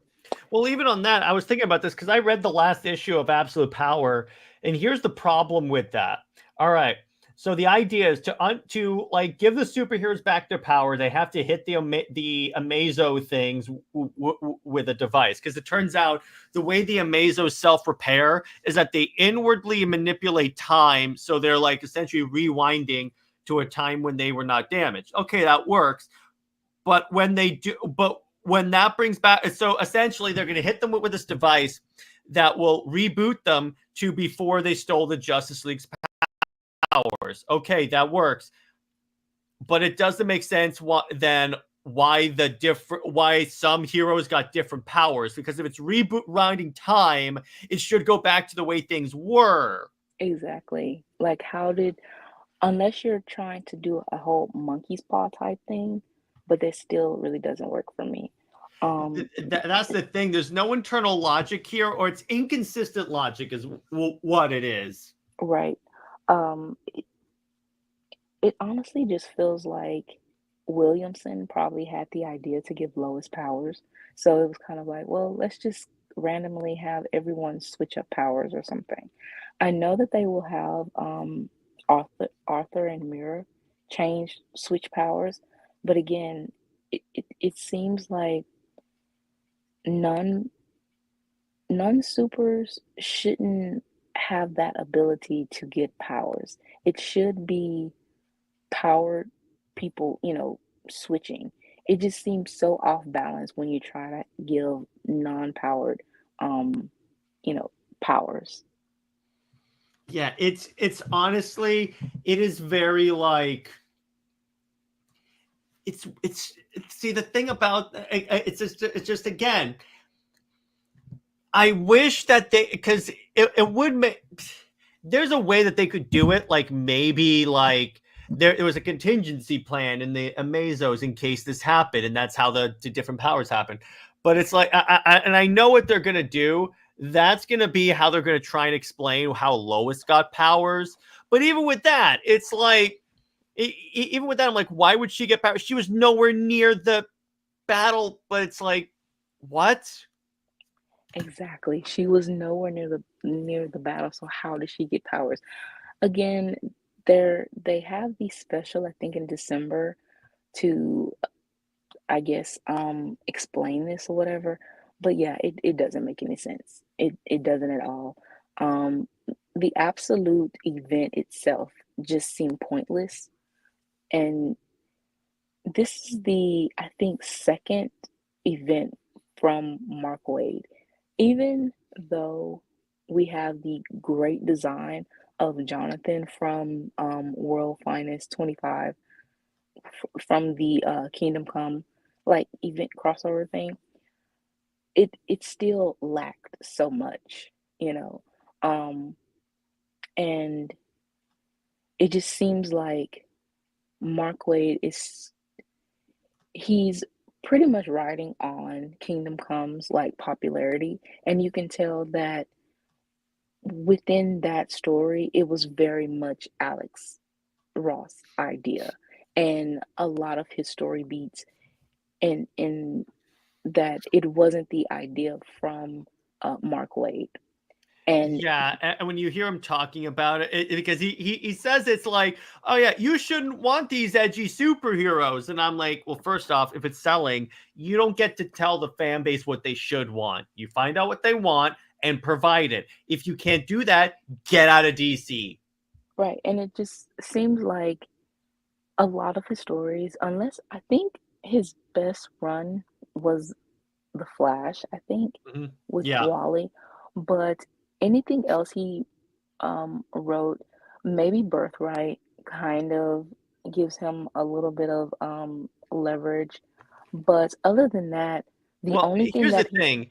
Well, even on that, I was thinking about this because I read the last issue of Absolute Power, and here's the problem with that. All right, so the idea is to like give the superheroes back their power. They have to hit the Amazo things with a device, because it turns out the way the Amazos self-repair is that they inwardly manipulate time, so they're like essentially rewinding to a time when they were not damaged. Okay, that works, but when they do, but when that brings back, so essentially they're going to hit them with this device that will reboot them to before they stole the Justice League's powers. Okay, that works, but it doesn't make sense then why some heroes got different powers, because if it's rewinding time, it should go back to the way things were. Exactly. Like, how did, unless you're trying to do a whole monkey's paw type thing, but that still really doesn't work for me. That's the thing. There's no internal logic here, or it's inconsistent logic is what it is. Right. Um, it honestly just feels like Williamson probably had the idea to give Lois powers. So it was kind of like, well, let's just randomly have everyone switch up powers or something. I know that they will have Arthur and Mira switch powers, but again, it seems like none none supers shouldn't have that ability to get powers. It should be powered people, switching. It just seems so off balance when you try to give non-powered, um, you know, powers. Yeah, it's honestly, it is very like see the thing about it's just again, I wish that they, because it would make, there's a way that they could do it, like maybe like there was a contingency plan in the Amazos in case this happened, and that's how the different powers happen. But it's like, and I know what they're gonna do. That's gonna be how they're gonna try and explain how Lois got powers. But even with that, it's like, even with that, I'm like, why would she get powers? She was nowhere near the battle. But it's like, what? Exactly. She was nowhere near the battle, so how did she get powers? Again, they have the special, I think, in December to, I guess, explain this or whatever. But yeah, it doesn't make any sense. It doesn't at all. Um, the absolute event itself just seemed pointless. And this is the, I think, second event from Mark Waid. Even though we have the great design of Jonathan from World Finest 25, from the Kingdom Come like event crossover thing, it still lacked so much, you know. Um, and it just seems like Mark Waid he's pretty much riding on Kingdom Come's like popularity, and you can tell that within that story, it was very much Alex Ross' idea, and a lot of his story beats, and that it wasn't the idea from Mark Waid. And Yeah, and when you hear him talking about because he says it's like, oh yeah, you shouldn't want these edgy superheroes, and I'm like, well, first off, if it's selling, you don't get to tell the fan base what they should want. You find out what they want and provide it. If you can't do that, get out of DC. right, and it just seems like a lot of his stories, unless I think his best run was The Flash, I think, Mhm. with Yeah. Wally, but anything else he wrote, maybe Birthright kind of gives him a little bit of leverage, but other than that, the Well, only thing here's the that he thing.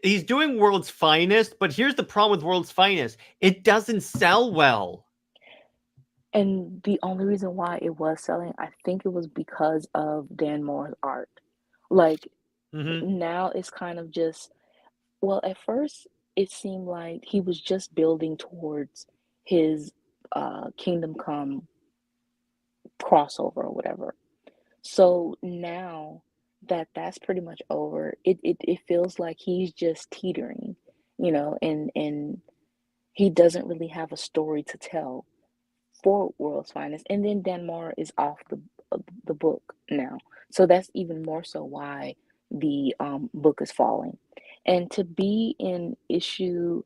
He's doing World's Finest, but here's the problem with World's Finest. It doesn't sell well. and the only reason why it was selling, I think it was because of Dan Moore's art. Like Hmm. now it's kind of just, well, at first it seemed like he was just building towards his Kingdom Come crossover or whatever. So now that that's pretty much over, it feels like he's just teetering, and he doesn't really have a story to tell for World's Finest. And then Danmar is off the book now, so that's even more so why the book is falling. And to be in issue,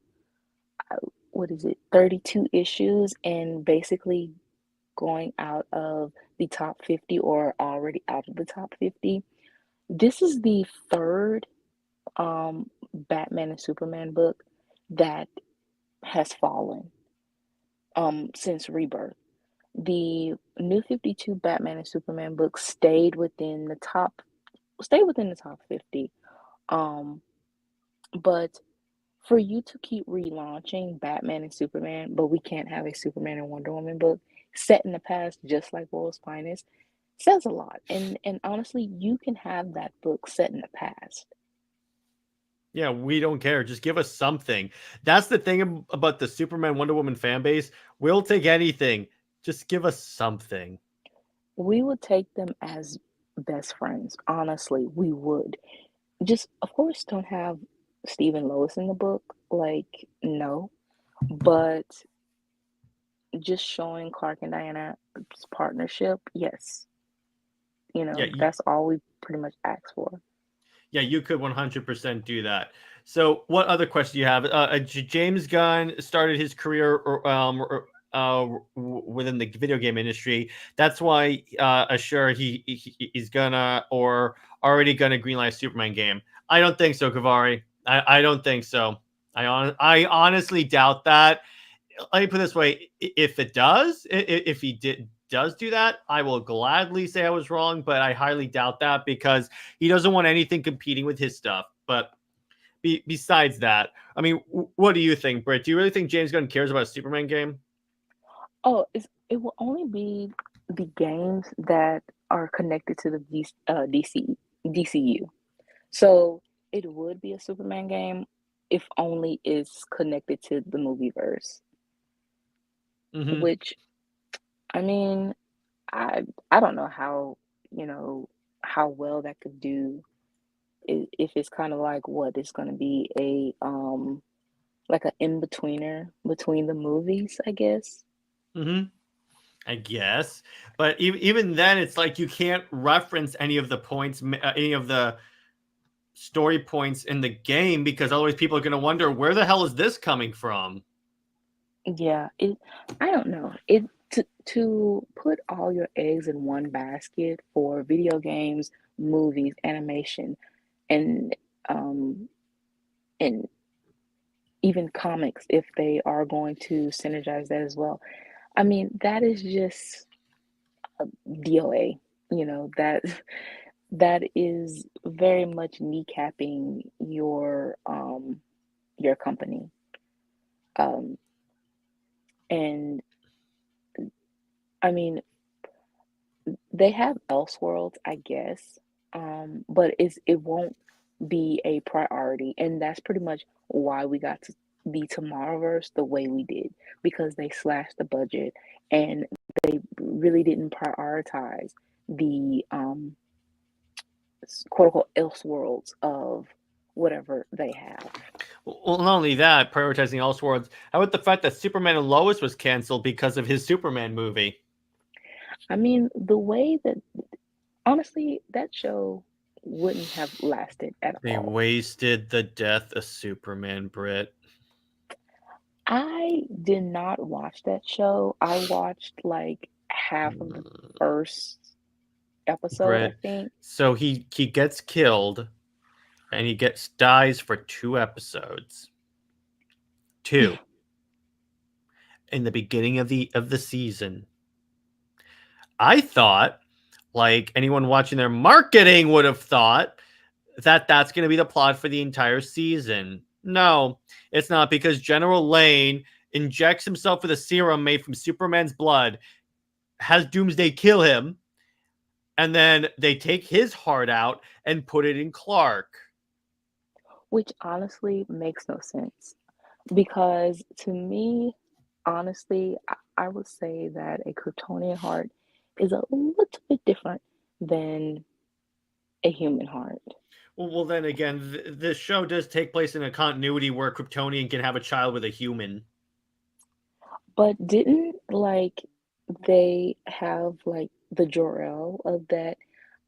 what is it, 32 issues, and basically going out of the top 50 or already out of the top 50, This is the third Batman and Superman book that has fallen since Rebirth. The New 52 Batman and Superman book stayed within the top 50. Um but for you to keep relaunching Batman and Superman, but we can't have a Superman and Wonder Woman book set in the past just like World's Finest says a lot. And honestly, you can have that book set in the past. Yeah, we don't care. Just give us something. That's the thing about the Superman Wonder Woman fan base. We'll take anything. Just give us something. We would take them as best friends. Honestly, we would. Just, of course, don't have Steve and Lois in the book. Like, no. But just showing Clark and Diana's partnership, yes. Yeah, That's all we pretty much ask for. yeah, you could 100% do that. So, what other question do you have? James Gunn started his career within the video game industry. That's why, sure, he's gonna or already gonna greenlight a Superman game. I don't think so, Kavari. I don't think so. I honestly doubt that. Let me put it this way: if it does, if he does do that, I will gladly say I was wrong, but I highly doubt that because he doesn't want anything competing with his stuff. But besides that, I mean, what do you think, Britt? Do you really think James Gunn cares about a Superman game? Oh, it will only be the games that are connected to the DCU. So it would be a Superman game if only it's connected to the movie verse. Mm-hmm. Which, I mean, I I don't know you know, how well that could do if it's kind of like what it's going to be like a in-betweener between the movies, I guess. Mm-hmm. I guess, but even then, it's like you can't reference any of the points, any of the story points in the game because otherwise people are going to wonder where the hell is this coming from. Yeah, I don't know. To put all your eggs in one basket for video games, movies, animation, and um and even comics if they are going to synergize that as well. I mean, that is just DOA, that that is very much kneecapping your company. Um and I mean, they have Elseworlds, I guess, but it won't be a priority, and that's pretty much why we got to the Tomorrowverse the way we did, because they slashed the budget and they really didn't prioritize the quote unquote Elseworlds of whatever they have. Well, not only that, prioritizing Elseworlds. How about the fact that Superman and Lois was canceled because of his Superman movie? I mean, the way that honestly that show wouldn't have lasted at They all. wasted the death of Superman, Brit. I did not watch that show. I watched like half of the first episode, I Brit. think. So he gets killed and he gets dies for 2 episodes. Two in the beginning of the season. I thought, like anyone watching their marketing would have thought, that that's going to be the plot for the entire season. No, it's not because General Lane injects himself with a serum made from Superman's blood, has Doomsday kill him, and then they take his heart out and put it in Clark. Which honestly makes no sense. Because to me, honestly, I would say that a Kryptonian heart is a little bit different than a human heart. Well, then again, this show does take place in a continuity where Kryptonian can have a child with a human. But didn't like they have like the Jor-El of that?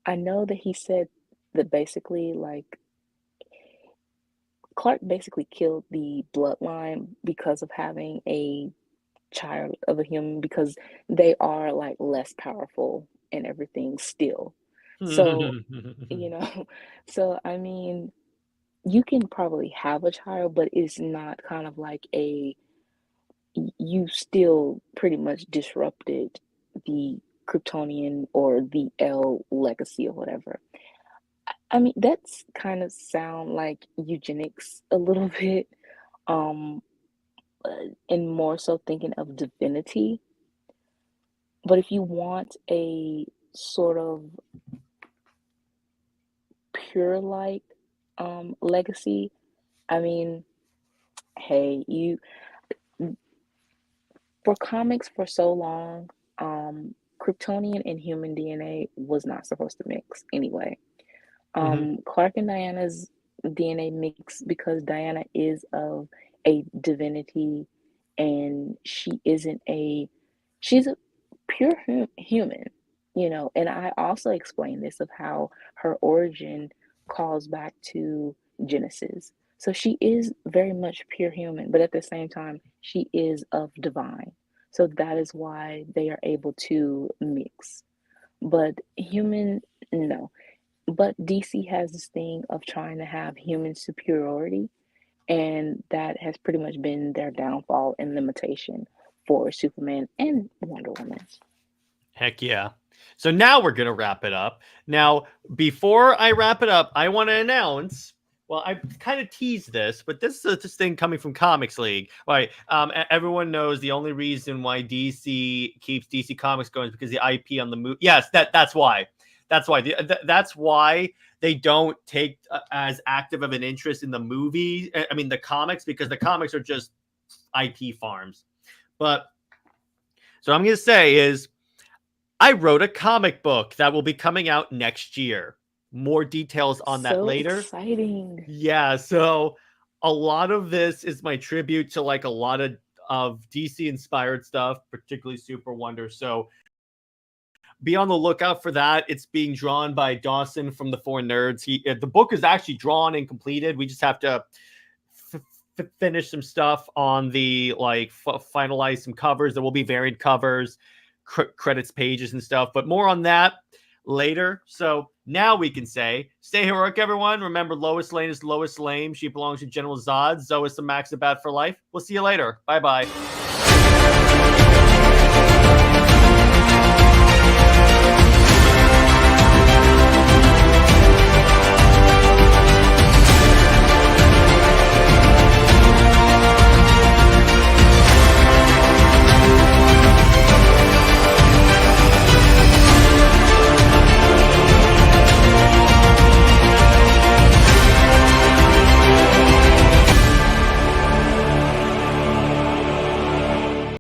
I know that he said that basically like Clark basically killed the bloodline because of having a child of a human because they are like less powerful and everything still. So, you know, so I mean, you can probably have a child, but it's not kind of like you still pretty much disrupted the Kryptonian or the L legacy or whatever. I mean, that's kind of sound like eugenics a little bit, um, and more so thinking of divinity. But if you want a sort of pure like legacy, I mean, hey, you for comics for so long, Kryptonian and human DNA was not supposed to mix anyway. Mhm. Clark and Diana's DNA mix because Diana is of a divinity and she's a pure human, you know. And I also explained this of how her origin calls back to Genesis. So she is very much pure human, but at the same time, she is of divine. So that is why they are able to mix. But human, no. But DC has this thing of trying to have human superiority, and that has pretty much been their downfall and limitation for Superman and Wonder Woman. Heck yeah. So now we're going to wrap it up. Now, before I wrap it up, I want to announce. Well, I kind of teased this, but this is this thing coming from Comics League. Right? Everyone knows the only reason why DC keeps DC Comics going is because the IP on the movie. Yes, that's why. That's why. That's why they don't take as active of an interest in the movie. I mean, the comics, because the comics are just IP farms. But so what I'm going to say is, I wrote a comic book that will be coming out next year. More details on that So later. exciting. Yeah, so a lot of this is my tribute to like a lot of DC inspired stuff, particularly SuperWonder. So be on the lookout for that. It's being drawn by Dawson from the Four Nerds. The book is actually drawn and completed. We just have to finish some stuff on the finalize some covers. There will be variant covers, credits pages and stuff, but more on that later. So now we can say, stay heroic, everyone. Remember, Lois Lane is Lois Lane. She belongs to General Zod. Zoe is the Max Abad for life. We'll see you later. Bye-bye.